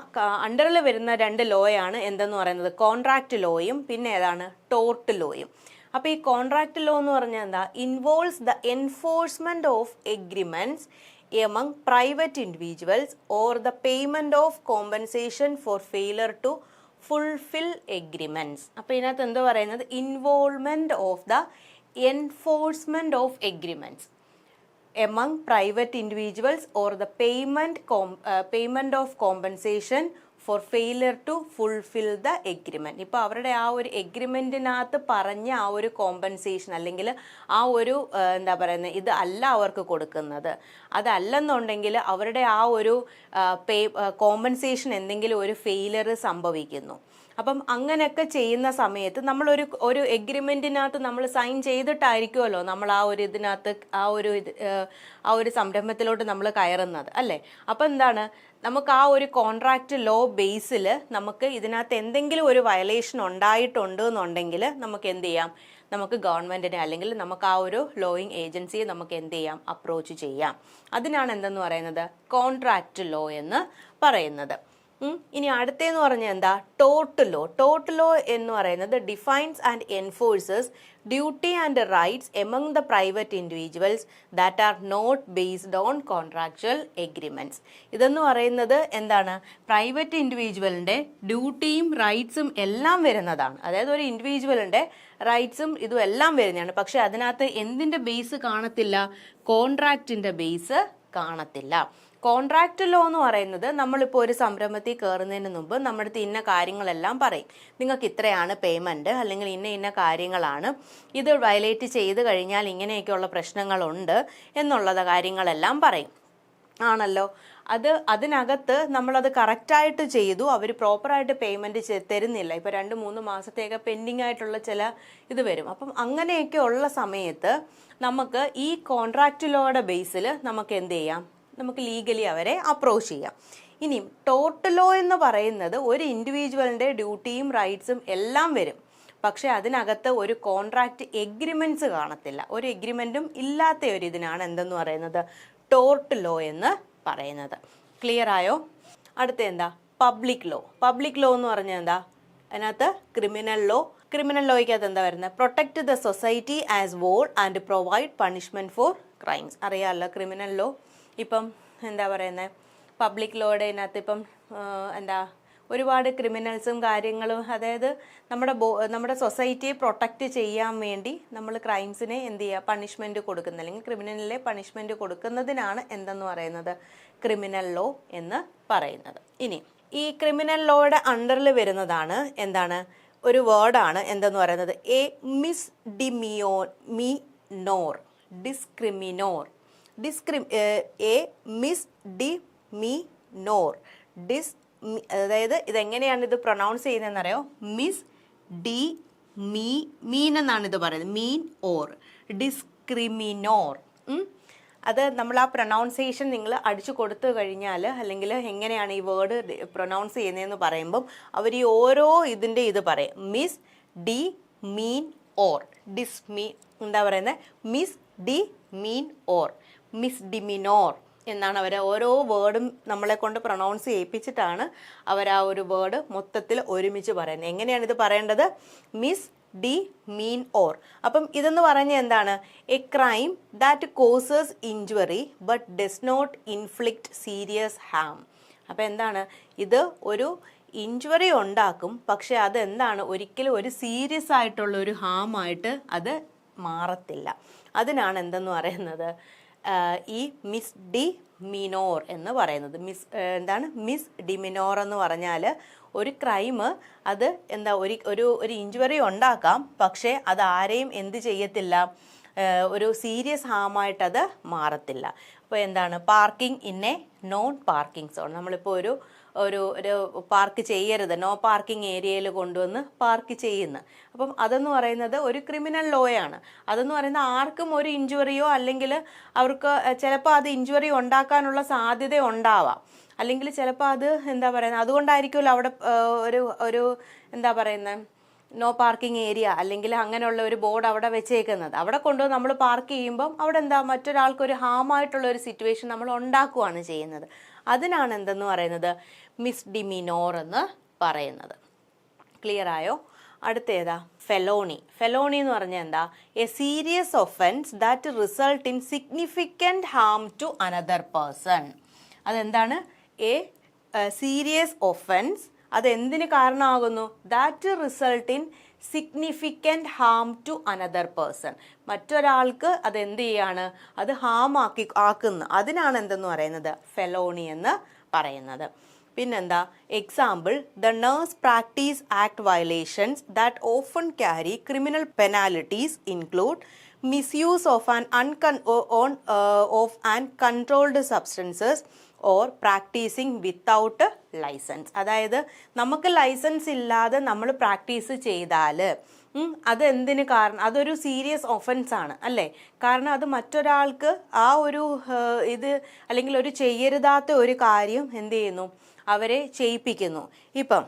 അണ്ടറിൽ വരുന്ന രണ്ട് ലോയാണ് എന്തെന്ന് പറയുന്നത്, കോൺട്രാക്റ്റ് ലോയും പിന്നെ ഏതാണ് ടോർട്ട് ലോയും. അപ്പോൾ ഈ കോൺട്രാക്റ്റ് ലോ എന്ന് പറഞ്ഞാൽ എന്താ, involves the enforcement of agreements among private individuals or the payment of compensation for failure to fulfil agreements. അപ്പോൾ ഇതിനകത്ത് എന്താ പറയുന്നത്, involvement of the enforcement of agreements among private individuals or the payment of compensation for failure to fulfill the agreement. ഇപ്പോൾ അവരുടെ ആ ഒരു എഗ്രിമെൻറ്റിനകത്ത് പറഞ്ഞ ആ ഒരു കോമ്പൻസേഷൻ അല്ലെങ്കിൽ ആ ഒരു എന്താ പറയുന്നത് ഇത് അല്ല അവർക്ക് കൊടുക്കുന്നത്, അതല്ലെന്നുണ്ടെങ്കിൽ അവരുടെ ആ ഒരു കോമ്പൻസേഷൻ എന്തെങ്കിലും ഒരു ഫെയിലർ സംഭവിക്കുന്നു. അപ്പം അങ്ങനെയൊക്കെ ചെയ്യുന്ന സമയത്ത് നമ്മളൊരു എഗ്രിമെൻറ്റിനകത്ത് നമ്മൾ സൈൻ ചെയ്തിട്ടായിരിക്കുമല്ലോ നമ്മൾ ആ ഒരു ഇതിനകത്ത് ആ ഒരു സംരംഭത്തിലോട്ട് നമ്മൾ കയറുന്നത് അല്ലേ. അപ്പം എന്താണ്, നമുക്ക് ആ ഒരു കോൺട്രാക്റ്റ് ലോ ബേസിൽ നമുക്ക് ഇതിനകത്ത് എന്തെങ്കിലും ഒരു വയലേഷൻ ഉണ്ടായിട്ടുണ്ട് എന്നുണ്ടെങ്കിൽ നമുക്ക് എന്ത് ചെയ്യാം, നമുക്ക് ഗവൺമെൻറ്റിനെ അല്ലെങ്കിൽ നമുക്ക് ആ ഒരു ലോയിങ് ഏജൻസിയെ നമുക്ക് എന്ത് ചെയ്യാം, അപ്രോച്ച് ചെയ്യാം. അതിനാണ് എന്തെന്ന് പറയുന്നത്, കോൺട്രാക്റ്റ് ലോ എന്ന് പറയുന്നത്. ഇനി അടുത്തേന്ന് പറഞ്ഞാൽ എന്താ, ടോർട്ട് ലോ. ടോർട്ട് ലോ എന്ന് പറയുന്നത് defines and enforces duty and rights among the private individuals that are not based on contractual agreements. ഇതെന്ന് പറയുന്നത് എന്താണ്, പ്രൈവറ്റ് ഇൻഡിവിജ്വലിൻ്റെ ഡ്യൂട്ടിയും റൈറ്റ്സും എല്ലാം വരുന്നതാണ്. അതായത് ഒരു ഇൻഡിവിജ്വലിൻ്റെ റൈറ്റ്സും ഇതും എല്ലാം വരുന്നതാണ്. പക്ഷെ അതിനകത്ത് എന്തിൻ്റെ ബേസ് കാണത്തില്ല, കോൺട്രാക്റ്റിൻ്റെ ബേസ് കാണത്തില്ല. കോൺട്രാക്റ്റ് ലോ എന്ന് പറയുന്നത് നമ്മളിപ്പോൾ ഒരു സംരംഭത്തിൽ കയറുന്നതിന് മുമ്പ് നമ്മുടെ അടുത്ത് ഇന്ന കാര്യങ്ങളെല്ലാം പറയും. നിങ്ങൾക്ക് ഇത്രയാണ് പേയ്മെൻറ്റ്, അല്ലെങ്കിൽ ഇന്ന കാര്യങ്ങളാണ്, ഇത് വയലേറ്റ് ചെയ്ത് കഴിഞ്ഞാൽ ഇങ്ങനെയൊക്കെയുള്ള പ്രശ്നങ്ങളുണ്ട് എന്നുള്ള കാര്യങ്ങളെല്ലാം പറയും ആണല്ലോ. അതിനകത്ത് നമ്മളത് കറക്റ്റായിട്ട് ചെയ്തു, അവർ പ്രോപ്പറായിട്ട് പേയ്മെൻറ്റ് തരുന്നില്ല, ഇപ്പോൾ 2-3 മാസത്തേക്ക് പെൻഡിങ് ആയിട്ടുള്ള ചില ഇത് വരും. അപ്പം അങ്ങനെയൊക്കെ ഉള്ള സമയത്ത് നമുക്ക് ഈ കോൺട്രാക്റ്റ് ലോയുടെ ബേസിൽ നമുക്ക് എന്ത് ചെയ്യാം, നമുക്ക് ലീഗലി അവരെ അപ്രോച്ച് ചെയ്യാം. ഇനി ടോർട്ട് ലോ എന്ന് പറയുന്നത് ഒരു ഇൻഡിവിജ്വലിൻ്റെ ഡ്യൂട്ടിയും റൈറ്റ്സും എല്ലാം വരും, പക്ഷെ അതിനകത്ത് ഒരു കോൺട്രാക്റ്റ് എഗ്രിമെൻറ്റ്സ് കാണത്തില്ല. ഒരു എഗ്രിമെൻറ്റും ഇല്ലാത്ത ഒരു ഇതിനാണ് എന്തെന്ന് പറയുന്നത്, ടോർട്ട് ലോ എന്ന് പറയുന്നത്. ക്ലിയർ ആയോ? അടുത്ത എന്താ, പബ്ലിക് ലോ. പബ്ലിക് ലോ എന്ന് പറഞ്ഞാൽ എന്താ, അതിനകത്ത് ക്രിമിനൽ ലോ. ക്രിമിനൽ ലോയ്ക്കകത്ത് എന്താ വരുന്നത്, protect the society as whole and provide punishment for crimes. അറിയാമല്ലോ ക്രിമിനൽ ലോ. ഇപ്പം എന്താ പറയുന്നത്, പബ്ലിക് ലോയുടെ ഇതിനകത്ത് ഇപ്പം എന്താ ഒരുപാട് ക്രിമിനൽസും കാര്യങ്ങളും, അതായത് നമ്മുടെ സൊസൈറ്റിയെ പ്രൊട്ടക്റ്റ് ചെയ്യാൻ വേണ്ടി നമ്മൾ ക്രൈംസിനെ എന്ത് ചെയ്യുക, പണിഷ്മെൻറ്റ് കൊടുക്കുന്ന അല്ലെങ്കിൽ ക്രിമിനലിലെ പണിഷ്മെൻറ്റ് കൊടുക്കുന്നതിനാണ് എന്തെന്ന് പറയുന്നത്, ക്രിമിനൽ ലോ എന്ന് പറയുന്നത്. ഇനി ഈ ക്രിമിനൽ ലോയുടെ അണ്ടറിൽ വരുന്നതാണ് എന്താണ്, ഒരു വേർഡാണ് എന്തെന്ന് പറയുന്നത്, എ മിസ്ഡിമിനോർ, ഡിസ്ക്രിമിനോർ. അതായത് ഇതെങ്ങനെയാണ് ഇത് പ്രൊനൗൺസ് ചെയ്യുന്നതെന്നറിയോ, മീൻ എന്നാണ് ഇത് പറയുന്നത്, മീൻ ഓർ ഡിസ്ക്രിമിനോർ. അത് നമ്മൾ ആ പ്രൊനൗൺസിയേഷൻ നിങ്ങൾ അടിച്ചു കൊടുത്തു കഴിഞ്ഞാൽ, അല്ലെങ്കിൽ എങ്ങനെയാണ് ഈ വേർഡ് പ്രൊനൗൺസ് ചെയ്യുന്നതെന്ന് പറയുമ്പം അവർ ഈ ഓരോ ഇതിൻ്റെ ഇത് പറയും, മിസ് ഡി മീൻ ഓർ എന്താ പറയുന്നത്, മിസ് ഡി മീൻ ഓർ മിസ്ഡിമിനോർ എന്നാണ് അവർ ഓരോ വേർഡും നമ്മളെ കൊണ്ട് പ്രൊനൗൺസ് ചെയ്യിപ്പിച്ചിട്ടാണ് അവർ ആ ഒരു വേർഡ് മൊത്തത്തിൽ ഒരുമിച്ച് പറയുന്നത്. എങ്ങനെയാണ് ഇത് പറയേണ്ടത്, മിസ് ഡി മീൻ ഓർ. അപ്പം ഇതെന്ന് പറഞ്ഞാൽ എന്താണ്, a crime that causes injury but does not inflict serious harm. അപ്പം എന്താണ്, ഇത് ഒരു ഇഞ്ചുറി ഉണ്ടാക്കും, പക്ഷെ അതെന്താണ്, ഒരിക്കലും ഒരു സീരിയസ് ആയിട്ടുള്ള ഒരു ഹാമായിട്ട് അത് മാറത്തില്ല. അതിനാണ് എന്തെന്ന് പറയുന്നത്, ഈ മിസ് ഡി മിനോർ എന്ന് പറയുന്നത്. മിസ് ഡിമിനോർ എന്ന് പറഞ്ഞാൽ ഒരു ക്രൈം അത് എന്താ ഒരു ഇഞ്ചുറി ഉണ്ടാക്കാം, പക്ഷേ അത് ആരെയും എന്ത് ചെയ്യത്തില്ല, ഒരു സീരിയസ് ഹാമായിട്ടത് മാറത്തില്ല. അപ്പോൾ എന്താണ്, parking in A non parking zone. നമ്മളിപ്പോൾ ഒരു പാർക്ക് ചെയ്യരുത്, നോ പാർക്കിംഗ് ഏരിയയിൽ കൊണ്ടുവന്ന് പാർക്ക് ചെയ്യുന്നു. അപ്പം അതെന്ന് പറയുന്നത് ഒരു ക്രിമിനൽ ലോയാണ്. അതെന്ന് പറയുന്നത് ആർക്കും ഒരു ഇഞ്ചുറിയോ അല്ലെങ്കിൽ അവർക്ക് ചിലപ്പോൾ അത് ഇഞ്ചുറി ഉണ്ടാക്കാനുള്ള സാധ്യത ഉണ്ടാവാം, അല്ലെങ്കിൽ ചിലപ്പോൾ അത് എന്താ പറയുന്നത്, അതുകൊണ്ടായിരിക്കുമല്ലോ അവിടെ ഒരു എന്താ പറയുന്നത് നോ പാർക്കിംഗ് ഏരിയ അല്ലെങ്കിൽ അങ്ങനെയുള്ള ഒരു ബോർഡ് അവിടെ വെച്ചേക്കുന്നത്. അവിടെ കൊണ്ടുവന്ന് നമ്മൾ പാർക്ക് ചെയ്യുമ്പം അവിടെ എന്താ, മറ്റൊരാൾക്കൊരു ഹാമായിട്ടുള്ള ഒരു സിറ്റുവേഷൻ നമ്മൾ ഉണ്ടാക്കുകയാണ് ചെയ്യുന്നത്. അതിനാണ് എന്തെന്ന് പറയുന്നത്, മിസ്ഡിമിനോർ എന്ന് പറയുന്നത്. ക്ലിയർ ആയോ? അടുത്ത ഏതാ, ഫെലോണി. ഫെലോണി എന്ന് പറഞ്ഞാൽ എന്താ, a serious offence that result in significant harm to another person. അതെന്താണ്, എ സീരിയസ് ഒഫൻസ്, അതെന്തിന് കാരണമാകുന്നു? That result in significant harm to another person. മറ്റൊരാൾക്ക് അത് എന്ത് ചെയ്യാണ്? അത് ഹാം ആക്കുന്നു. അതിനാണ് എന്തെന്ന് പറയുന്നത്? ഫെലോണി എന്ന് പറയുന്നത്. പിന്നെന്താ? Example, the nurse practice act violations that often carry criminal penalties include misuse of an controlled substances or practising without licence. അതായത് നമുക്ക് ലൈസൻസ് ഇല്ലാതെ നമ്മൾ പ്രാക്ടീസ് ചെയ്താൽ അത് എന്തിന് കാരണം? അതൊരു സീരിയസ് ഒഫൻസ് ആണ് അല്ലേ? കാരണം അത് മറ്റൊരാൾക്ക് ആ ഒരു ഇത് അല്ലെങ്കിൽ ഒരു ചെയ്യരുതാത്ത ഒരു കാര്യം എന്ത് ചെയ്യുന്നു? അവരെ ചെയ്യിപ്പിക്കുന്നു. ഇപ്പം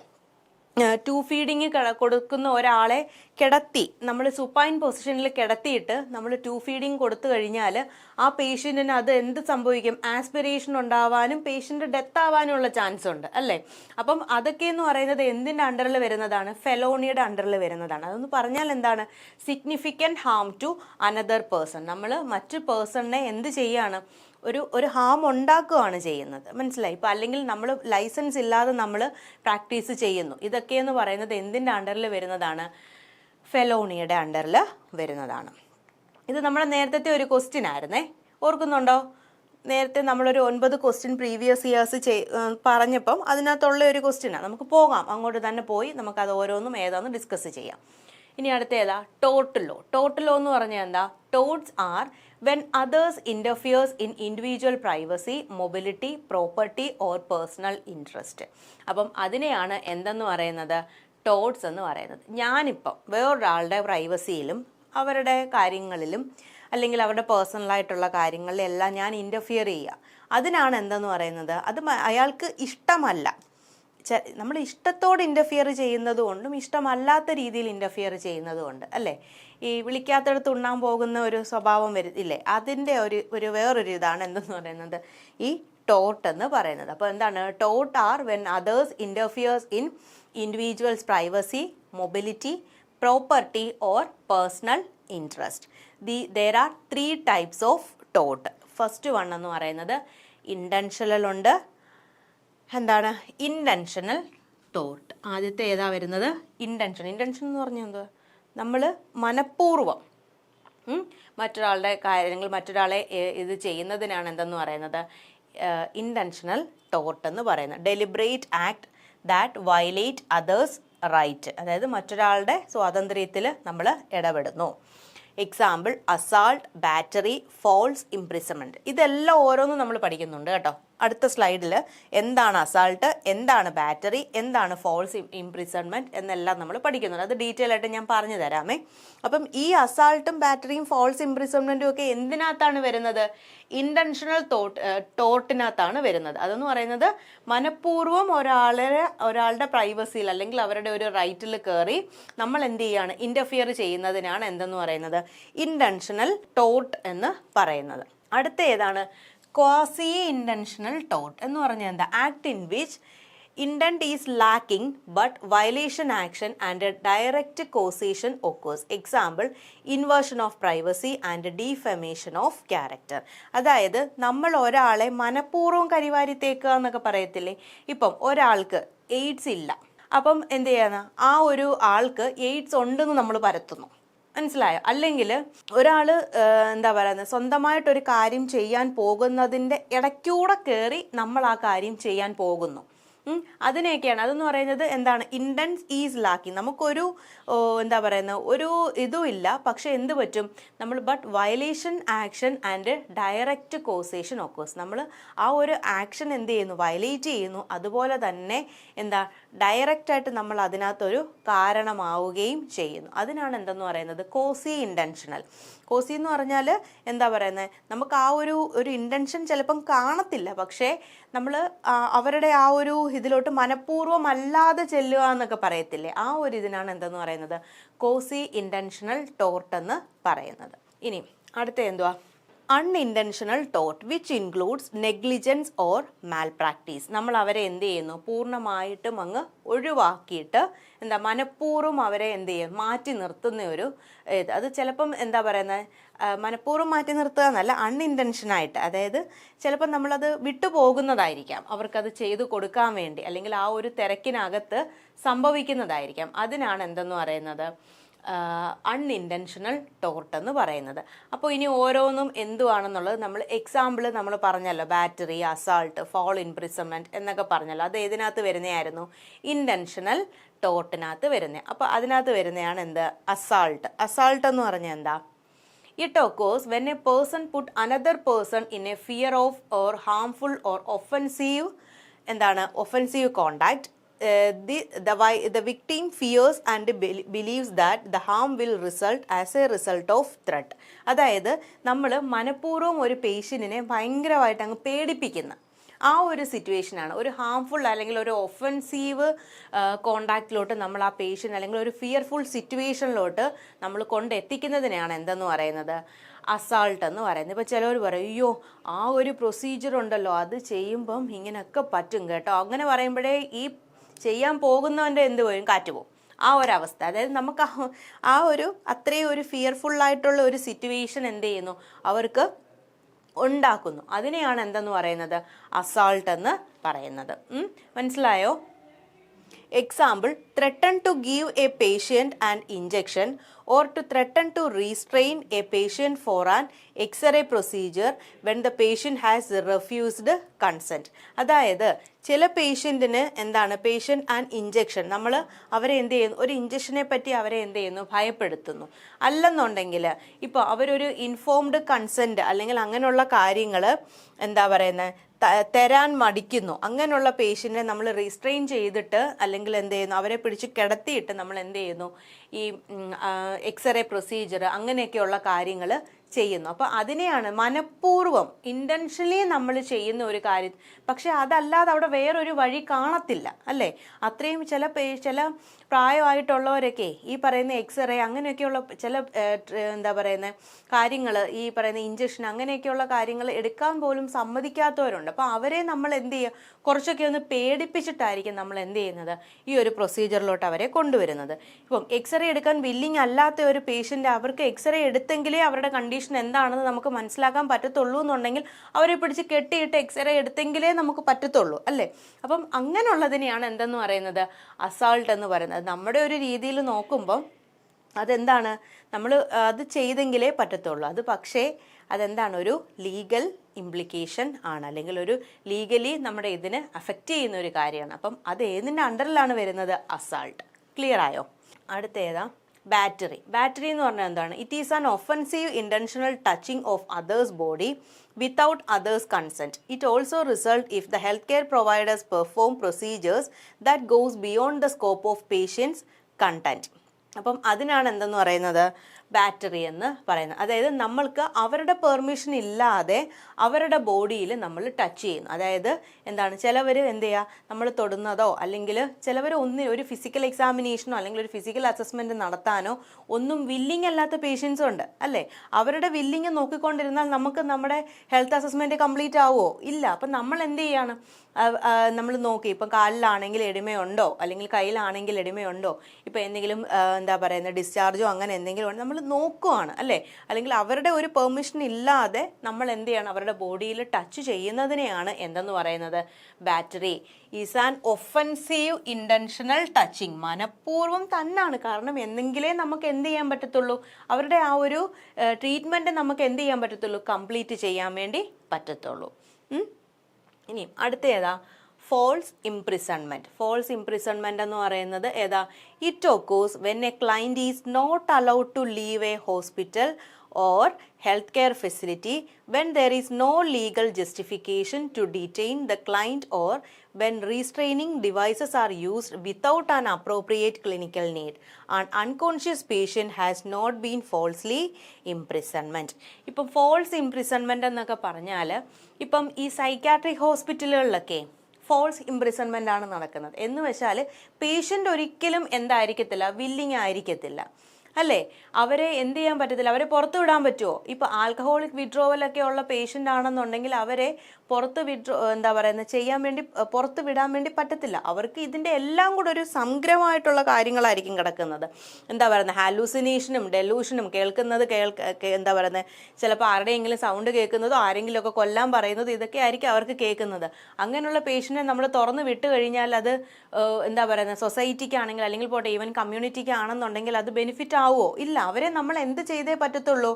ടു ഫീഡിങ് കൊടുക്കുന്ന ഒരാളെ കിടത്തി, നമ്മൾ സുപ്പൈൻ പൊസിഷനിൽ കിടത്തിയിട്ട് നമ്മൾ ടു ഫീഡിങ് കൊടുത്തു കഴിഞ്ഞാൽ ആ പേഷ്യൻറ്റിന് അത് എന്ത് സംഭവിക്കും? ആസ്പിറേഷൻ ഉണ്ടാവാനും പേഷ്യൻ്റ് ഡെത്ത് ആവാനുള്ള ചാൻസ് ഉണ്ട് അല്ലേ? അപ്പം അതൊക്കെ എന്ന് പറയുന്നത് എന്തിൻ്റെ അണ്ടറിൽ വരുന്നതാണ്? ഫെലോണിയുടെ അണ്ടറിൽ വരുന്നതാണ്. അതൊന്ന് പറഞ്ഞാൽ എന്താണ്? Significant harm to another person. നമ്മൾ മറ്റു പേഴ്സണിനെ എന്ത് ചെയ്യാണ്? ഒരു ഹാം ഉണ്ടാക്കുകയാണ് ചെയ്യുന്നത്. മനസ്സിലായി? ഇപ്പം അല്ലെങ്കിൽ നമ്മൾ ലൈസൻസ് ഇല്ലാതെ നമ്മൾ പ്രാക്ടീസ് ചെയ്യുന്നു. ഇതൊക്കെയെന്ന് പറയുന്നത് എന്തിൻ്റെ അണ്ടറിൽ വരുന്നതാണ്? ഫെലോണിയുടെ അണ്ടറിൽ വരുന്നതാണ്. ഇത് നമ്മുടെ നേരത്തെ ഒരു ക്വസ്റ്റ്യൻ ആയിരുന്നേ, ഓർക്കുന്നുണ്ടോ? നേരത്തെ നമ്മളൊരു 9 ക്വസ്റ്റ്യൻ പ്രീവിയസ് ഇയേഴ്സ് പറഞ്ഞപ്പം അതിനകത്തുള്ള ഒരു ക്വസ്റ്റ്യനാണ്. നമുക്ക് പോകാം, അങ്ങോട്ട് തന്നെ പോയി നമുക്കത് ഓരോന്നും ഏതാണെന്ന് ഡിസ്കസ് ചെയ്യാം. ഇനി അടുത്ത ഏതാ? Taught law. ടോട്ട് ലോ എന്ന് പറഞ്ഞാൽ എന്താ? Torts are when others interferes in individual privacy, mobility, property or personal interest. അപ്പം അതിനെയാണ് എന്തെന്ന് പറയുന്നത്? ടോട്ട്സ് എന്ന് പറയുന്നത്. ഞാനിപ്പം വേറൊരാളുടെ പ്രൈവസിയിലും അവരുടെ കാര്യങ്ങളിലും അല്ലെങ്കിൽ അവരുടെ പേഴ്സണലായിട്ടുള്ള കാര്യങ്ങളിലെല്ലാം ഞാൻ ഇൻ്റർഫിയർ ചെയ്യുക. അതിനാണ് എന്തെന്ന് പറയുന്നത്? അത് അയാൾക്ക് ഇഷ്ടമല്ല. നമ്മൾ ഇഷ്ടത്തോട് ഇൻ്റർഫിയർ ചെയ്യുന്നത് കൊണ്ടും ഇഷ്ടമല്ലാത്ത രീതിയിൽ ഇൻ്റർഫിയർ ചെയ്യുന്നത് കൊണ്ട് അല്ലേ? ഈ വിളിക്കാത്തടത്ത് ഉണ്ണാൻ പോകുന്ന ഒരു സ്വഭാവം ഇല്ലേ? അതിൻ്റെ ഒരു വേറൊരു ഇതാണ് എന്തെന്ന് പറയുന്നത്? ഈ ടോട്ട് എന്ന് പറയുന്നത്. അപ്പോൾ എന്താണ്? ടോട്ട് are when others interferes in individual's privacy, mobility, property or personal interest. there are 3 types of ടോട്ട്. ഫസ്റ്റ് വൺ എന്ന് പറയുന്നത് ഇൻറ്റൻഷണൽ ഉണ്ട്. എന്താണ്? ഇൻറ്റൻഷണൽ ടോട്ട്. ആദ്യത്തെ ഏതാ വരുന്നത്? ഇൻറ്റൻഷൻ എന്ന് പറഞ്ഞാൽ എന്തുവാ? നമ്മൾ മനഃപൂർവ്വം മറ്റൊരാളുടെ കാര്യങ്ങൾ മറ്റൊരാളെ ഇത് ചെയ്യുന്നതിനാണ് എന്തെന്ന് പറയുന്നത്? ഇൻറ്റൻഷണൽ ടോട്ട് എന്ന് പറയുന്നത്. Deliberate act that violate others right. അതായത് മറ്റൊരാളുടെ സ്വാതന്ത്ര്യത്തിൽ നമ്മൾ ഇടപെടുന്നു. Example, assault, battery, false imprisonment. ഇതെല്ലാം ഓരോന്നും നമ്മൾ പഠിക്കുന്നുണ്ട് കേട്ടോ. അടുത്ത സ്ലൈഡിൽ എന്താണ് അസാൾട്ട്, എന്താണ് ബാറ്ററി, എന്താണ് ഫോൾസ് ഇംപ്രിസൺമെൻറ്റ് എന്നെല്ലാം നമ്മൾ പഠിക്കുന്നുണ്ട്. അത് ഡീറ്റെയിൽ ആയിട്ട് ഞാൻ പറഞ്ഞു തരാമേ. അപ്പം ഈ അസാൾട്ടും ബാറ്ററിയും ഫോൾസ് ഇംപ്രിസൺമെൻറ്റും ഒക്കെ എന്തിനകത്താണ് വരുന്നത്? ഇൻറ്റൻഷണൽ ടോട്ടിനകത്താണ് വരുന്നത്. അതെന്ന് പറയുന്നത് മനഃപൂർവ്വം ഒരാളുടെ പ്രൈവസിയിൽ അല്ലെങ്കിൽ അവരുടെ ഒരു റൈറ്റിൽ കയറി നമ്മൾ എന്ത് ചെയ്യാണ്? ഇൻ്റർഫിയർ ചെയ്യുന്നതിനാണ് എന്തെന്ന് പറയുന്നത്? ഇൻറ്റൻഷണൽ ടോട്ട് എന്ന് പറയുന്നത്. അടുത്ത ഏതാണ്? ക്വാസി ഇൻറ്റൻഷണൽ ടോട്ട് എന്ന് പറഞ്ഞാൽ എന്താ? Act in which intent is lacking but violation action and a direct causation occurs. Example, inversion of privacy and defamation of character. അതായത് നമ്മൾ ഒരാളെ മനഃപൂർവ്വം കരിവാരിത്തേക്കുക എന്നൊക്കെ പറയത്തില്ലേ? ഇപ്പം ഒരാൾക്ക് എയ്ഡ്സ് ഇല്ല, അപ്പം എന്ത് ചെയ്യണം? ആ ഒരു ആൾക്ക് എയ്ഡ്സ് ഉണ്ടെന്ന് നമ്മൾ പരത്തുന്നു. മനസ്സിലായോ? അല്ലെങ്കിൽ ഒരാൾ എന്താ പറയുന്നത്, സ്വന്തമായിട്ടൊരു കാര്യം ചെയ്യാൻ പോകുന്നതിൻ്റെ ഇടയ്ക്കൂടെ കയറി നമ്മൾ ആ കാര്യം ചെയ്യാൻ പോകുന്നു. അതിനെയൊക്കെയാണ്. അതെന്ന് പറയുന്നത് എന്താണ്? Intense is lacking. നമുക്കൊരു എന്താ പറയുന്നത്, ഒരു ഇതും ഇല്ല, പക്ഷെ എന്ത് പറ്റും? നമ്മൾ but violation action and direct causation occurs. നമ്മൾ ആ ഒരു ആക്ഷൻ എന്ത് ചെയ്യുന്നു? വയലേറ്റ് ചെയ്യുന്നു. അതുപോലെ തന്നെ എന്താ? ഡയറക്റ്റായിട്ട് നമ്മൾ അതിനകത്തൊരു കാരണമാവുകയും ചെയ്യുന്നു. അതിനാണ് എന്തെന്ന് പറയുന്നത്? കോസി ഇൻറ്റൻഷണൽ. കോസി എന്ന് പറഞ്ഞാൽ എന്താ പറയുന്നത്? നമുക്ക് ആ ഒരു ഇൻറ്റൻഷൻ ചിലപ്പം കാണത്തില്ല, പക്ഷേ നമ്മൾ അവരുടെ ആ ഒരു ഇതിലോട്ട് മനഃപൂർവ്വം അല്ലാതെ ചെല്ലുക എന്നൊക്കെ പറയത്തില്ലേ? ആ ഒരു ഇതിനാണ് എന്തെന്ന് പറയുന്നത്? കോസി ഇൻറ്റൻഷണൽ ടോർട്ട് എന്ന് പറയുന്നത്. ഇനി അടുത്ത എന്തുവാ? Unintentional taught which includes negligence or Mal practice. നമ്മൾ അവരെ എന്ത് ചെയ്യുന്നു, പൂർണ്ണമായിട്ടും അങ്ങ് ഒഴിവാക്കിയിട്ട് മനഃപൂർവ്വം അവരെ എന്ത് ചെയ്യും, മാറ്റി നിർത്തുന്ന ഒരു ഇത്. അത് ചിലപ്പം എന്താ പറയുന്നത്, മനഃപൂർവ്വം മാറ്റി നിർത്തുക എന്നല്ല, അൺഇൻറ്റൻഷനായിട്ട്. അതായത് ചിലപ്പം നമ്മളത് വിട്ടുപോകുന്നതായിരിക്കാം, അവർക്കത് ചെയ്തു കൊടുക്കാൻ വേണ്ടി, അല്ലെങ്കിൽ ആ ഒരു തിരക്കിനകത്ത് സംഭവിക്കുന്നതായിരിക്കാം. അതിനാണ് എന്തെന്ന് പറയുന്നത്, അൺഇൻറ്റൻഷണൽ ടോർട്ട് എന്ന് പറയുന്നത്. അപ്പോൾ ഇനി ഓരോന്നും എന്തുവാണെന്നുള്ളത് നമ്മൾ എക്സാമ്പിൾ നമ്മൾ പറഞ്ഞല്ലോ, ബാറ്ററി, അസാൾട്ട്, ഫോൾ ഇംപ്രിസൺമെൻറ്റ് എന്നൊക്കെ പറഞ്ഞല്ലോ. അത് ഏതിനകത്ത് വരുന്നതായിരുന്നു, ഇൻറ്റൻഷണൽ ടോർട്ടിനകത്ത് വരുന്നത്. അപ്പോൾ അതിനകത്ത് വരുന്നതാണ് എന്ത്, അസാൾട്ട്. അസാൾട്ട് എന്ന് പറഞ്ഞാൽ എന്താ, It occurs when a person put another person in a fear of or harmful or offensive contact. The victim fears and believes that the harm will result as a result of threat. അതായത് നമ്മൾ മനഃപൂർവ്വം ഒരു പേഷ്യൻറ്റിനെ ഭയങ്കരമായിട്ട് അങ്ങ് പേടിപ്പിക്കുന്ന ആ ഒരു സിറ്റുവേഷനാണ്, ഒരു ഹാംഫുൾ അല്ലെങ്കിൽ ഒരു ഒഫൻസീവ് കോണ്ടാക്റ്റിലോട്ട് നമ്മൾ ആ പേഷ്യൻ്റ് അല്ലെങ്കിൽ ഒരു ഫിയർഫുൾ സിറ്റുവേഷനിലോട്ട് നമ്മൾ കൊണ്ടെത്തിക്കുന്നതിനെയാണ് എന്തെന്ന് പറയുന്നത്, അസാൾട്ട് എന്ന് പറയുന്നത്. ഇപ്പോൾ ചിലവർ പറയും, അയ്യോ ആ ഒരു പ്രൊസീജിയർ ഉണ്ടല്ലോ, അത് ചെയ്യുമ്പം ഇങ്ങനെയൊക്കെ പറ്റും കേട്ടോ. അങ്ങനെ പറയുമ്പോഴേ ഈ ചെയ്യാൻ പോകുന്നവൻ്റെ എന്ത് പോയും, കാറ്റ് പോകും. ആ ഒരവസ്ഥ, അതായത് നമുക്ക് ആ ഒരു അത്രയും ഒരു ഫിയർഫുള്ളായിട്ടുള്ള ഒരു സിറ്റുവേഷൻ എന്ത് ചെയ്യുന്നു, അവർക്ക് ഉണ്ടാക്കുന്നു. അതിനെയാണ് എന്തെന്ന് പറയുന്നത്, അസാൾട്ട് എന്ന് പറയുന്നത്. മനസ്സിലായോ? Example, threaten to give a patient an injection or to threaten to restrain a patient for an X-ray procedure when the patient has refused consent. അതായത് ചില പേഷ്യൻറ്റിന് പേഷ്യൻ്റ് ആൻഡ് ഇഞ്ചക്ഷൻ, നമ്മൾ അവരെ എന്ത് ചെയ്യുന്നു, ഒരു ഇഞ്ചക്ഷനെ പറ്റി അവരെ എന്ത് ചെയ്യുന്നു, ഭയപ്പെടുത്തുന്നു. അല്ലെന്നുണ്ടെങ്കിൽ ഇപ്പോൾ അവരൊരു ഇൻഫോംഡ് കൺസെൻറ്റ് അല്ലെങ്കിൽ അങ്ങനെയുള്ള കാര്യങ്ങൾ തരാൻ മടിക്കുന്നു. അങ്ങനെയുള്ള പേഷ്യൻറ്റിനെ നമ്മൾ റീസ്ട്രെയിൻ ചെയ്തിട്ട് അല്ലെങ്കിൽ എന്ത് ചെയ്യുന്നു, അവരെ പിടിച്ച് കിടത്തിയിട്ട് നമ്മൾ എന്ത് ചെയ്യുന്നു, ഈ എക്സ്റേ പ്രൊസീജിയർ അങ്ങനെയൊക്കെയുള്ള കാര്യങ്ങൾ ചെയ്യുന്നു. അപ്പോൾ അതിനെയാണ് മനഃപൂർവ്വം ഇൻറ്റൻഷനലി നമ്മൾ ചെയ്യുന്ന ഒരു കാര്യം. പക്ഷെ അതല്ലാതെ അവിടെ വേറൊരു വഴി കാണത്തില്ല, അല്ലേ? അത്രയും ചില പ്രായമായിട്ടുള്ളവരൊക്കെ ഈ പറയുന്ന എക്സ്റേ അങ്ങനെയൊക്കെയുള്ള ചില കാര്യങ്ങൾ, ഈ പറയുന്ന ഇഞ്ചക്ഷൻ അങ്ങനെയൊക്കെയുള്ള കാര്യങ്ങൾ എടുക്കാൻ പോലും സമ്മതിക്കാത്തവരുണ്ട്. അപ്പോൾ അവരെ നമ്മൾ എന്ത് ചെയ്യുക, കുറച്ചൊക്കെ ഒന്ന് പേടിപ്പിച്ചിട്ടായിരിക്കും നമ്മൾ എന്ത് ചെയ്യുന്നത്, ഈ ഒരു പ്രൊസീജിയറിലോട്ട് അവരെ കൊണ്ടുവരുന്നത്. ഇപ്പം എക്സ്റേ എടുക്കാൻ വില്ലിങ് അല്ലാത്ത ഒരു പേഷ്യൻ്റ്, അവർക്ക് എക്സ്റേ എടുത്തെങ്കിലേ അവരുടെ കണ്ടീഷൻ എന്താണെന്ന് നമുക്ക് മനസ്സിലാക്കാൻ പറ്റത്തുള്ളൂ എന്നുണ്ടെങ്കിൽ അവരെ പിടിച്ച് കെട്ടിയിട്ട് എക്സ്റേ എടുത്തെങ്കിലേ നമുക്ക് പറ്റത്തുള്ളൂ, അല്ലേ? അപ്പം അങ്ങനെയുള്ളതിനെയാണ് എന്തെന്ന് പറയുന്നത്, അസാൾട്ട് എന്ന് പറയുന്നത്. നമ്മുടെ ഒരു രീതിയിൽ നോക്കുമ്പം അതെന്താണ്, നമ്മൾ അത് ചെയ്തെങ്കിലേ പറ്റത്തുള്ളൂ. അത് പക്ഷേ ഒരു ലീഗൽ ഇംപ്ലിക്കേഷൻ ആണ്, അല്ലെങ്കിൽ ഒരു ലീഗലി നമ്മുടെ ഇതിനെ അഫക്റ്റ് ചെയ്യുന്ന ഒരു കാര്യമാണ്. അപ്പം അത് ഏതിൻ്റെ അണ്ടറിലാണ് വരുന്നത്, അസാൾട്ട്. ക്ലിയർ ആയോ? അടുത്ത ഏതാ, ബാറ്ററി. ബാറ്ററി എന്ന് പറഞ്ഞാൽ എന്താണ്, it is an offensive intentional touching of others body without others' consent. It also results if the healthcare providers perform procedures that goes beyond the scope of patient's consent. അപ്പം അതിനാണ് എന്തെന്ന് പറയുന്നത്, battery എന്ന് പറയുന്നത്. അതായത് നമ്മൾക്ക് അവരുടെ പെർമിഷൻ ഇല്ലാതെ അവരുടെ ബോഡിയിൽ നമ്മൾ ടച്ച് ചെയ്യുന്നു. അതായത് ചിലവർ എന്ത് ചെയ്യുക, നമ്മൾ തൊടുന്നതോ അല്ലെങ്കിൽ ചിലവർ ഒരു ഫിസിക്കൽ എക്സാമിനേഷനോ അല്ലെങ്കിൽ ഒരു ഫിസിക്കൽ അസസ്മെൻറ്റ് നടത്താനോ ഒന്നും വില്ലിങ് അല്ലാത്ത പേഷ്യൻസും ഉണ്ട്, അല്ലേ? അവരുടെ വില്ലിങ് നോക്കിക്കൊണ്ടിരുന്നാൽ നമുക്ക് നമ്മുടെ ഹെൽത്ത് അസസ്മെൻറ്റ് കംപ്ലീറ്റ് ആവുമോ? ഇല്ല. അപ്പം നമ്മൾ എന്ത് ചെയ്യാണ്, നമ്മൾ നോക്കി, ഇപ്പം കാലിലാണെങ്കിൽ എടിമയുണ്ടോ അല്ലെങ്കിൽ കയ്യിലാണെങ്കിൽ എടിമയുണ്ടോ, ഇപ്പം എന്തെങ്കിലും ഡിസ്ചാർജോ അങ്ങനെ എന്തെങ്കിലും ഉണ്ട്, നമ്മൾ നോക്കുവാണ്, അല്ലേ? അല്ലെങ്കിൽ അവരുടെ ഒരു പെർമിഷൻ ഇല്ലാതെ നമ്മൾ എന്ത് ചെയ്യണം, അവരുടെ ബോഡിയിൽ ടച്ച് ചെയ്യുന്നതിനെയാണ് എന്തെന്ന് പറയുന്നത്, battery. Is an offensive intentional touching. മനഃപൂർവ്വം തന്നാണ്, കാരണം എന്തെങ്കിലേ നമുക്ക് എന്ത് ചെയ്യാൻ പറ്റത്തുള്ളൂ, അവരുടെ ആ ഒരു ട്രീറ്റ്മെൻറ്റ് നമുക്ക് എന്ത് ചെയ്യാൻ പറ്റത്തുള്ളൂ, കംപ്ലീറ്റ് ചെയ്യാൻ വേണ്ടി പറ്റത്തുള്ളൂ. ഇനി അടുത്ത ഏതാ, ഫോൾസ് ഇംപ്രിസൺമെൻറ്റ്. ഫോൾസ് ഇംപ്രിസൺമെൻറ്റ് എന്ന് പറയുന്നത് ഏതാ, it occurs when a client is not allowed to leave a hospital or healthcare facility when there is no legal justification to detain the client, or when restraining devices are used without an appropriate clinical need. An unconscious patient has not been falsely imprisonment. ഇപ്പം false imprisonment എന്നൊക്കെ പറഞ്ഞാൽ ഇപ്പം ഈ psychiatric ഹോസ്പിറ്റലുകളിലൊക്കെ false ഇംപ്രിസൺമെൻ്റ് ആണ് നടക്കുന്നത്. എന്ന് വെച്ചാൽ patient ഒരിക്കലും എന്തായിരിക്കത്തില്ല, വില്ലിങ് ആയിരിക്കത്തില്ല. അല്ലേ? അവരെ എന്ത് ചെയ്യാൻ പറ്റത്തില്ല, അവരെ പുറത്ത് വിടാൻ പറ്റുമോ? ഇപ്പോൾ ആൽക്കഹോളിക് വിഡ്രോവലൊക്കെ ഉള്ള പേഷ്യൻ്റ് ആണെന്നുണ്ടെങ്കിൽ അവരെ പുറത്ത് എന്താ പറയുന്നത്, ചെയ്യാൻ വേണ്ടി പുറത്ത് വിടാൻ വേണ്ടി പറ്റത്തില്ല. അവർക്ക് ഇതിൻ്റെ എല്ലാം കൂടെ ഒരു സമഗ്രമായിട്ടുള്ള കാര്യങ്ങളായിരിക്കും കിടക്കുന്നത്. എന്താ പറയുന്നത്, ഹാലൂസിനേഷനും ഡെലൂഷനും, കേൾക്കുന്നത് എന്താ പറയുന്നത്, ചിലപ്പോൾ ആരുടെയെങ്കിലും സൗണ്ട് കേൾക്കുന്നതോ ആരെങ്കിലുമൊക്കെ കൊല്ലാൻ പറയുന്നതോ ഇതൊക്കെ ആയിരിക്കും അവർക്ക് കേൾക്കുന്നത്. അങ്ങനെയുള്ള പേഷ്യൻറ്റിനെ നമ്മൾ തുറന്ന് വിട്ട് കഴിഞ്ഞാൽ അത് എന്താ പറയുന്നത്, സൊസൈറ്റിക്കാണെങ്കിൽ അല്ലെങ്കിൽ പോട്ടെ ഈവൻ കമ്മ്യൂണിറ്റിക്ക് ആണെന്നുണ്ടെങ്കിൽ അത് ബെനിഫിറ്റ് ആവുമോ? ഇല്ല. അവരെ നമ്മൾ എന്ത് ചെയ്തേ പറ്റത്തുള്ളൂ,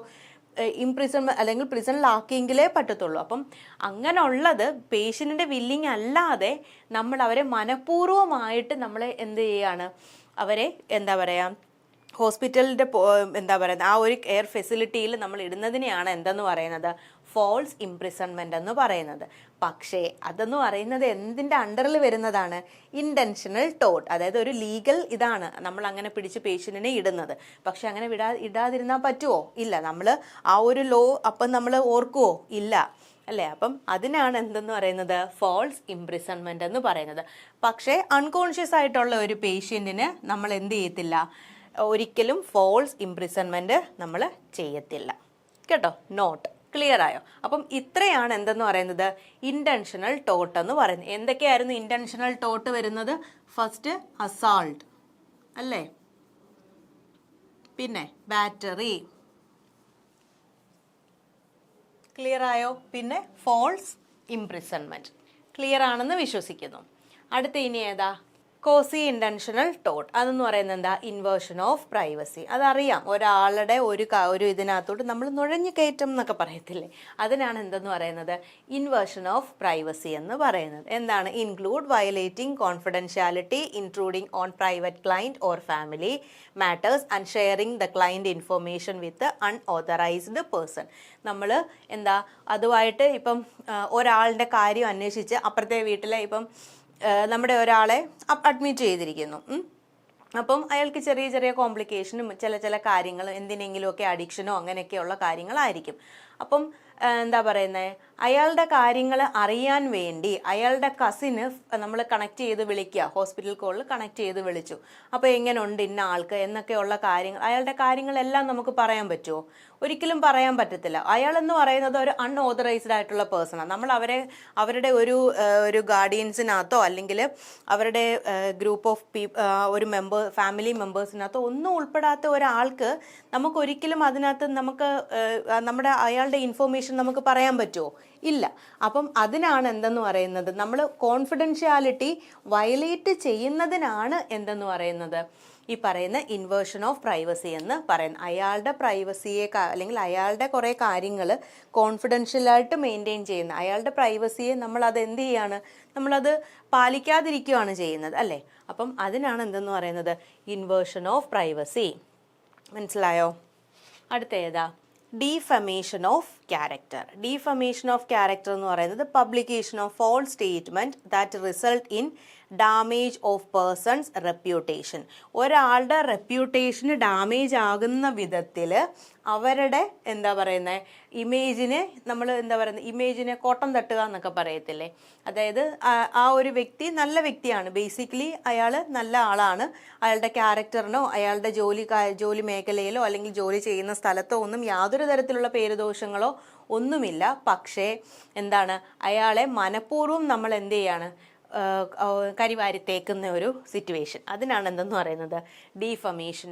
ഇംപ്രിസൺ അല്ലെങ്കിൽ പ്രിസണിലാക്കിയെങ്കിലേ പറ്റത്തുള്ളൂ. അപ്പം അങ്ങനെയുള്ളത് പേഷ്യൻറ്റിൻ്റെ വില്ലിങ് അല്ലാതെ നമ്മൾ അവരെ മനഃപൂർവ്വമായിട്ട് നമ്മൾ എന്ത് ചെയ്യുകയാണ്, അവരെ എന്താ പറയുക ഹോസ്പിറ്റലിൻ്റെ എന്താ പറയുന്നത് ആ ഒരു കെയർ ഫെസിലിറ്റിയിൽ നമ്മൾ ഇടുന്നതിനെയാണ് എന്തെന്ന് പറയുന്നത്, ഫോൾസ് ഇംപ്രിസൺമെൻ്റ് എന്ന് പറയുന്നത്. പക്ഷേ അതെന്ന് പറയുന്നത് എന്തിൻ്റെ അണ്ടറിൽ വരുന്നതാണ്, ഇൻറ്റൻഷണൽ ടോട്ട്. അതായത് ഒരു ലീഗൽ ഇതാണ് നമ്മൾ അങ്ങനെ പിടിച്ച് പേഷ്യൻറ്റിനെ ഇടുന്നത്. പക്ഷെ അങ്ങനെ ഇടാതിരുന്നാൽ പറ്റുമോ? ഇല്ല. നമ്മൾ ആ ഒരു ലോ അപ്പം നമ്മൾ ഓർക്കുമോ? ഇല്ല, അല്ലേ? അപ്പം അതിനാണ് എന്തെന്ന് പറയുന്നത്, ഫോൾസ് ഇംപ്രിസൺമെൻ്റ് എന്ന് പറയുന്നത്. പക്ഷേ അൺകോൺഷ്യസ് ആയിട്ടുള്ള ഒരു പേഷ്യൻറ്റിന് നമ്മൾ എന്ത് ചെയ്യത്തില്ല, ഒരിക്കലും ഫോൾസ് ഇംപ്രിസൺമെൻറ്റ് നമ്മൾ ചെയ്യത്തില്ല. കേട്ടോ? നോട്ട് ക്ലിയർ ആയോ? അപ്പം ഇത്രയാണ് എന്തെന്ന് പറയുന്നത്, ഇൻറ്റൻഷണൽ ടോട്ട് എന്ന് പറയുന്നത്. എന്തൊക്കെയായിരുന്നു ഇൻറ്റൻഷണൽ ടോട്ട് വരുന്നത്? ഫസ്റ്റ് അസാൾട്ട് അല്ലേ, പിന്നെ ബാറ്ററി, ക്ലിയർ ആയോ? പിന്നെ ഫോൾസ് ഇംപ്രിസൺമെൻറ്റ്. ക്ലിയർ ആണെന്ന് വിശ്വസിക്കുന്നു. അടുത്ത ഇനി ഏതാ, കോസി ഇൻറ്റൻഷണൽ ടോട്ട്. അതെന്ന് പറയുന്നത് എന്താ, ഇൻവേർഷൻ ഓഫ് പ്രൈവസി. അതറിയാം, ഒരാളുടെ ഒരു ഇതിനകത്തോട്ട് നമ്മൾ നുഴഞ്ഞു കയറ്റം എന്നൊക്കെ പറയത്തില്ലേ, അതിനാണ് എന്തെന്ന് പറയുന്നത്, ഇൻവേർഷൻ ഓഫ് പ്രൈവസി എന്ന് പറയുന്നത്. എന്താണ്, include violating confidentiality, intruding on private client or family matters and sharing the client information with unauthorised person. നമ്മൾ എന്താ അതുമായിട്ട് ഇപ്പം ഒരാളുടെ കാര്യം അന്വേഷിച്ച് അപ്പുറത്തെ വീട്ടിലെ ഇപ്പം നമ്മുടെ ഒരാളെ അഡ്മിറ്റ് ചെയ്തിരിക്കുന്നു. അപ്പം അയാൾക്ക് ചെറിയ ചെറിയ കോംപ്ലിക്കേഷനും ചില കാര്യങ്ങൾ എന്തിനെങ്കിലുമൊക്കെ അഡിക്ഷനോ അങ്ങനെയൊക്കെയുള്ള കാര്യങ്ങളായിരിക്കും. അപ്പം എന്താ പറയുന്നത്, അയാളുടെ കാര്യങ്ങൾ അറിയാൻ വേണ്ടി അയാളുടെ കസിന് നമ്മൾ കണക്ട് ചെയ്ത് വിളിക്കുക, ഹോസ്പിറ്റൽ കോളിൽ കണക്ട് ചെയ്ത് വിളിച്ചു. അപ്പോൾ എങ്ങനെയുണ്ട് ഇന്ന ആൾക്ക് എന്നൊക്കെയുള്ള കാര്യങ്ങൾ, അയാളുടെ കാര്യങ്ങളെല്ലാം നമുക്ക് പറയാൻ പറ്റുമോ? ഒരിക്കലും പറയാൻ പറ്റത്തില്ല. അയാളെന്ന് പറയുന്നത് ഒരു അൺഓതറൈസ്ഡ് ആയിട്ടുള്ള പേഴ്സണാണ്. നമ്മൾ അവരുടെ ഒരു ഗാർഡിയൻസിനകത്തോ അല്ലെങ്കിൽ അവരുടെ ഗ്രൂപ്പ് ഓഫ് ഒരു ഫാമിലി മെമ്പേഴ്സിനകത്തോ ഒന്നും ഉൾപ്പെടാത്ത ഒരാൾക്ക് നമുക്കൊരിക്കലും അതിനകത്ത് നമ്മുടെ അയാളുടെ ഇൻഫർമേഷൻ നമുക്ക് പറയാൻ പറ്റുമോ? ഇല്ല. അപ്പം അതിനാണ് എന്തെന്ന് പറയുന്നത്, നമ്മൾ കോൺഫിഡൻഷ്യാലിറ്റി വയലേറ്റ് ചെയ്യുന്നതിനാണ് എന്തെന്ന് പറയുന്നത്, ഈ പറയുന്ന ഇൻവേർഷൻ ഓഫ് പ്രൈവസി എന്ന് പറയുന്നത്. അയാളുടെ പ്രൈവസിയെ അല്ലെങ്കിൽ അയാളുടെ കുറേ കാര്യങ്ങൾ കോൺഫിഡൻഷ്യലായിട്ട് മെയിൻറ്റെയിൻ ചെയ്യുന്ന അയാളുടെ പ്രൈവസിയെ നമ്മളത് എന്ത് ചെയ്യാണ്, നമ്മളത് പാലിക്കാതിരിക്കുകയാണ് ചെയ്യുന്നത്, അല്ലേ? അപ്പം അതിനാണ് എന്തെന്ന് പറയുന്നത്, ഇൻവേർഷൻ ഓഫ് പ്രൈവസി. മനസ്സിലായോ? അടുത്ത ഏതാ, defamation of character. Defamation of character എന്ന് പറയുന്നത് publication of false statement that result in damage of person's reputation. ഒരാളുടെ റെപ്യൂട്ടേഷന് ഡാമേജ് ആകുന്ന വിധത്തിൽ അവരുടെ എന്താ പറയുന്നത് ഇമേജിനെ നമ്മൾ എന്താ പറയുന്നത് ഇമേജിനെ കോട്ടം തട്ടുക എന്നൊക്കെ പറയത്തില്ലേ. അതായത് ആ ഒരു വ്യക്തി നല്ല വ്യക്തിയാണ്, ബേസിക്കലി അയാൾ നല്ല ആളാണ്, അയാളുടെ ക്യാരക്ടറിനോ അയാളുടെ ജോലി മേഖലയിലോ അല്ലെങ്കിൽ ജോലി ചെയ്യുന്ന സ്ഥലത്തോ ഒന്നും യാതൊരു തരത്തിലുള്ള പേരുദോഷങ്ങളോ ഒന്നുമില്ല. പക്ഷേ എന്താണ്, അയാളെ മനഃപൂർവ്വം നമ്മൾ എന്ത് ചെയ്യാണ്, കരിവാരി തേക്കുന്ന ഒരു സിറ്റുവേഷൻ. അതിനാണ് എന്തെന്ന് പറയുന്നത്, defamation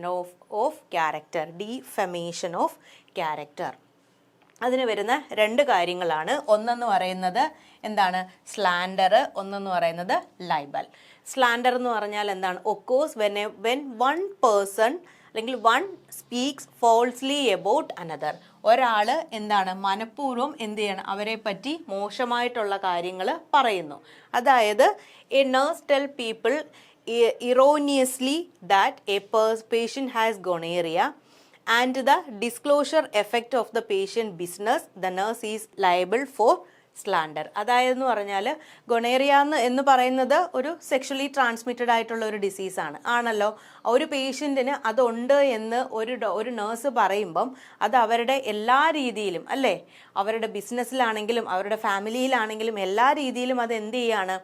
of character. Defamation of character. അതിന് വരുന്ന രണ്ട് കാര്യങ്ങളാണ്. ഒന്നെന്ന് പറയുന്നത് എന്താണ്, സ്ലാൻഡർ. ഒന്നെന്ന് പറയുന്നത് ലൈബൽ. സ്ലാൻഡർ എന്ന് പറഞ്ഞാൽ എന്താണ്, ഒക്കോസ് വെൻ വൺ പേഴ്സൺ അല്ലെങ്കിൽ one speaks falsely about another. ഒരാൾ എന്താണ് മനഃപൂർവ്വം എന്ത് ചെയ്യണം, അവരെ പറ്റി മോശമായിട്ടുള്ള കാര്യങ്ങൾ പറയുന്നു. അതായത് a nurse tell people erroneously that a patient has gonorrhea and the disclosure effect of the patient business, the nurse is liable for slander. അതായതെന്ന് പറഞ്ഞാൽ ഗൊണേറിയ എന്ന് പറയുന്നത് ഒരു സെക്ഷലി ട്രാൻസ്മിറ്റഡ് ആയിട്ടുള്ള ഒരു ഡിസീസാണ് ആണല്ലോ. ഒരു പേഷ്യൻറ്റിന് അതുണ്ട് എന്ന് ഒരു നേഴ്സ് പറയുമ്പം അത് അവരുടെ എല്ലാ രീതിയിലും അല്ലേ, അവരുടെ ബിസിനസ്സിലാണെങ്കിലും അവരുടെ ഫാമിലിയിലാണെങ്കിലും എല്ലാ രീതിയിലും അത് എന്ത് ചെയ്യാണ്,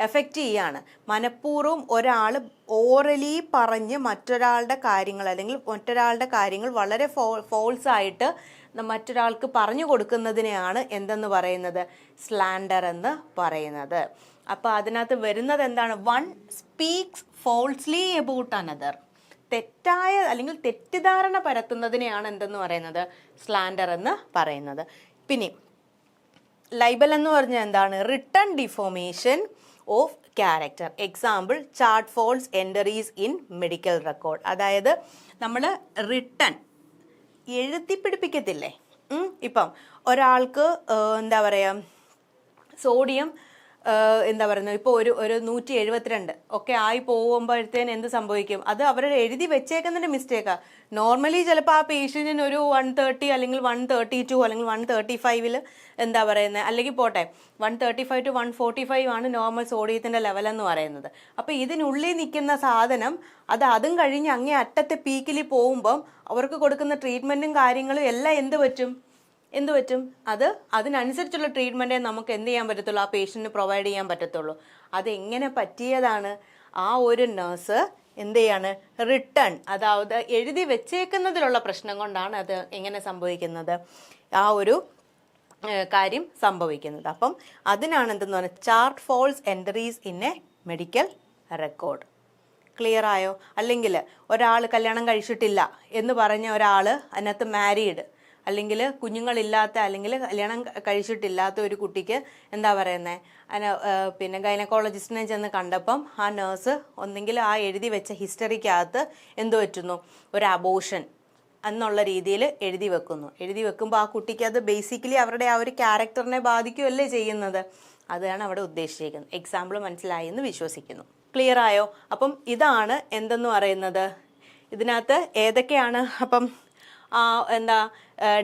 എഫക്റ്റ് ചെയ്യാണ്. മനഃപൂർവ്വം ഒരാൾ ഓറലി പറഞ്ഞ് മറ്റൊരാളുടെ കാര്യങ്ങൾ അല്ലെങ്കിൽ മറ്റൊരാളുടെ കാര്യങ്ങൾ വളരെ ഫോൾസ് ആയിട്ട് മറ്റൊരാൾക്ക് പറഞ്ഞു കൊടുക്കുന്നതിനെയാണ് എന്തെന്ന് പറയുന്നത്, സ്ലാൻഡർ എന്ന് പറയുന്നത്. അപ്പോൾ അതിനകത്ത് വരുന്നത് എന്താണ്, one speaks falsely about another, തെറ്റായ അല്ലെങ്കിൽ തെറ്റിദ്ധാരണ പരത്തുന്നതിനെയാണ് എന്തെന്ന് പറയുന്നത്, സ്ലാൻഡർ എന്ന് പറയുന്നത്. പിന്നെ ലൈബൽ എന്ന് പറഞ്ഞാൽ എന്താണ്, written defamation of character. Example chart false entries in medical record. അതായത് നമ്മൾ റിട്ടൺ എഴുതി പിടിപ്പിക്കത്തില്ലേ, ഇപ്പം ഒരാൾക്ക് എന്താ പറയുക സോഡിയം എന്താ പറയുന്നത് ഇപ്പോൾ ഒരു 172 ഒക്കെ ആയി പോകുമ്പോഴത്തേന് എന്ത് സംഭവിക്കും, അത് അവരുടെ എഴുതി വെച്ചേക്കുന്നതിൻ്റെ മിസ്റ്റേക്കാണ്. നോർമലി ചിലപ്പോൾ ആ പേഷ്യൻറ്റിന് ഒരു 130 അല്ലെങ്കിൽ 132 അല്ലെങ്കിൽ 135 എന്താ പറയുന്നത്, അല്ലെങ്കിൽ പോട്ടെ 135 to 145 ആണ് നോർമൽ സോഡിയത്തിൻ്റെ ലെവൽ എന്ന് പറയുന്നത്. അപ്പോൾ ഇതിനുള്ളിൽ നിൽക്കുന്ന സാധനം അതും കഴിഞ്ഞ് അങ്ങേ അറ്റത്തെ പീക്കിൽ പോകുമ്പം അവർക്ക് കൊടുക്കുന്ന ട്രീറ്റ്മെൻറ്റും കാര്യങ്ങളും എല്ലാം എന്ത് പറ്റും, അതിനനുസരിച്ചുള്ള ട്രീറ്റ്മെൻറ്റേ നമുക്ക് എന്ത് ചെയ്യാൻ പറ്റത്തുള്ളൂ, ആ പേഷ്യൻറ്റിന് പ്രൊവൈഡ് ചെയ്യാൻ പറ്റത്തുള്ളൂ. അതെങ്ങനെ പറ്റിയതാണ്, ആ ഒരു നഴ്സ് എന്ത് ചെയ്യാണ്, റിട്ടേൺ അതായത് എഴുതി വെച്ചേക്കുന്നതിലുള്ള പ്രശ്നം കൊണ്ടാണ് അത് എങ്ങനെ സംഭവിക്കുന്നത്, ആ ഒരു കാര്യം സംഭവിക്കുന്നത്. അപ്പം അതിനാണ് എന്തെന്ന് പറഞ്ഞാൽ chart false entries in a medical record. Clear ആയോ? അല്ലെങ്കിൽ ഒരാൾ കല്യാണം കഴിച്ചിട്ടില്ല എന്ന് പറഞ്ഞ ഒരാൾ അതിനകത്ത് മാരീഡ് അല്ലെങ്കിൽ കുഞ്ഞുങ്ങളില്ലാത്ത അല്ലെങ്കിൽ കല്യാണം കഴിച്ചിട്ടില്ലാത്ത ഒരു കുട്ടിക്ക് എന്താ പറയുന്നത്, പിന്നെ ഗൈനക്കോളജിസ്റ്റിനെ ചെന്ന് കണ്ടപ്പം ആ നേഴ്സ് ഒന്നെങ്കിൽ ആ എഴുതി വെച്ച ഹിസ്റ്ററിക്കകത്ത് എന്ത് പറ്റുന്നു, ഒരു അബോർഷൻ എന്നുള്ള രീതിയിൽ എഴുതി വെക്കുമ്പോൾ ആ കുട്ടിക്ക് അത് ബേസിക്കലി അവരുടെ ആ ഒരു ക്യാരക്ടറിനെ ബാധിക്കുകയല്ലേ ചെയ്യുന്നത്. അതാണ് അവിടെ ഉദ്ദേശിച്ചിരിക്കുന്നത്. എക്സാമ്പിൾ മനസ്സിലായി എന്ന് വിശ്വസിക്കുന്നു. ക്ലിയർ ആയോ? അപ്പം ഇതാണ് എന്തെന്ന് പറയുന്നത്, ഇതിനകത്ത് ഏതൊക്കെയാണ് അപ്പം എന്താ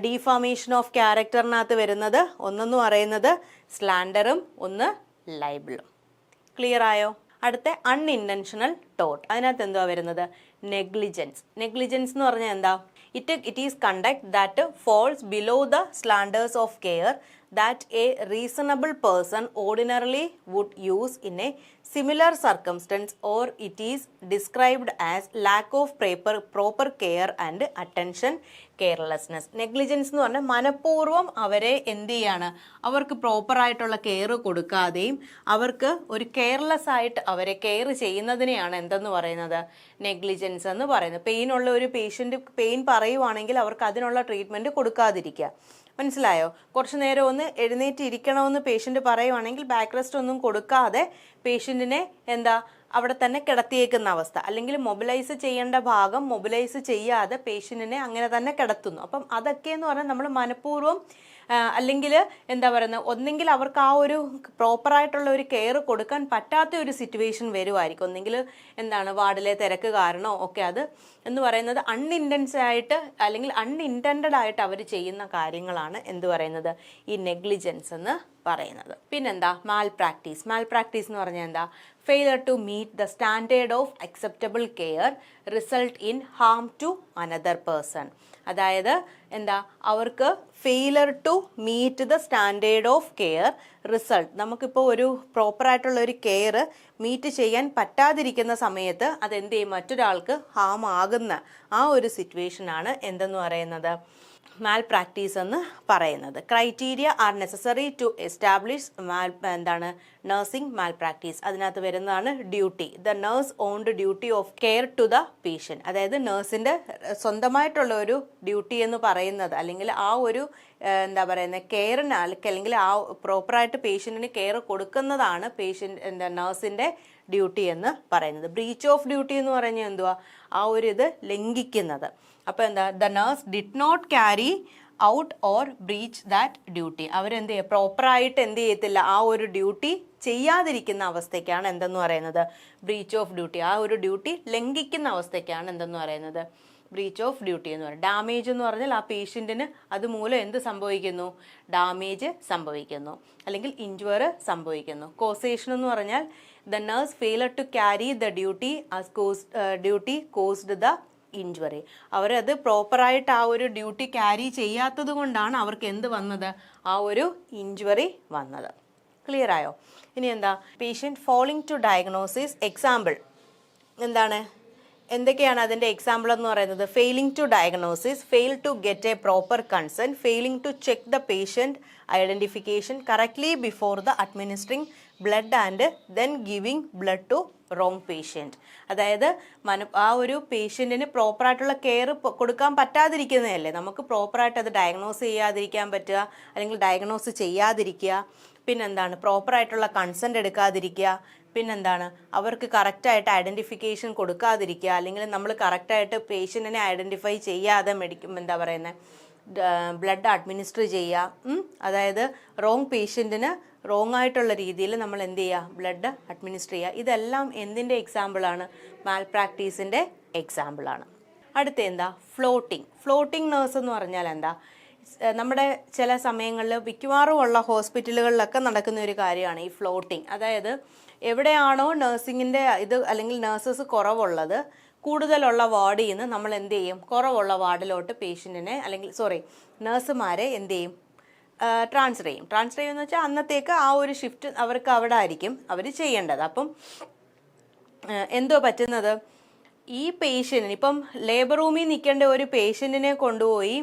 ഡീഫോമേഷൻ ഓഫ് ക്യാരക്ടറിനകത്ത് വരുന്നത്, ഒന്നെന്ന് പറയുന്നത് സ്ലാൻഡറും ഒന്ന് ലൈബിളും. ക്ലിയർ ആയോ? അടുത്ത അൺഇൻറ്റൻഷണൽ ടോട്ട്, അതിനകത്ത് എന്തുവാ വരുന്നത്, നെഗ്ലിജൻസ്. നെഗ്ലിജൻസ് എന്ന് പറഞ്ഞാൽ എന്താ, it is conduct that falls below the standards of care that a reasonable person ordinarily would use in a similar circumstance, or it is described as lack of proper care and attention, carelessness. Negligence എന്ന് പറഞ്ഞാൽ മനഃപൂർവ്വം അവരെ എന്ത് ചെയ്യാണ്, അവർക്ക് പ്രോപ്പറായിട്ടുള്ള care കൊടുക്കാതെയും അവർക്ക് ഒരു കെയർലെസ് ആയിട്ട് അവരെ കെയർ ചെയ്യുന്നതിനെയാണ് എന്തെന്ന് പറയുന്നത്, നെഗ്ലിജൻസ് എന്ന് പറയുന്നത്. പെയിനുള്ള ഒരു പേഷ്യൻ്റ് പെയിൻ പറയുവാണെങ്കിൽ അവർക്ക് അതിനുള്ള ട്രീറ്റ്മെൻറ്റ് കൊടുക്കാതിരിക്കുക. മനസ്സിലായോ? കുറച്ച് നേരം ഒന്ന് എഴുന്നേറ്റ് ഇരിക്കണമെന്ന് പേഷ്യൻ്റ് പറയുവാണെങ്കിൽ ബാക്ക് റെസ്റ്റ് ഒന്നും കൊടുക്കാതെ പേഷ്യൻറ്റിനെ എന്താ അവിടെ തന്നെ കിടത്തിയേക്കുന്ന അവസ്ഥ, അല്ലെങ്കിൽ മൊബിലൈസ് ചെയ്യേണ്ട ഭാഗം മൊബിലൈസ് ചെയ്യാതെ പേഷ്യൻറ്റിനെ അങ്ങനെ തന്നെ കിടത്തുന്നു. അപ്പം അതൊക്കെയെന്ന് പറഞ്ഞാൽ നമ്മൾ മനഃപൂർവ്വം അല്ലെങ്കിൽ എന്താ പറയുന്നത്, ഒന്നെങ്കിൽ അവർക്ക് ആ ഒരു പ്രോപ്പറായിട്ടുള്ള ഒരു കെയർ കൊടുക്കാൻ പറ്റാത്ത ഒരു സിറ്റുവേഷൻ വരുമായിരിക്കും. ഒന്നെങ്കിൽ എന്താണ് വാർഡിലെ തിരക്ക് കാരണമോ ഒക്കെ അത് എന്ന് പറയുന്നത് അൺഇൻറ്റൻഡഡ് ആയിട്ട് അവർ ചെയ്യുന്ന കാര്യങ്ങളാണ് എന്ത് പറയുന്നത്, ഈ നെഗ്ലിജൻസ് എന്ന് പറയുന്നത്. പിന്നെന്താ മാൽ പ്രാക്ടീസ്. എന്ന് പറഞ്ഞാൽ എന്താ, failure to meet the standard of acceptable care result in harm to another person. അതായത് എന്താ, അവർക്ക് failure to meet the standard of care result, നമുക്കിപ്പോൾ ഒരു പ്രോപ്പറായിട്ടുള്ള ഒരു കെയർ മീറ്റ് ചെയ്യാൻ പറ്റാതിരിക്കുന്ന സമയത്ത് അതെന്ത് ചെയ്യും, മറ്റൊരാൾക്ക് ഹാം ആകുന്ന ആ ഒരു സിറ്റുവേഷനാണ് എന്തെന്ന് പറയുന്നത്, മാൽ പ്രാക്ടീസ് എന്ന് പറയുന്നത്. Criteria are necessary to establish nursing malpractice. അതിനകത്ത് വരുന്നതാണ് duty. The nurse owned duty of care to the patient. അതായത് നഴ്സിൻ്റെ സ്വന്തമായിട്ടുള്ള ഒരു ഡ്യൂട്ടി എന്ന് പറയുന്നത്, അല്ലെങ്കിൽ ആ ഒരു എന്താ പറയുന്നത് കെയറിന് അല്ലെങ്കിൽ ആ പ്രോപ്പറായിട്ട് പേഷ്യൻറ്റിന് കെയർ കൊടുക്കുന്നതാണ് നഴ്സിൻ്റെ ഡ്യൂട്ടി എന്ന് പറയുന്നത്. ബ്രീച്ച് ഓഫ് ഡ്യൂട്ടി എന്ന് പറഞ്ഞാൽ എന്തുവാ, ആ ഒരു ഇത് ലംഘിക്കുന്നത്. അപ്പോൾ എന്താ, the nurse did not carry out or breach that duty. അവരെന്ത് ചെയ്യുക, പ്രോപ്പറായിട്ട് എന്ത് ചെയ്യത്തില്ല, ആ ഒരു ഡ്യൂട്ടി ചെയ്യാതിരിക്കുന്ന അവസ്ഥയ്ക്കാണ് എന്തെന്ന് പറയുന്നത്, ബ്രീച്ച് ഓഫ് ഡ്യൂട്ടി. ആ ഒരു ഡ്യൂട്ടി ലംഘിക്കുന്ന അവസ്ഥയ്ക്കാണ് എന്തെന്ന് പറയുന്നത്, ബ്രീച്ച് ഓഫ് ഡ്യൂട്ടി എന്ന് പറയും. ഡാമേജ് എന്ന് പറഞ്ഞാൽ ആ പേഷ്യൻറ്റിന് അതുമൂലം എന്ത് സംഭവിക്കുന്നു, ഡാമേജ് സംഭവിക്കുന്നു അല്ലെങ്കിൽ ഇഞ്ചുറി സംഭവിക്കുന്നു. കോസേഷൻ എന്ന് പറഞ്ഞാൽ the nurse failure to carry the duty as duty caused the injury. അവരത് പ്രോപ്പറായിട്ട് ആ ഒരു ഡ്യൂട്ടി ക്യാരി ചെയ്യാത്തത് കൊണ്ടാണ് അവർക്ക് എന്ത് വന്നത്, ആ ഒരു ഇഞ്ചുറി വന്നത്. ക്ലിയർ ആയോ? ഇനി എന്താ, patient falling to diagnosis. Example എന്താണ്, എന്തൊക്കെയാണ് അതിൻ്റെ എക്സാമ്പിൾ എന്ന് പറയുന്നത്? Failing to diagnosis, fail to get a proper consent, failing to check the patient identification correctly before the administering blood and then giving blood to wrong patient. അതായത് ആ ഒരു പേഷ്യൻറ്റിന് പ്രോപ്പറായിട്ടുള്ള care കൊടുക്കാൻ പറ്റാതിരിക്കുന്നതല്ലേ, നമുക്ക് പ്രോപ്പറായിട്ട് അത് ഡയഗ്നോസ് ചെയ്യാതിരിക്കാൻ പറ്റുക, അല്ലെങ്കിൽ ഡയഗ്നോസ് ചെയ്യാതിരിക്കുക, പിന്നെന്താണ് പ്രോപ്പറായിട്ടുള്ള കൺസെൻറ്റ് എടുക്കാതിരിക്കുക, പിന്നെന്താണ് അവർക്ക് കറക്റ്റായിട്ട് ഐഡൻറ്റിഫിക്കേഷൻ കൊടുക്കാതിരിക്കുക, അല്ലെങ്കിൽ നമ്മൾ കറക്റ്റായിട്ട് പേഷ്യൻറ്റിനെ ഐഡൻറ്റിഫൈ ചെയ്യാതെ എന്താ പറയുന്നത് ബ്ലഡ് അഡ്മിനിസ്റ്റർ ചെയ്യുക. അതായത് റോങ് പേഷ്യൻറ്റിന് റോങ് ആയിട്ടുള്ള രീതിയിൽ നമ്മൾ എന്ത് ചെയ്യുക, ബ്ലഡ് അഡ്മിനിസ്റ്റർ ചെയ്യുക. ഇതെല്ലാം എന്തിൻ്റെ എക്സാമ്പിളാണ്? മാൽ പ്രാക്ടീസിൻ്റെ എക്സാമ്പിളാണ്. അടുത്ത എന്താ, ഫ്ലോട്ടിംഗ് നേഴ്സ് എന്ന് പറഞ്ഞാൽ എന്താ, നമ്മുടെ ചില സമയങ്ങളിൽ മിക്കവാറും ഉള്ള ഹോസ്പിറ്റലുകളിലൊക്കെ നടക്കുന്ന ഒരു കാര്യമാണ് ഈ ഫ്ലോട്ടിംഗ്. അതായത് എവിടെയാണോ നഴ്സിങ്ങിൻ്റെ ഇത് അല്ലെങ്കിൽ നഴ്സസ് കുറവുള്ളത്, കൂടുതലുള്ള വാർഡിൽ നിന്ന് നമ്മൾ എന്ത് ചെയ്യും, കുറവുള്ള വാർഡിലോട്ട് പേഷ്യൻറ്റിനെ അല്ലെങ്കിൽ നഴ്സുമാരെ എന്ത് ചെയ്യും, ട്രാൻസ്ഫർ ചെയ്യുമെന്ന് വെച്ചാൽ അന്നത്തേക്ക് ആ ഒരു ഷിഫ്റ്റ് അവർക്ക് അവിടെ ആയിരിക്കും അവർ ചെയ്യേണ്ടത്. അപ്പം എന്തോ പറ്റുന്നത്, ഈ പേഷ്യൻറ്റിന് ഇപ്പം ലേബർ റൂമിൽ നിൽക്കേണ്ട ഒരു പേഷ്യൻറ്റിനെ കൊണ്ടുപോയി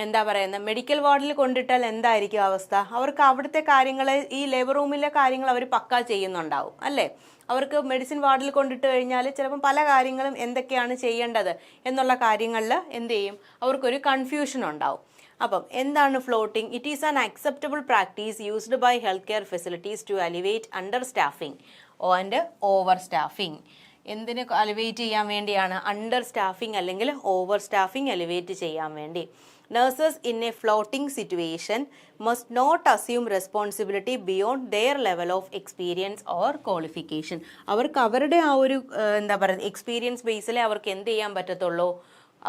എന്താ പറയുന്നത് മെഡിക്കൽ വാർഡിൽ കൊണ്ടിട്ടാൽ എന്തായിരിക്കും അവസ്ഥ? അവർക്ക് അവിടുത്തെ കാര്യങ്ങൾ, ഈ ലേബർ റൂമിലെ കാര്യങ്ങൾ അവർ പക്കാ ചെയ്യുന്നുണ്ടാവും അല്ലേ. അവർക്ക് മെഡിസിൻ വാർഡിൽ കൊണ്ടിട്ട് കഴിഞ്ഞാൽ ചിലപ്പം പല കാര്യങ്ങളും എന്തൊക്കെയാണ് ചെയ്യേണ്ടത് എന്നുള്ള കാര്യങ്ങളിൽ എന്ത് ചെയ്യും, അവർക്കൊരു കൺഫ്യൂഷൻ ഉണ്ടാവും. അപ്പം എന്താണ് floating? It is an acceptable practice used by health care facilities to alleviate understaffing and overstaffing. എന്തിന് അലിവേറ്റ് ചെയ്യാൻ വേണ്ടിയാണ്? അണ്ടർ സ്റ്റാഫിംഗ് അല്ലെങ്കിൽ ഓവർ സ്റ്റാഫിംഗ് അലിവേറ്റ് ചെയ്യാൻ വേണ്ടി. Nurses in a floating situation must not assume responsibility beyond their level of experience or qualification. അവർക്ക് അവരുടെ ആ ഒരു എന്താ പറയുക എക്സ്പീരിയൻസ് ബേസിൽ അവർക്ക് എന്ത് ചെയ്യാൻ പറ്റത്തുള്ളൂ,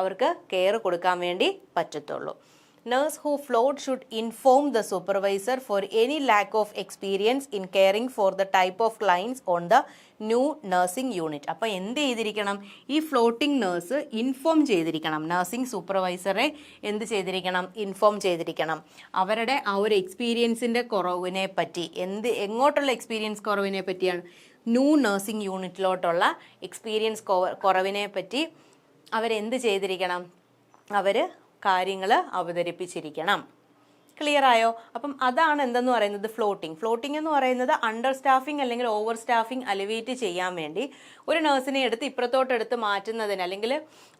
അവർക്ക് കെയർ കൊടുക്കാൻ വേണ്ടി പറ്റത്തുള്ളൂ. Nurse who float should inform the supervisor for any lack of experience in caring for the type of clients on the new nursing unit. അപ്പോൾ എന്ത് ചെയ്തിരിക്കണം, ഈ ഫ്ലോട്ടിംഗ് നേഴ്സ് ഇൻഫോം ചെയ്തിരിക്കണം, നഴ്സിംഗ് സൂപ്പർവൈസറെ എന്ത് ചെയ്തിരിക്കണം, ഇൻഫോം ചെയ്തിരിക്കണം. അവരുടെ ആ ഒരു എക്സ്പീരിയൻസിൻ്റെ കുറവിനെ പറ്റി, എങ്ങോട്ടുള്ള എക്സ്പീരിയൻസ് കുറവിനെ പറ്റിയാണ്, ന്യൂ നഴ്സിംഗ് യൂണിറ്റിലോട്ടുള്ള എക്സ്പീരിയൻസ് കുറവിനെ പറ്റി അവരെന്ത് ചെയ്തിരിക്കണം, അവർ കാര്യങ്ങൾ അവതരിപ്പിച്ചിരിക്കണം. ക്ലിയർ ആയോ? അപ്പം അതാണ് എന്തെന്ന് പറയുന്നത് ഫ്ലോട്ടിംഗ് എന്ന് പറയുന്നത് അണ്ടർ സ്റ്റാഫിംഗ് അല്ലെങ്കിൽ ഓവർ സ്റ്റാഫിംഗ് അലിവേറ്റ് ചെയ്യാൻ വേണ്ടി ഒരു നഴ്സിനെ ഇപ്പുറത്തോട്ടെടുത്ത് മാറ്റുന്നതിന് അല്ലെങ്കിൽ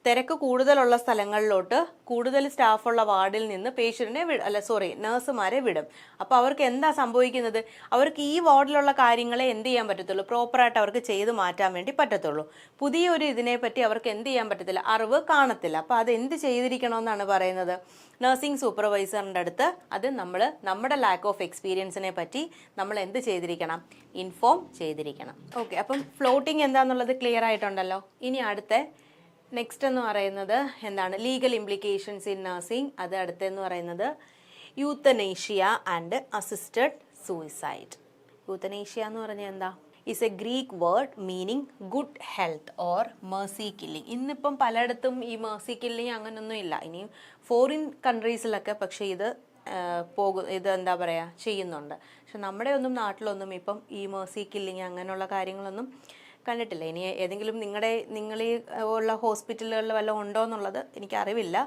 തിരക്ക് കൂടുതലുള്ള സ്ഥലങ്ങളിലോട്ട് കൂടുതൽ സ്റ്റാഫുള്ള വാർഡിൽ നിന്ന് പേഷ്യൻറ്റിനെ നഴ്സുമാരെ വിടും. അപ്പോൾ അവർക്ക് എന്താ സംഭവിക്കുന്നത്, അവർക്ക് ഈ വാർഡിലുള്ള കാര്യങ്ങളെ എന്ത് ചെയ്യാൻ പറ്റത്തുള്ളൂ, പ്രോപ്പറായിട്ട് അവർക്ക് ചെയ്ത് മാറ്റാൻ വേണ്ടി പറ്റത്തുള്ളൂ. പുതിയൊരു ഇതിനെപ്പറ്റി അവർക്ക് എന്ത് ചെയ്യാൻ പറ്റത്തില്ല, അറിവ് കാണത്തില്ല. അപ്പോൾ അത് എന്ത് ചെയ്തിരിക്കണമെന്നാണ് പറയുന്നത്, നഴ്സിംഗ് സൂപ്പർവൈസറിൻ്റെ അടുത്ത് അത് നമ്മുടെ ലാക്ക് ഓഫ് എക്സ്പീരിയൻസിനെ പറ്റി നമ്മൾ എന്ത് ചെയ്തിരിക്കണം, ഇൻഫോം ചെയ്തിരിക്കണം. ഓക്കെ, അപ്പം ഫ്ലോട്ടിംഗ് എന്താണെന്നുള്ളത് ക്ലിയർ ആയിട്ടുണ്ടല്ലോ. ഇനി അടുത്ത നെക്സ്റ്റ് എന്ന് പറയുന്നത് എന്താണ്, ലീഗൽ ഇംപ്ലിക്കേഷൻസ് ഇൻ നഴ്സിംഗ്. അത് അടുത്തെന്ന് പറയുന്നത് euthanasia and assisted suicide. Euthanasia എന്ന് പറഞ്ഞാൽ എന്താ, is A Greek word meaning good health or Mercy killing. ഇന്നിപ്പം പലയിടത്തും ഈ മേഴ്സി കില്ലിങ് അങ്ങനൊന്നും ഇല്ല, ഇനിയും ഫോറിൻ കൺട്രീസിലൊക്കെ പക്ഷേ ഇത് എന്താ പറയുക ചെയ്യുന്നുണ്ട്. പക്ഷെ നമ്മുടെ ഒന്നും നാട്ടിലൊന്നും ഇപ്പം ഈ മേഴ്സി കില്ലിങ് അങ്ങനെയുള്ള കാര്യങ്ങളൊന്നും കണ്ടിട്ടില്ല. ഇനി ഏതെങ്കിലും നിങ്ങളീ ഉള്ള ഹോസ്പിറ്റലുകളിൽ വല്ലതും ഉണ്ടോ എന്നുള്ളത് എനിക്കറിവില്ല.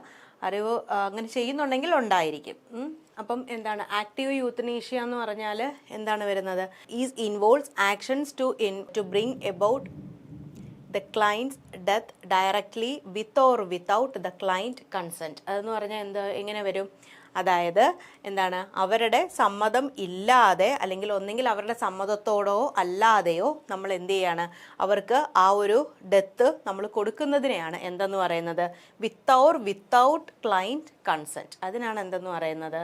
അറിവ് അങ്ങനെ ചെയ്യുന്നുണ്ടെങ്കിൽ ഉണ്ടായിരിക്കും. അപ്പം എന്താണ് ആക്റ്റീവ് യൂത്തനേഷ്യ എന്ന് പറഞ്ഞാൽ എന്താണ് വരുന്നത്, is involves actions to bring about the client's death directly with or without the client consent. അതെന്ന് പറഞ്ഞാൽ എങ്ങനെ വരും, അതായത് എന്താണ് അവരുടെ സമ്മതം ഇല്ലാതെ അല്ലെങ്കിൽ ഒന്നെങ്കിൽ അവരുടെ സമ്മതത്തോടോ അല്ലാതെയോ നമ്മൾ എന്ത് ചെയ്യാണ്, അവർക്ക് ആ ഒരു ഡെത്ത് നമ്മൾ കൊടുക്കുന്നതിനെയാണ് എന്തെന്ന് പറയുന്നത്, വിത്തൗട്ട് ക്ലയൻറ്റ് കൺസെൻറ്റ്. അതിനാണ് എന്തെന്ന് പറയുന്നത്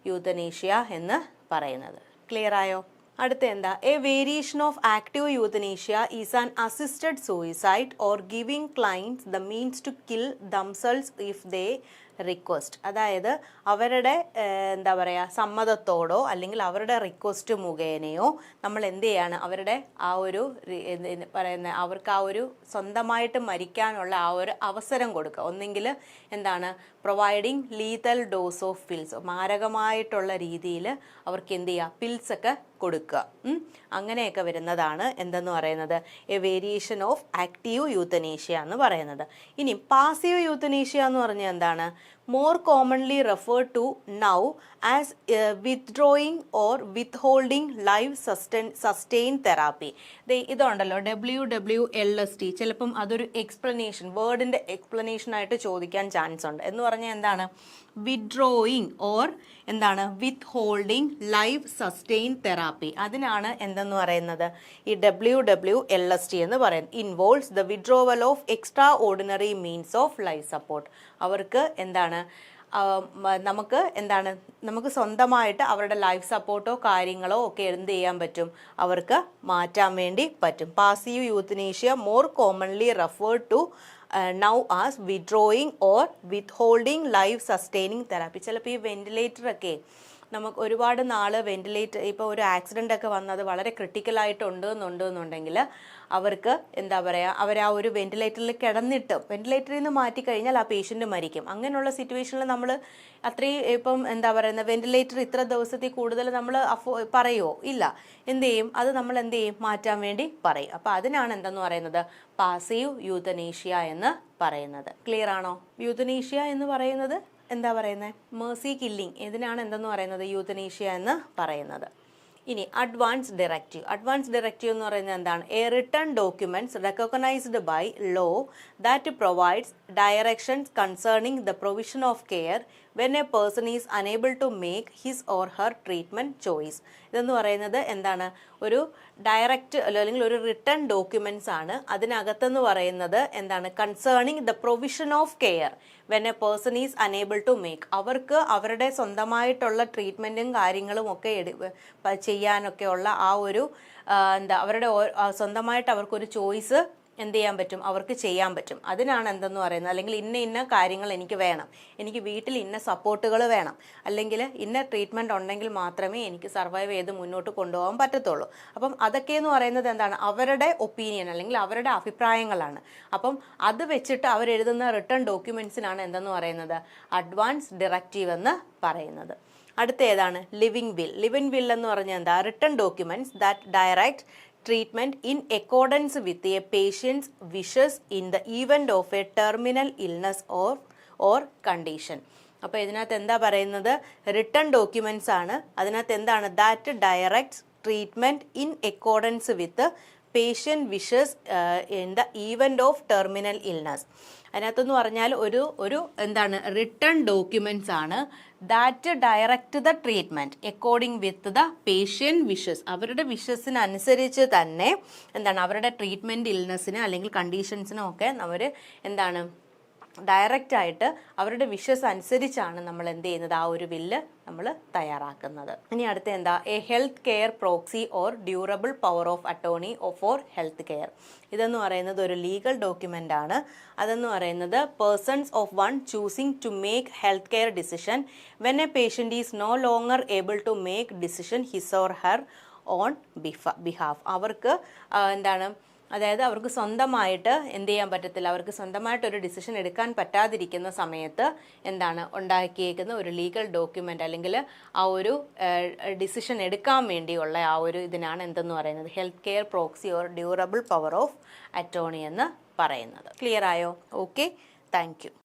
യൂത്തനേഷ്യ എന്ന് പറയുന്നത്. ക്ലിയർ ആയോ? അടുത്ത എന്താ, a variation of active euthanasia is an assisted suicide or giving clients the means to kill themselves if they request. അതായത് അവരുടെ എന്താ പറയുക സമ്മതത്തോടോ അല്ലെങ്കിൽ അവരുടെ റിക്വസ്റ്റ് മുഖേനയോ നമ്മൾ എന്ത് ചെയ്യാണ് അവരുടെ ആ ഒരു പറയുന്ന അവർക്ക് ആ ഒരു സ്വന്തമായിട്ട് മരിക്കാനുള്ള ആ ഒരു അവസരം കൊടുക്കുക. ഒന്നെങ്കിൽ എന്താണ് providing lethal dose of pills, മാരകമായിട്ടുള്ള രീതിയിൽ അവർക്ക് എന്ത് ചെയ്യുക പിൽസൊക്കെ കൊടുക്കുക. അങ്ങനെയൊക്കെ വരുന്നതാണ് എന്തെന്ന് പറയുന്നത് A variation of active euthanasia എന്ന് പറയുന്നത്. ഇനി പാസീവ് യൂത്തനേഷ്യ എന്ന് പറഞ്ഞാൽ എന്താണ്, more commonly referred to now as withdrawing or withholding life sustain therapy. ഇതുണ്ടല്ലോ WWLST, ചിലപ്പം അതൊരു എക്സ്പ്ലനേഷൻ വേർഡിൻ്റെ എക്സ്പ്ലനേഷൻ ആയിട്ട് ചോദിക്കാൻ ചാൻസ് ഉണ്ട്. എന്ന് പറഞ്ഞാൽ എന്താണ് വിത്ഡ്രോയിങ് ഓർ എന്താണ് വിത്ത്ഹോൾഡിങ് ലൈഫ് സസ്റ്റെയിൻ തെറാപ്പി. അതിനാണ് എന്തെന്ന് പറയുന്നത് ഈ WWLST എന്ന് പറയുന്നത്. Involves the withdrawal of extra ordinary means of life support. അവർക്ക് എന്താണ് നമുക്ക് സ്വന്തമായിട്ട് അവരുടെ ലൈഫ് സപ്പോർട്ടോ കാര്യങ്ങളോ ഒക്കെ എന്ത് ചെയ്യാൻ പറ്റും, അവർക്ക് മാറ്റാൻ വേണ്ടി പറ്റും. Passive euthanasia more commonly referred to now as withdrawing or withholding life sustaining therapy. ചിലപ്പോൾ ഈ വെന്റിലേറ്ററൊക്കെ നമുക്ക് ഒരുപാട് നാൾ വെന്റിലേറ്റർ, ഇപ്പോൾ ഒരു ആക്സിഡൻ്റ് ഒക്കെ വന്നത് വളരെ ക്രിട്ടിക്കലായിട്ടുണ്ടെന്നുണ്ടെങ്കിൽ അവർക്ക് എന്താ പറയുക അവർ ആ ഒരു വെന്റിലേറ്ററിൽ കിടന്നിട്ട് വെന്റിലേറ്ററിൽ നിന്ന് മാറ്റിക്കഴിഞ്ഞാൽ ആ പേഷ്യൻ്റ് മരിക്കും. അങ്ങനെയുള്ള സിറ്റുവേഷനിൽ നമ്മൾ അത്രയും ഇപ്പം എന്താ പറയുന്നത് വെന്റിലേറ്റർ ഇത്ര ദിവസത്തിൽ കൂടുതൽ നമ്മൾ പറയുമോ? ഇല്ല. എന്ത് ചെയ്യും, അത് നമ്മൾ എന്ത് ചെയ്യും, മാറ്റാൻ വേണ്ടി പറയും. അപ്പോൾ അതിനാണ് എന്തെന്ന് പറയുന്നത് പാസീവ് യൂത്തനേഷ്യ എന്ന് പറയുന്നത്. ക്ലിയർ ആണോ? യൂത്തനേഷ്യ എന്ന് പറയുന്നത് എന്താ പറയുന്നത് മേഴ്സി കില്ലിങ്, ഇതിനാണ് എന്തെന്ന് പറയുന്നത് യൂത്തനേഷ്യ എന്ന് പറയുന്നത്. ഇനി അഡ്വാൻസ് ഡയറക്റ്റീവ്. അഡ്വാൻസ് ഡയറക്റ്റീവ് എന്ന് പറയുന്നത് എന്താണ്, a written documents recognised by law that provides directions concerning the provision of care when a person is unable to make his or her treatment choice. ഇതെന്ന് പറയുന്നത് എന്താണ്, ഒരു ഡയറക്റ്റ് അല്ലെങ്കിൽ ഒരു written documents ആണ്. അതിനകത്തെന്ന് പറയുന്നത് എന്താണ്, concerning the provision of care when a person is unable to make. അവർക്ക് അവരുടെ സ്വന്തമായിട്ടുള്ള ട്രീറ്റ്മെൻറ്റും കാര്യങ്ങളും ഒക്കെ ചെയ്യാനൊക്കെയുള്ള ആ ഒരു അവരുടെ സ്വന്തമായിട്ട് അവർക്കൊരു ചോയ്സ് എന്ത് ചെയ്യാൻ പറ്റും, അവർക്ക് ചെയ്യാൻ പറ്റും. അതിനാണ് എന്തെന്ന് പറയുന്നത്. അല്ലെങ്കിൽ ഇന്ന കാര്യങ്ങൾ എനിക്ക് വേണം, എനിക്ക് വീട്ടിൽ ഇന്ന സപ്പോർട്ടുകൾ വേണം, അല്ലെങ്കിൽ ഇന്ന ട്രീറ്റ്മെൻറ്റ് ഉണ്ടെങ്കിൽ മാത്രമേ എനിക്ക് സർവൈവ് ചെയ്ത് മുന്നോട്ട് കൊണ്ടുപോകാൻ പറ്റത്തുള്ളൂ. അപ്പം അതൊക്കെയെന്ന് പറയുന്നത് എന്താണ്, അവരുടെ ഒപ്പീനിയൻ അല്ലെങ്കിൽ അവരുടെ അഭിപ്രായങ്ങളാണ്. അപ്പം അത് വെച്ചിട്ട് അവരെഴുതുന്ന റിട്ടേൺ ഡോക്യുമെൻറ്റ്സിനാണ് എന്തെന്ന് പറയുന്നത് അഡ്വാൻസ് ഡയറക്റ്റീവ് എന്ന് പറയുന്നത്. അടുത്ത ഏതാണ്, ലിവിങ് വിൽ. ലിവിങ് വിൽ എന്ന് പറഞ്ഞാൽ എന്താ, return documents that direct treatment in accordance with a patient's wishes in the event of a terminal illness or condition. അപ്പോൾ ഇതിനകത്ത് എന്താ പറയുന്നത്, റിട്ടേൺ ഡോക്യുമെൻറ്റ്സ് ആണ്. അതിനകത്ത് എന്താണ്, that directs treatment in accordance with patient wishes in the event of terminal illness. അതിനകത്തെന്ന് പറഞ്ഞാൽ ഒരു എന്താണ് റിട്ടേൺ ഡോക്യുമെൻറ്റ്സ് ആണ് that direct the treatment according with the patient wishes. അവരുടെ വിഷസിനനുസരിച്ച് തന്നെ എന്താണ് അവരുടെ ട്രീറ്റ്മെൻറ്റ് ഇൽനെസ്സിന് അല്ലെങ്കിൽ കണ്ടീഷൻസിനും ഒക്കെ അവർ എന്താണ് ഡയറക്റ്റ് ആയിട്ട് അവരുടെ വിഷസ് അനുസരിച്ചാണ് നമ്മൾ എന്ത് ചെയ്യുന്നത് ആ ഒരു ബില്ല് നമ്മൾ തയ്യാറാക്കുന്നത്. ഇനി അടുത്ത എന്താ, a health care proxy or durable power of attorney for health care. ഇതെന്ന് പറയുന്നത് ഒരു ലീഗൽ ഡോക്യുമെൻ്റ് ആണ്. അതെന്ന് പറയുന്നത് persons of one choosing to make health care decision when a patient is no longer able to make decision his or her own behalf. അവർക്ക് എന്താണ്, അതായത് അവർക്ക് സ്വന്തമായിട്ട് എന്ത് ചെയ്യാൻ പറ്റത്തില്ല, അവർക്ക് സ്വന്തമായിട്ടൊരു ഡിസിഷൻ എടുക്കാൻ പറ്റാതിരിക്കുന്ന സമയത്ത് എന്താണ് ഉണ്ടാക്കിയേക്കുന്ന ഒരു ലീഗൽ ഡോക്യുമെൻ്റ് അല്ലെങ്കിൽ ആ ഒരു ഡിസിഷൻ എടുക്കാൻ വേണ്ടിയുള്ള ആ ഒരു ഇതിനാണ് എന്തെന്ന് പറയുന്നത് health care proxy or durable power of attorney എന്ന് പറയുന്നത്. ക്ലിയർ ആയോ? Okay, thank you.